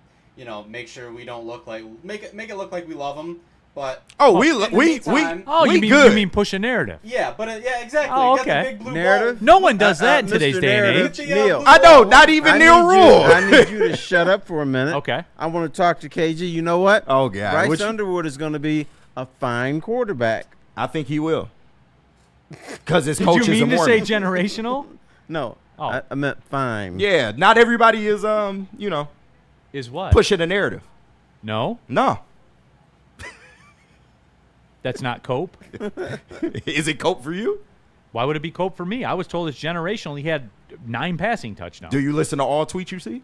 make sure we don't look like make it look like we love him. But we you mean push a narrative? Yeah, but yeah, exactly. Oh, Got the okay. big blue Narrative. ball. No one does that in today's Mr. day and Narrative, age. Neil. I know, not even Neil Rule. I need you to shut up for a minute. Okay. I want to talk to KG. You know what? Oh, God. Bryce Underwood is going to be a fine quarterback. I think he will. Because his Did coach you is a mean to say Mormon. generational? No, Oh. I meant fine. Yeah, not everybody is, Is what? pushing a narrative. No, No. that's not Cope. Is it cope for you? Why would it be Cope for me? I was told it's generational. He had 9 passing touchdowns. Do you listen to all tweets you see?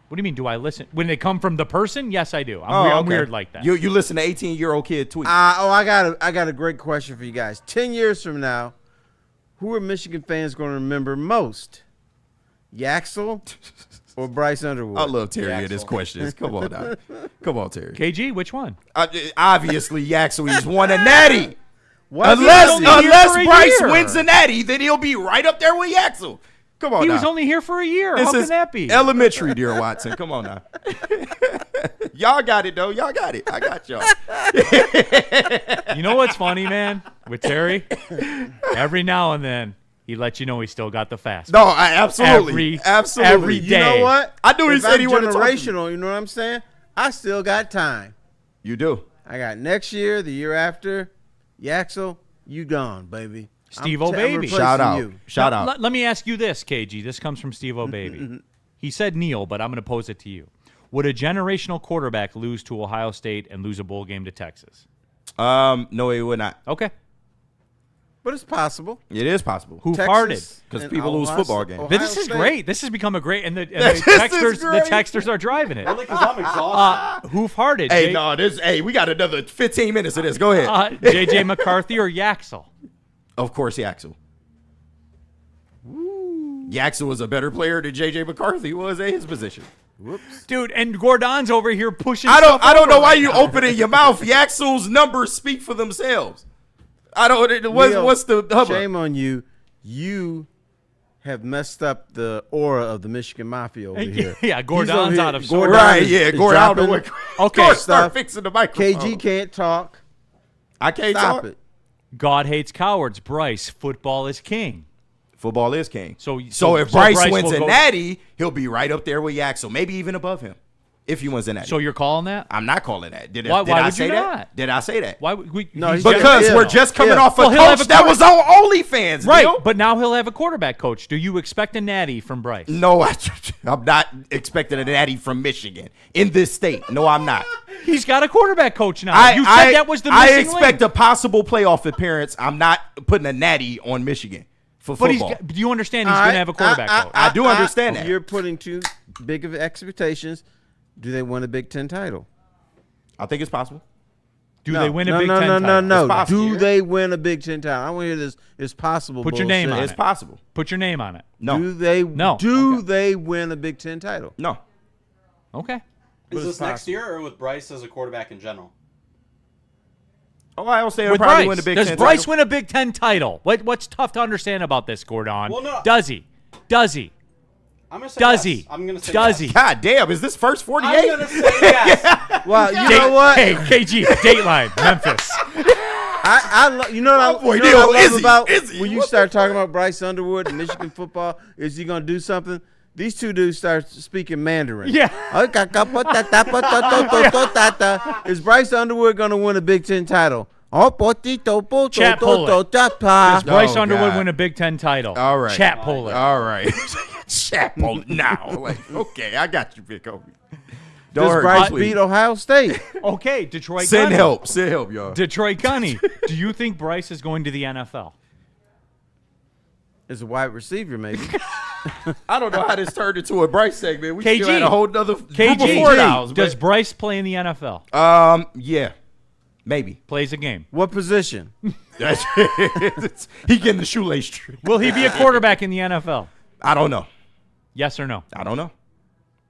What do you mean? Do I listen when they come from the person? Yes, I do. I'm weird like that. You listen to 18-year-old kid tweets. I got a great question for you guys. 10 years from now, who are Michigan fans going to remember most? Yaxel or Bryce Underwood? I love Terry in his questions. Come on now. Come on, Terry. KG, which one? Obviously, Yaxel, he's won a natty. Was he Unless only here for a Bryce year? wins a natty, then he'll be right up there with Yaxel. Come on He now. was only here for a year. This How is can that be? elementary, dear Watson. Come on now. Y'all got it, though. Y'all got it. I got y'all. You know what's funny, man? With Terry, every now and then he lets you know he still got the fast. No, absolutely. Absolutely. Every day. You know what? I knew he If said I'm he wanted to talk to me. generational. You know what I'm saying? I still got time. You do. I got next year, the year after. Yaxel, you gone, baby. Steve-O I'm Baby. replacing Shout out. you. Shout out. Let me ask you this, KG. This comes from Steve-O Baby. He said Neil, but I'm going to pose it to you. Would a generational quarterback lose to Ohio State and lose a bowl game to Texas? No, he would not. Okay. But it's possible. It is possible. Who Texas farted? Because and people lose Ohio football State- games. Ohio This is State. great. This has become a great, and the This is texters are driving it. Only because I'm exhausted. Who farted? Hey, we got another 15 minutes of this. Go ahead. J.J. McCarthy or Yaxel? Of course, Yaxel. Yaxel was a better player than J.J. McCarthy was at his position. Whoops. Dude, and Gordon's over here pushing. I don't know why right you now. opening your mouth. Yaxel's numbers speak for themselves. I don't. Neil, What's the hubbub? Shame on you. You have messed up the aura of the Michigan Mafia over here. Yeah, Gordon's He's over here- out of sorts. Gordon Right, is- yeah, is Gordon out the dropping way. Okay, Start stuff. fixing the microphone. KG can't talk. I can't Stop talk. it. God hates cowards. Bryce, football is king. Football is king. So if Bryce wins will a go- natty, he'll be right up there with Yaxel, maybe even above him. If he wins a natty. So you're calling that? I'm not calling that. Did Why I would say you that? not? Did I say that? Why would we? No, he's he's Because Yeah. we're just coming Yeah. off a Well, he'll have coach a that quarter- was on OnlyFans, right, Neil. but now he'll have a quarterback coach. Do you expect a natty from Bryce? No, I'm not expecting a natty from Michigan in this state. No, I'm not. He's got a quarterback coach now. You said that was the missing I expect link. a possible playoff appearance. I'm not putting a natty on Michigan for But football. do you understand he's going to have a quarterback coach? I do understand that. You're putting too big of expectations. Do they win a Big Ten title? I think it's possible. Do they win a Big Ten No, title? no. It's possible. Do they win a Big Ten title? I want to hear this. It's possible. Put your name bullshit. on It's it. possible. Put your name on it. No. Do they? No. Do Okay. they win a Big Ten title? No. Okay. Is this next year or with Bryce as a quarterback in general? Oh, I don't say they'll With probably Bryce. win the Big Does Ten Bryce title. win a Big Ten title? What's tough to understand about this, Gordon? Well, no. Does he? Does he? I'm gonna say Does yes. he? I'm gonna say Does yes. he? God damn, is this first 48? I'm gonna say yes. Well, you know what? Hey, KG, Dateline, Memphis. You know what boy, I Neil, love Izzy, about Izzy. when you start talking about Bryce Underwood and Michigan football? Is he going to do something? These two dudes start speaking Mandarin. Yeah. Is Bryce Underwood going to win a Big Ten title? Chat pull it. Does Bryce Underwood God. win a Big Ten title? All right. Chat pull it. All right. Chat pull it now. Like, okay, I got you, Big Obi. Don't Does hurt, Bryce please. beat Ohio State? Okay, Detroit. Send Gunny. help. Send help, y'all. Detroit Gunny. Do you think Bryce is going to the NFL? As a wide receiver, maybe. I don't know how this turned into a Bryce segment. We KG. still had a whole nother group of KG. 4 downs. Does Bryce play in the NFL? Yeah. Maybe. Plays a game. What position? He getting the shoelace trick. Will he be a quarterback in the NFL? I don't know. Yes or no? I don't know.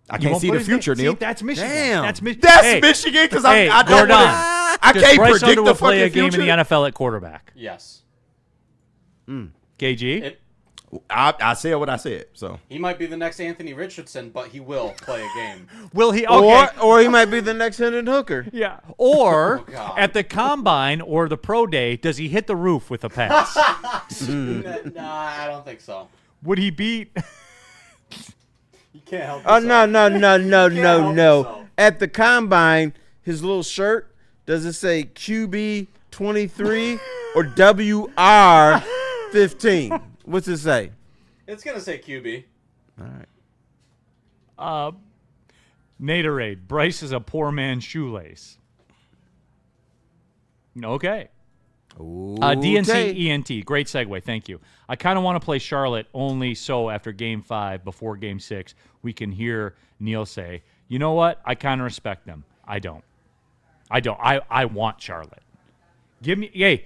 I You can't won't see put the his name- future, See, Neil. that's Michigan. Damn. That's Michigan. That's Michigan because I don't Gordon, want to. I does can't Bryce predict Underwood the play a fucking game future. in the NFL at quarterback? Yes. KG? I said what I said. So He might be the next Anthony Richardson, but he will play a game. Will he? Okay. Or he might be the next Hendon Hooker. Yeah. Or God. at the combine or the pro day, does he hit the roof with a pass? Nah, I don't think so. Would he beat? You can't help Oh, yourself. no. yourself. At the combine, his little shirt, does it say QB 23 or WR 15? What's it say? It's going to say QB. All right. Naderade. Bryce is a poor man's shoelace. Okay. DNC ENT. Great segue. Thank you. I kind of want to play Charlotte only so after Game 5, before Game 6, we can hear Neil say, you know what? I kind of respect them. I don't. I want Charlotte. Give me, hey,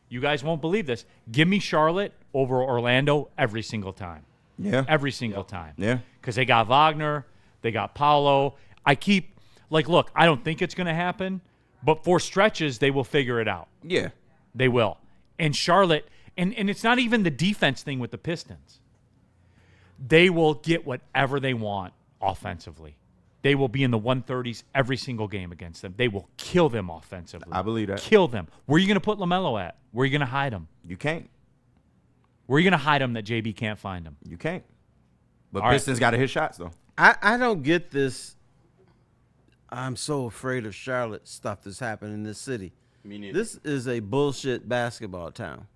you guys won't believe this. Give me Charlotte over Orlando every single time. Yeah. Every single time. Yeah. Because they got Wagner. They got Paulo. I keep, look, I don't think it's going to happen, but for stretches, they will figure it out. yeah. They will. And Charlotte, and it's not even the defense thing with the Pistons. They will get whatever they want offensively. They will be in the 130s every single game against them. They will kill them offensively. I believe that. Kill them. Where are you going to put LaMelo at? Where are you going to hide him? You can't. Where are you going to hide him that JB can't find him? You can't. But All right. Pistons got to hit shots though. I don't get this. I'm so afraid of Charlotte stuff that's happening in this city. Me neither. This is a bullshit basketball town.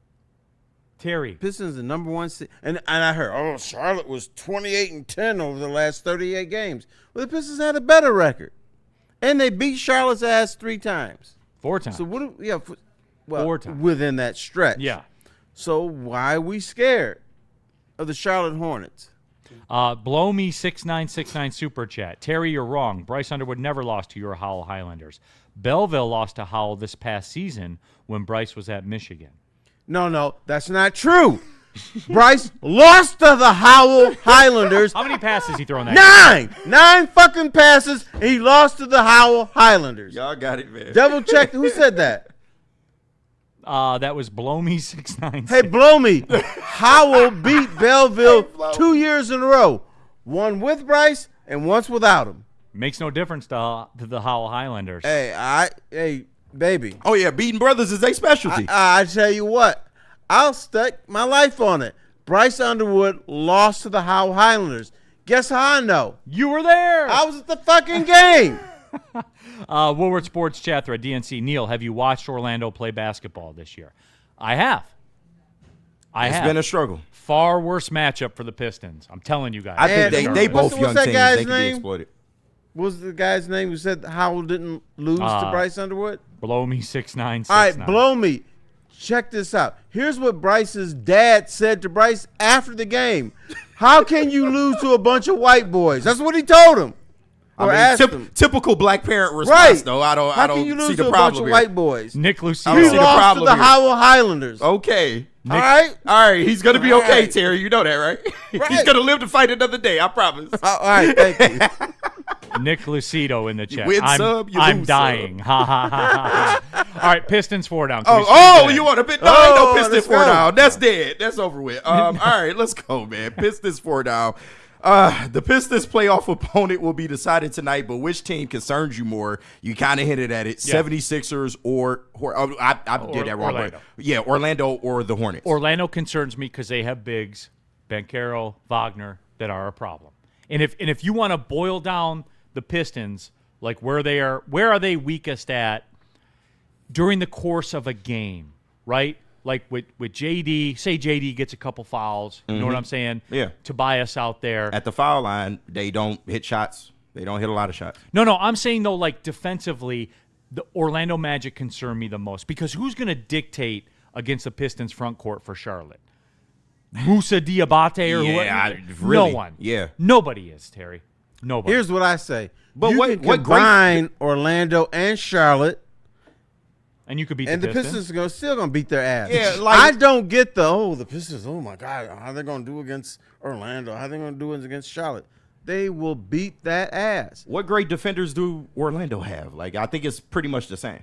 Terry. Pistons the number one seed. And I heard, Charlotte was 28-10 over the last 38 games. Well, the Pistons had a better record. And they beat Charlotte's ass 3 times. 4 times. So what do, 4 times. within that stretch. Yeah. So why are we scared of the Charlotte Hornets? Blow me 6969 super chat. Terry, you're wrong. Bryce Underwood never lost to your Howell Highlanders. Belleville lost to Howell this past season when Bryce was at Michigan. No, that's not true. Bryce lost to the Howell Highlanders. How many passes he thrown that 9 fucking passes. And he lost to the Howell Highlanders. Y'all got it, man. Double check. Who said that? That was Blow Me 696. Hey, blow me. Howell beat Belleville 2 years in a row. One with Bryce and once without him. Makes no difference to the Howell Highlanders. Hey, baby. Oh yeah, beating brothers is a specialty. I tell you what. I'll stake my life on it. Bryce Underwood lost to the Howell Highlanders. Guess how I know? You were there. I was at the fucking game. Woodward Sports Chat Thread, DNC. Neil, have you watched Orlando play basketball this year? I have. It's been a struggle. Far worse matchup for the Pistons. I'm telling you guys. I think they both young that teams. guy's They can be name? exploited. What was the guy's name who said Howell didn't lose to Bryce Underwood? Blow Me 6969. All right, blow me. Check this out. Here's what Bryce's dad said to Bryce after the game. How can you lose to a bunch of white boys? That's what he told him. Or asked him. Typical black parent response, Right. though. I don't How can you lose see the to a problem bunch of here. white boys? Nick I Lucido. don't He see the lost to problem the here. Howell Highlanders. Okay. All right. All right. He's gonna be All okay, right. Terry. You know that, right? He's Right. gonna live to fight another day. I promise. All right. Thank you. Nick Lucido in the chat. win I'm, some, you I'm lose dying. Ha ha ha ha. All right, Pistons 4 down. You want a bit? No, ain't no Pistons let's 4 go. down. That's dead. That's over with. All right, let's go, man. Pistons 4 down. The Pistons playoff opponent will be decided tonight, but which team concerns you more? You kind of hinted at it. Yeah. 76ers or I did that wrong. Orlando. Yeah, Orlando or the Hornets. Orlando concerns me because they have bigs, Banchero, Wagner, that are a problem. And if you want to boil down the Pistons, like where are they weakest at during the course of a game, right? Like with JD, say JD gets a couple fouls, you know what I'm saying? Yeah. Tobias out there. At the foul line, they don't hit shots. They don't hit a lot of shots. No, I'm saying, though, like, defensively, the Orlando Magic concern me the most because who's going to dictate against the Pistons front court for Charlotte? Moussa Diabate or really? No one. Yeah. Nobody is, Terry. Nobody. Here's what I say. But you what can combine Orlando and Charlotte, and you could beat and the Pistons are still gonna beat their ass. Yeah, like, I don't get the Pistons. Oh my God, how they gonna do against Orlando? How they gonna do it against Charlotte? They will beat that ass. What great defenders do Orlando have? Like, I think it's pretty much the same.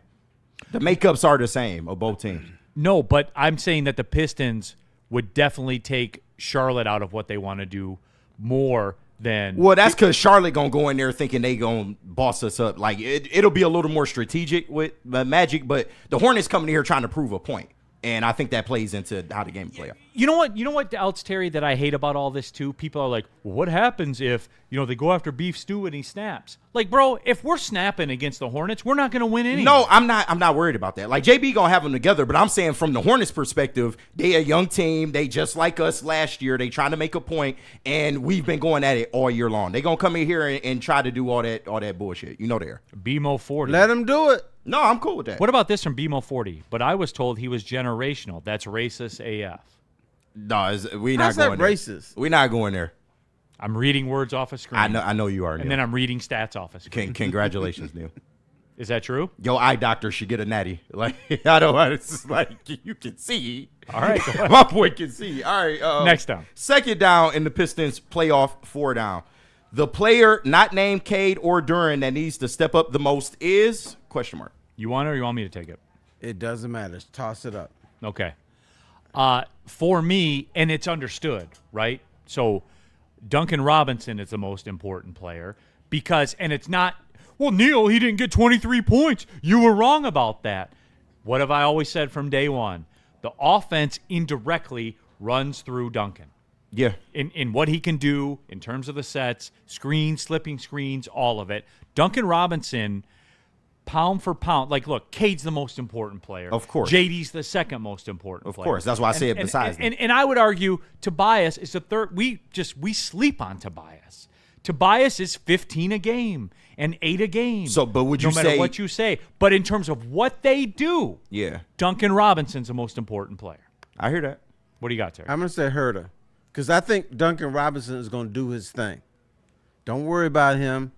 The makeups are the same of both teams. No, but I'm saying that the Pistons would definitely take Charlotte out of what they want to do more than. Well, that's because Charlotte gonna go in there thinking they gonna boss us up. Like it'll be a little more strategic with Magic, but the Hornets coming here trying to prove a point, and I think that plays into how the game play out. You know what else, Terry, that I hate about all this too? People are like, well, what happens if they go after Beef Stew and he snaps? Like, bro, if we're snapping against the Hornets, we're not going to win anyway. No, I'm not worried about that. Like, JB gonna have them together, but I'm saying from the Hornets' perspective, they a young team. They just like us last year. They trying to make a point, and we've been going at it all year long. They gonna come in here and try to do all that bullshit. You know they are. BMO 40. Let them do it. No, I'm cool with that. What about this from BMO 40? But I was told he was generational. That's racist AF. No, we not How's going that there. racist? We not going there. I'm reading words off a screen. I know you are. And then I'm reading stats off a screen. Congratulations, Neil. Is that true? Your eye doctor should get a natty. Like, I don't want it's like you can see. All right, go ahead. My boy can see. All right. Next down. Second down in the Pistons playoff 4 down. The player not named Cade or Duran that needs to step up the most is ? You want it or you want me to take it? It doesn't matter. Toss it up. Okay. For me, and it's understood, right? So Duncan Robinson is the most important player because, and it's not, well, Neil, he didn't get 23 points. You were wrong about that. What have I always said from day one? The offense indirectly runs through Duncan. Yeah. In what he can do in terms of the sets, screens, slipping screens, all of it. Duncan Robinson, pound for pound, like, look, Cade's the most important player. Of course. JD's the second most important player. Of course. That's why I say it besides them. And I would argue Tobias is the third. We sleep on Tobias. Tobias is 15 a game and 8 a game. So, but would you no matter what you say. But in terms of what they do, yeah, Duncan Robinson's the most important player. I hear that. What do you got, Terry? I'm going to say Herter because I think Duncan Robinson is going to do his thing. Don't worry about him.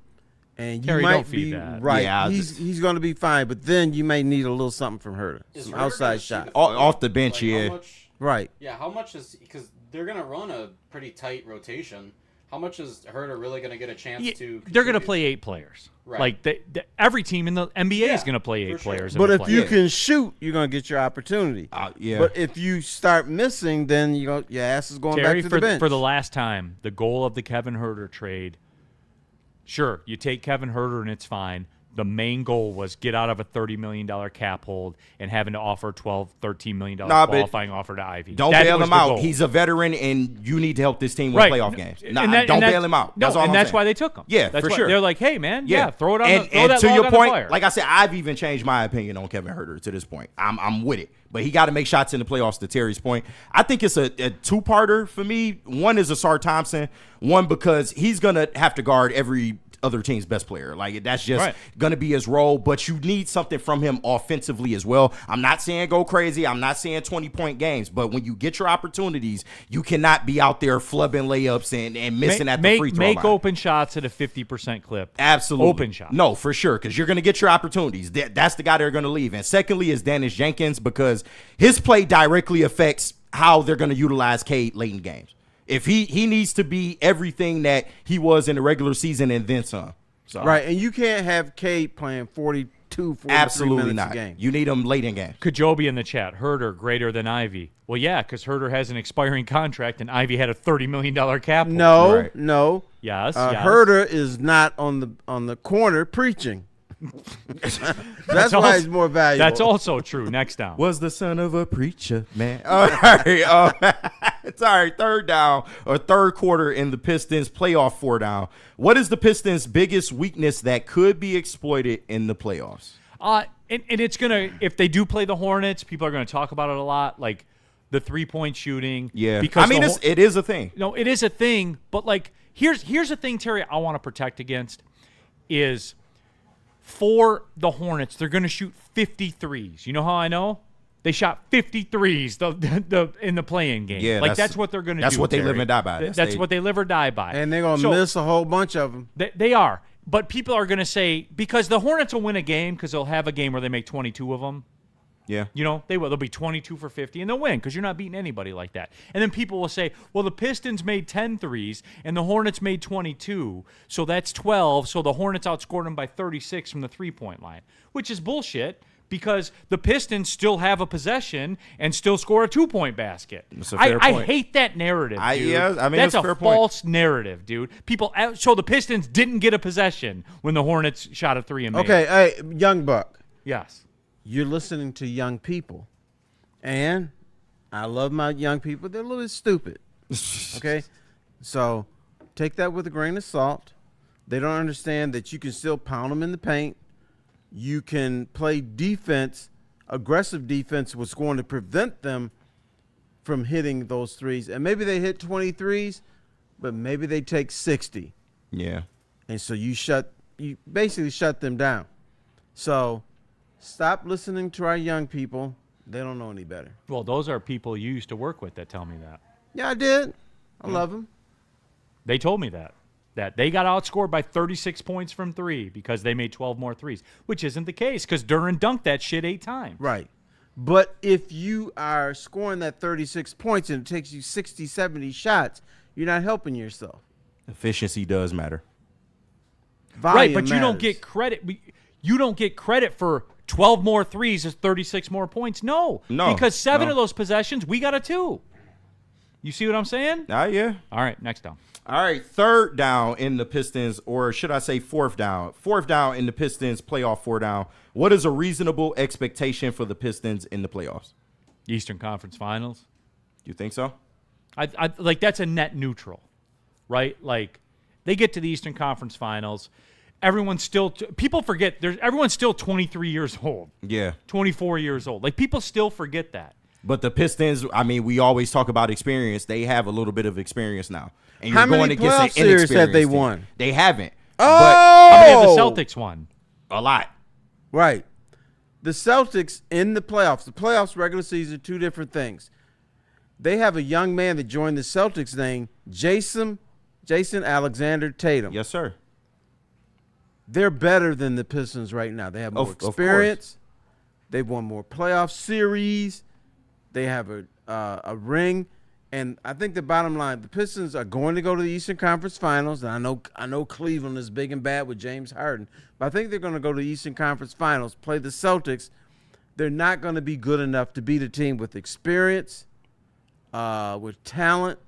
And you Terry, might don't feed be that. right. Yeah, he's going to be fine, but then you may need a little something from Herter. Some outside shot. Off the bench, yeah. How much, right. Yeah, how much is, because they're going to run a pretty tight rotation. How much is Herter really going to get a chance to contribute? They're going to play 8 players. Right. Like, every team in the NBA is going to play 8 players. But if you can shoot, you're going to get your opportunity. Yeah. But if you start missing, then your ass is going Terry, back to the bench. For the last time, the goal of the Kevin Herter trade, sure, you take Kevin Herter and it's fine. The main goal was get out of a $30 million cap hold and having to offer $12, $13 million qualifying offer to Ivy. Don't bail him out. He's a veteran, and you need to help this team win playoff games. Don't bail him out. No, that's all I'm that's saying. why they took him. Yeah, that's for why sure. They're like, hey, man, throw it on and throw that to log your on point, the fire. like I said, I've even changed my opinion on Kevin Herter to this point. I'm with it. But he got to make shots in the playoffs, to Terry's point. I think it's a two-parter for me. One is Asar Thompson. One because he's going to have to guard every other team's best player. Like, that's just going to be his role, but you need something from him offensively as well. I'm not saying go crazy. I'm not saying 20-point games, but when you get your opportunities, you cannot be out there flubbing layups and missing at the free throw line. Make open shots at a 50% clip. Absolutely. Open shots. No, for sure, because you're going to get your opportunities. That's the guy they're going to leave. And secondly is Dennis Jenkins, because his play directly affects how they're going to utilize Cade late in games. If he needs to be everything that he was in the regular season and then some. So. Right, and you can't have Cade playing 42, 43 Absolutely minutes not. a game. You need him late in games. Kajobi in the chat, Herter greater than Ivy. Well, yeah, because Herter has an expiring contract and Ivy had a $30 million cap. No, no. Yes, yes. Herter is not on the corner preaching. That's why he's more valuable. That's also true. Next down. Was the son of a preacher, man. All right. It's all right. Third down or third quarter in the Pistons playoff 4 down. What is the Pistons' biggest weakness that could be exploited in the playoffs? And it's going to, if they do play the Hornets, people are going to talk about it a lot, like the 3-point shooting. Yeah. Because I mean, it is a thing. No, it is a thing. But, like, here's the thing, Terry, I want to protect against. is for the Hornets, they're going to shoot 53s. You know how I know? They shot 53s in the play-in game. Yeah, that's what they're going to do. That's what they live Terry. and die by. That's what they live or die by. And they're going to miss a whole bunch of them. They are. But people are going to say, because the Hornets will win a game because they'll have a game where they make 22 of them. Yeah. You know, they will. They'll be 22 for 50, and they'll win because you're not beating anybody like that. And then people will say, well, the Pistons made 10 threes, and the Hornets made 22, so that's 12, so the Hornets outscored them by 36 from the three-point line, which is bullshit because the Pistons still have a possession and still score a two-point basket. That's a fair I point. hate that narrative, dude. That's a fair point. false narrative, dude. So the Pistons didn't get a possession when the Hornets shot a three and made Okay, it. hey, Young Buck. Yes. You're listening to young people. And I love my young people. They're a little bit stupid. Okay? So take that with a grain of salt. They don't understand that you can still pound them in the paint. You can play defense, aggressive defense, what's going to prevent them from hitting those threes. And maybe they hit 23s, but maybe they take 60. Yeah. And so you basically shut them down. So stop listening to our young people. They don't know any better. Well, those are people you used to work with that tell me that. Yeah, I did. I love them. They told me that they got outscored by 36 points from three because they made 12 more threes, which isn't the case because Duran dunked that shit 8 times. Right. But if you are scoring that 36 points and it takes you 60, 70 shots, you're not helping yourself. Efficiency does matter. Volume right, but you don't matters. get credit. You don't get credit for 12 more threes is 36 more points. No. Because 7 of those possessions, we got a 2. You see what I'm saying? Yeah. All right, next down. All right, third down in the Pistons, or should I say fourth down? Fourth down in the Pistons, playoff 4 down. What is a reasonable expectation for the Pistons in the playoffs? Eastern Conference Finals. You think so? I like that's a net neutral, right? Like they get to the Eastern Conference Finals. Everyone's still people forget everyone's still 23 years old. Yeah. 24 years old. Like people still forget that. But the Pistons, I mean, we always talk about experience. They have a little bit of experience now. And you're How many going against playoff an series have inexperienced they team. won? They haven't. Oh! How many have the Celtics won? A lot. Right. The Celtics in the playoffs, regular season, 2 different things. They have a young man that joined the Celtics named Jason Alexander Tatum. Yes, sir. They're better than the Pistons right now. They have more experience. They've won more playoff series. They have a ring. And I think the bottom line, the Pistons are going to go to the Eastern Conference Finals. And I know Cleveland is big and bad with James Harden. But I think they're going to go to the Eastern Conference Finals, play the Celtics. They're not going to be good enough to beat a team with experience, with talent.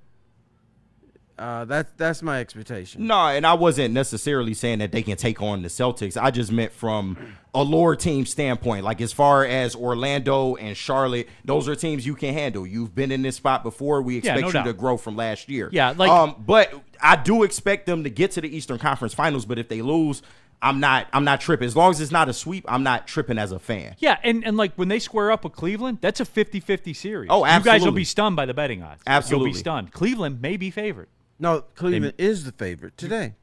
That's my expectation. No, and I wasn't necessarily saying that they can take on the Celtics. I just meant from a lower team standpoint. Like as far as Orlando and Charlotte, those are teams you can handle. You've been in this spot before. We expect you to grow from last year. Yeah, like but I do expect them to get to the Eastern Conference Finals. But if they lose, I'm not tripping. As long as it's not a sweep, I'm not tripping as a fan. Yeah, and like when they square up with Cleveland, that's a 50-50 series. Oh, absolutely. You guys will be stunned by the betting odds. Absolutely. You'll be stunned. Cleveland may be favored. No, Cleveland is the favorite today.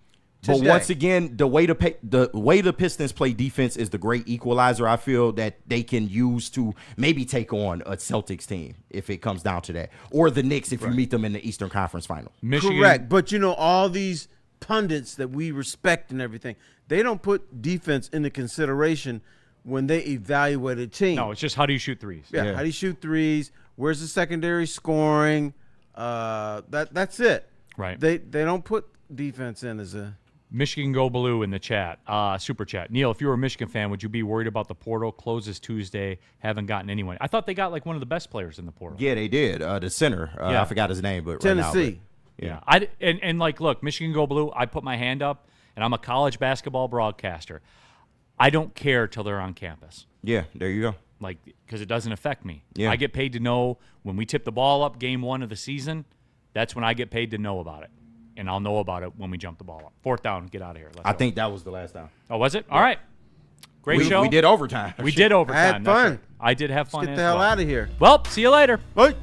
But once again, the way the Pistons play defense is the great equalizer. I feel that they can use to maybe take on a Celtics team if it comes down to that, or the Knicks if you meet them in the Eastern Conference Final. Michigan. Correct, but all these pundits that we respect and everything, they don't put defense into consideration when they evaluate a team. No, it's just how do you shoot threes? Yeah, how do you shoot threes? Where's the secondary scoring? That's it. Right. They don't put defense in as a Michigan Go Blue in the chat, super chat. Neil, if you were a Michigan fan, would you be worried about the portal? Closes Tuesday, haven't gotten anyone. I thought they got like one of the best players in the portal. Yeah, they did. The center, I forgot his name, but Tennessee. Right now, Yeah. And like, look, Michigan Go Blue, I put my hand up, and I'm a college basketball broadcaster. I don't care till they're on campus. Yeah, there you go. Like, because it doesn't affect me. Yeah. I get paid to know when we tip the ball up game 1 of the season. That's when I get paid to know about it. And I'll know about it when we jump the ball up. 4th down, get out of here. I think that was the last down. Oh, was it? All right. Great show. We did overtime. We did overtime. I had fun. Right. I did have fun. Get the hell out of here. Well, see you later. Bye.